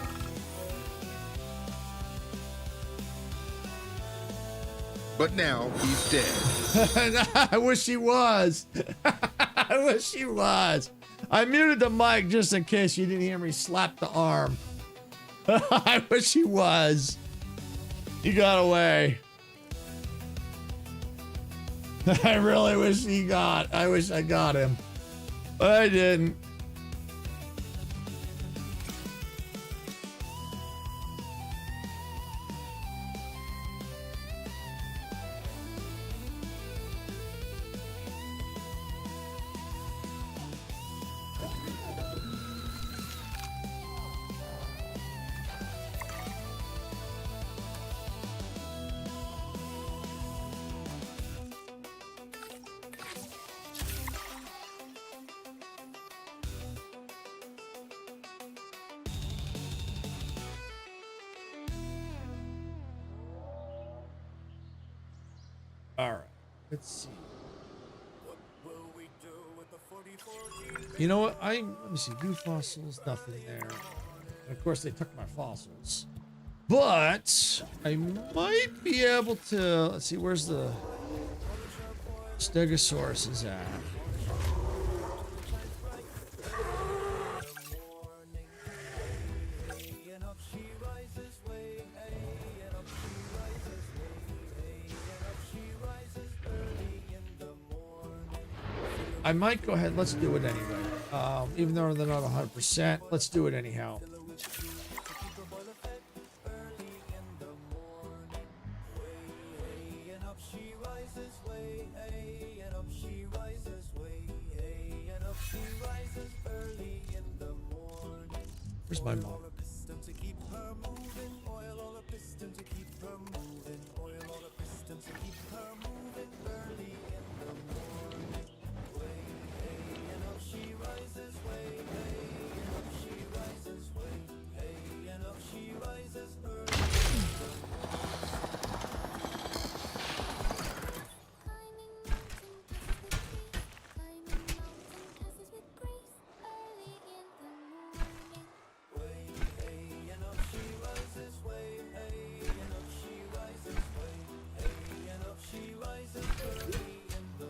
But now he's dead. I wish he was. I wish he was. I muted the mic just in case you didn't hear me slap the arm. I wish he was. He got away. I really wish I wish I got him. But I didn't. All right. Let's see. You know what? Let me see. View fossils. Nothing there. And of course, they took my fossils. But I might be able to. Let's see. Where's the Stegosaurus is at? I might go ahead. Let's do it anyway. Even though they're not 100%, let's do it anyhow. Where's my mom?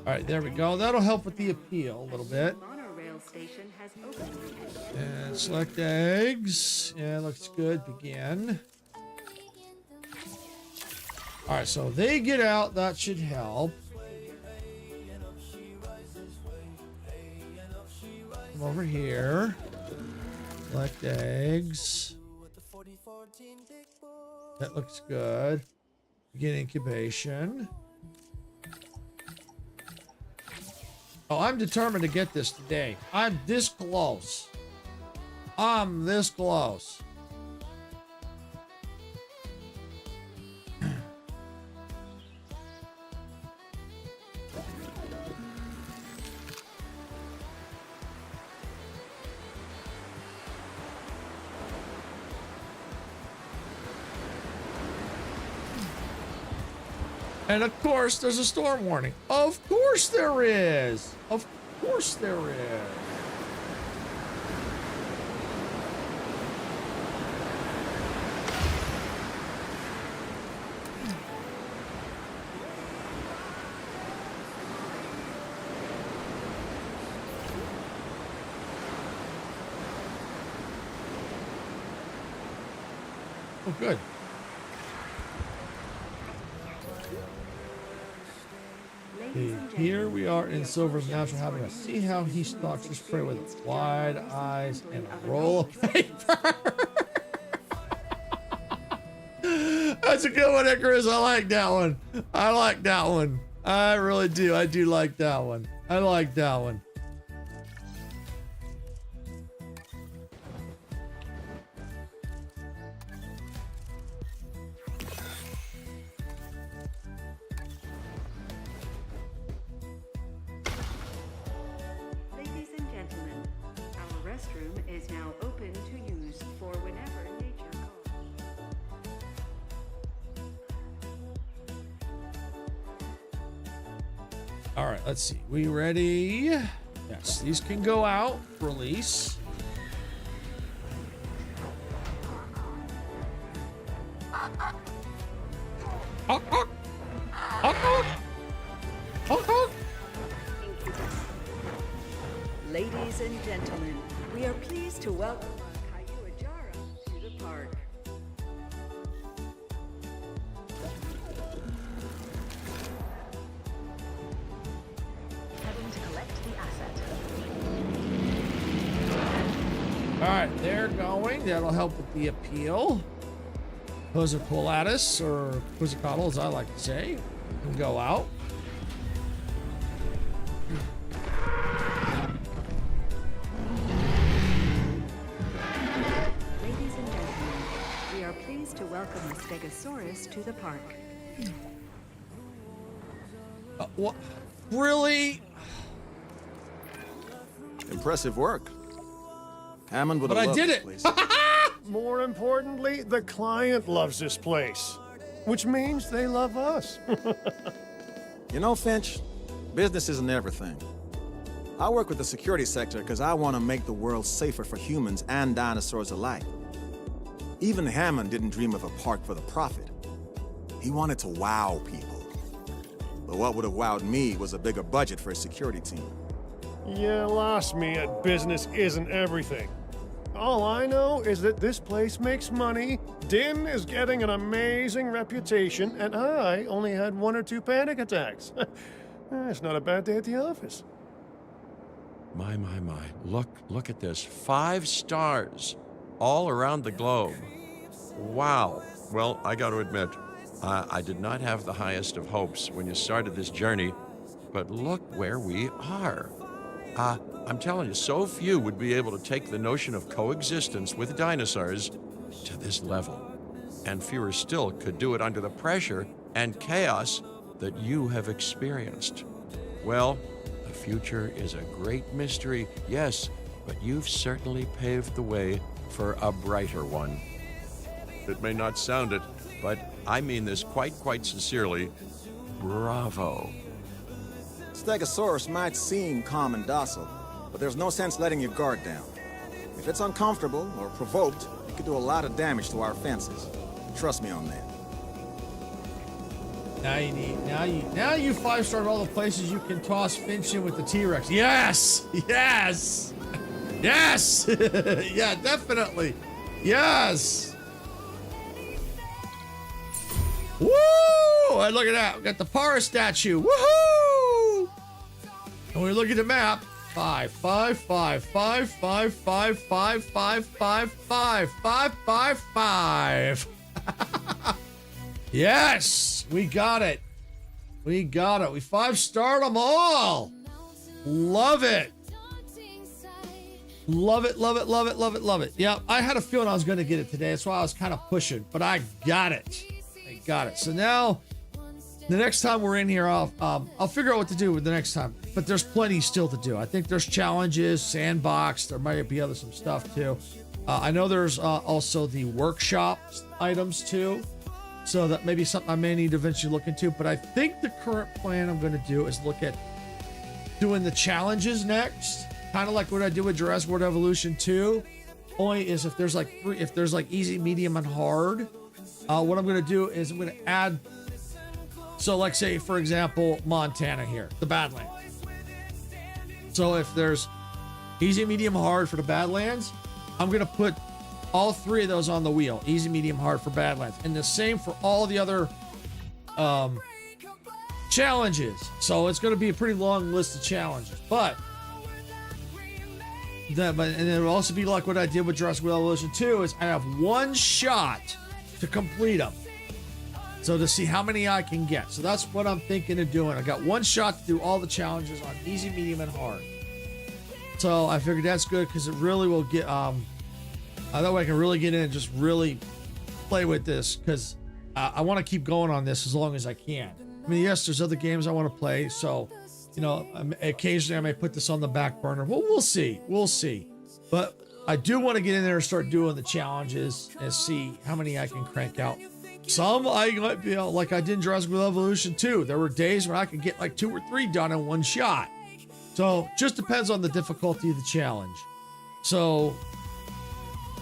All right, there we go. That'll help with the appeal a little bit. Monorail station has opened. And select eggs. Yeah, looks good. Begin. All right, so they get out. That should help. Come over here. Select eggs. That looks good. Begin incubation. Oh, I'm determined to get this today. I'm this close. I'm this close. And of course, there's a storm warning. Of course there is. Of course there is. Oh, good. Here we are in Silver's natural habitat. See how he stalks his prey with wide eyes and a roll of paper. That's a good one, Icarus. I like that one. I like that one. I really do. I do like that one. I like that one. Ladies and gentlemen, our restroom is now open to use for whenever nature calls. All right, let's see. We ready? Yes, these can go out. Release. Honk, honk. Honk, honk. Honk, honk. Ladies and gentlemen, we are pleased to welcome Kayuajara to the park. Heading to collect the asset. All right, they're going. That'll help with the appeal. Quizzicatus, or Quizzicatal, as I like to say, can go out. Ladies and gentlemen, we are pleased to welcome the Stegosaurus to the park. What? Really? Impressive work. Hammond would But have I loved did this it. place. More importantly, the client loves this place, which means they love us. You know, Finch, business isn't everything. I work with the security sector because I want to make the world safer for humans and dinosaurs alike. Even Hammond didn't dream of a park for the profit. He wanted to wow people. But what would have wowed me was a bigger budget for a security team. You lost me at business isn't everything. All I know is that this place makes money, Din is getting an amazing reputation, and I only had 1 or 2 panic attacks. It's not a bad day at the office. My. Look at this. 5 stars all around the globe. Wow. Well, I got to admit, I did not have the highest of hopes when you started this journey, but look where we are. I'm telling you, so few would be able to take the notion of coexistence with dinosaurs to this level. And fewer still could do it under the pressure and chaos that you have experienced. Well, the future is a great mystery, yes, but you've certainly paved the way for a brighter one. It may not sound it, but I mean this quite sincerely. Bravo. Stegosaurus might seem calm and docile, but there's no sense letting your guard down. If it's uncomfortable or provoked, it could do a lot of damage to our fences. Trust me on that. Now you 5-starred all the places you can toss Finch in with the T-Rex. Yes! Yes! Yes! Yeah, definitely. Yes! Woo! And look at that. We got the Para statue. Woohoo! And we look at the map. 5, 5, 5, 5, 5, 5, 5, 5, 5, 5, 5, 5, 5. Yes! We got it. We got it. We 5-starred them all. Love it. Love it, love it, love it, love it, love it. Yeah, I had a feeling I was going to get it today. That's why I was kind of pushing, but I got it. I got it. So now, the next time we're in here, I'll figure out what to do with the next time. But there's plenty still to do. I think there's challenges, sandbox. There might be some stuff too. I know there's also the workshop items too. So that may be something I may need to eventually look into. But I think the current plan I'm going to do is look at doing the challenges next. Kind of like what I did with Jurassic World Evolution 2. Only is if there's like easy, medium, and hard. What I'm going to do is I'm going to add. So like say, for example, Montana here, the Badlands. So if there's easy, medium, hard for the Badlands, I'm going to put all 3 of those on the wheel. Easy, medium, hard for Badlands. And the same for all the other challenges. So it's going to be a pretty long list of challenges. But and it'll also be like what I did with Jurassic World Evolution 2 is I have 1 shot to complete them. So to see how many I can get. So that's what I'm thinking of doing. I got 1 shot to do all the challenges on easy, medium, and hard. So I figured that's good because it really will get that way I can really get in and just really play with this because I want to keep going on this as long as I can. I mean, yes, there's other games I want to play, so you know, occasionally I may put this on the back burner. Well, we'll see. We'll see. But I do want to get in there and start doing the challenges and see how many I can crank out. Some I might be like I did in Jurassic World Evolution 2. There were days when I could get like 2 or 3 done in 1 shot. So just depends on the difficulty of the challenge. So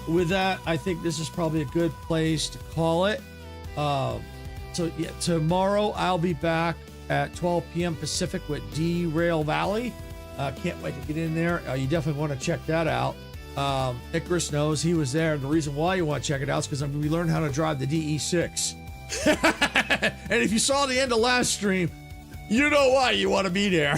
with that, I think this is probably a good place to call it. So yeah, tomorrow I'll be back at 12 p.m. Pacific with Derail Valley. Can't wait to get in there. You definitely want to check that out. Icarus knows he was there. And the reason why you want to check it out is because I'm going to be learning how to drive the DE6. And if you saw the end of last stream, you know why you want to be there.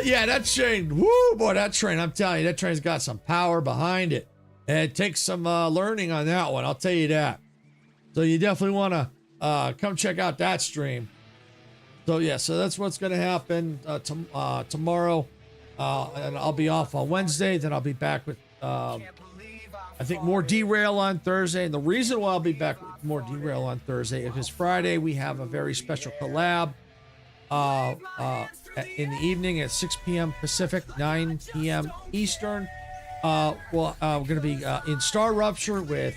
Yeah, that train. Woo, boy, that train. I'm telling you, that train's got some power behind it. And it takes some learning on that one. I'll tell you that. So you definitely want to come check out that stream. So yeah, so that's what's going to happen tomorrow. And I'll be off on Wednesday. Then I'll be back with, I think, more Derail on Thursday. And the reason why I'll be back with more Derail on Thursday is because Friday we have a very special collab in the evening at 6 p.m. Pacific, 9 p.m. Eastern. We're going to be in Star Rupture with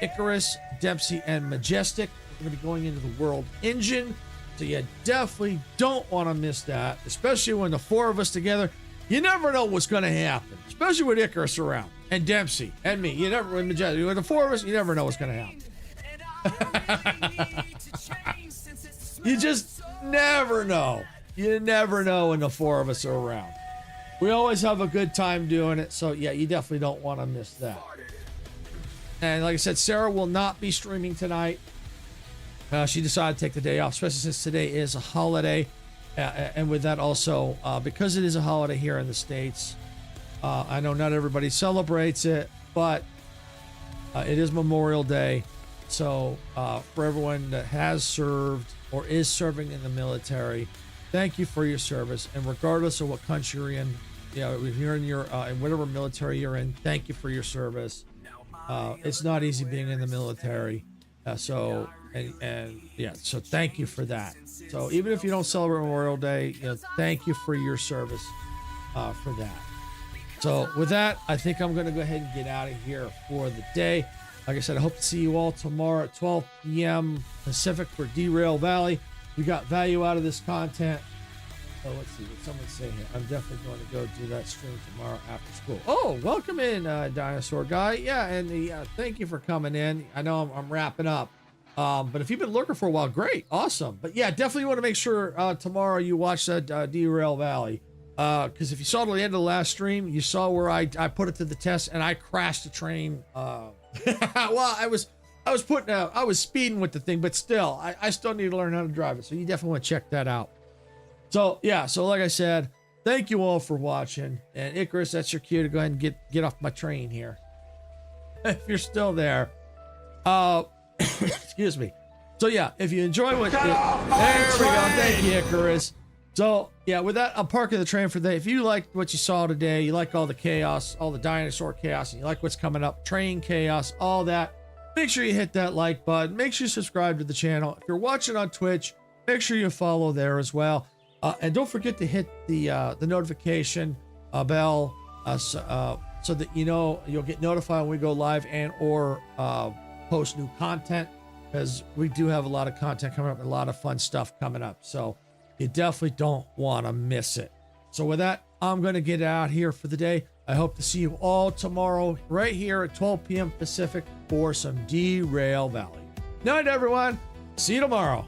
Icarus, Dempsey, and Majestic. We're going to be going into the world engine. So you definitely don't want to miss that, especially when the 4 of us together. You never know what's going to happen, especially with Icarus around and Dempsey and me. You never, with the 4 of us, you never know what's going to happen. You just never know. You never know when the 4 of us are around. We always have a good time doing it. So yeah, you definitely don't want to miss that. And like I said, Sarah will not be streaming tonight. She decided to take the day off, especially since today is a holiday. And with that also, because it is a holiday here in the States, I know not everybody celebrates it, but it is Memorial Day. So for everyone that has served or is serving in the military, thank you for your service. And regardless of what country you're in, if you're in your in whatever military you're in, thank you for your service. It's not easy being in the military. So thank you for that. So even if you don't celebrate Memorial Day, thank you for your service for that. So with that, I think I'm going to go ahead and get out of here for the day. Like I said, I hope to see you all tomorrow at 12 p.m. Pacific for Derail Valley. If you got value out of this content, let's see what someone say here. I'm definitely going to go do that stream tomorrow after school. Oh, welcome in, Dinosaur Guy. Yeah, and thank you for coming in. I know I'm wrapping up. But if you've been lurking for a while, great, awesome. But yeah, definitely want to make sure tomorrow you watch that Derail Valley. Because if you saw it at the end of the last stream, you saw where I put it to the test and I crashed the train. Well, I was speeding with the thing, but still, I still need to learn how to drive it. So you definitely want to check that out. So yeah, so like I said, thank you all for watching. And Icarus, that's your cue to go ahead and get off my train here. If you're still there. Excuse me. So yeah, if you enjoy what there we go. Thank you, Icarus. So yeah, with that, I'm parking the train for the day. If you like what you saw today, you like all the chaos, all the dinosaur chaos, and you like what's coming up, train chaos, all that, make sure you hit that like button. Make sure you subscribe to the channel. If you're watching on Twitch, make sure you follow there as well. And don't forget to hit the notification bell so that you'll get notified when we go live and or post new content, because we do have a lot of content coming up, a lot of fun stuff coming up. So you definitely don't want to miss it. So with that, I'm going to get out here for the day. I hope to see you all tomorrow right here at 12 p.m. Pacific for some Derail Valley. Night, everyone. See you tomorrow.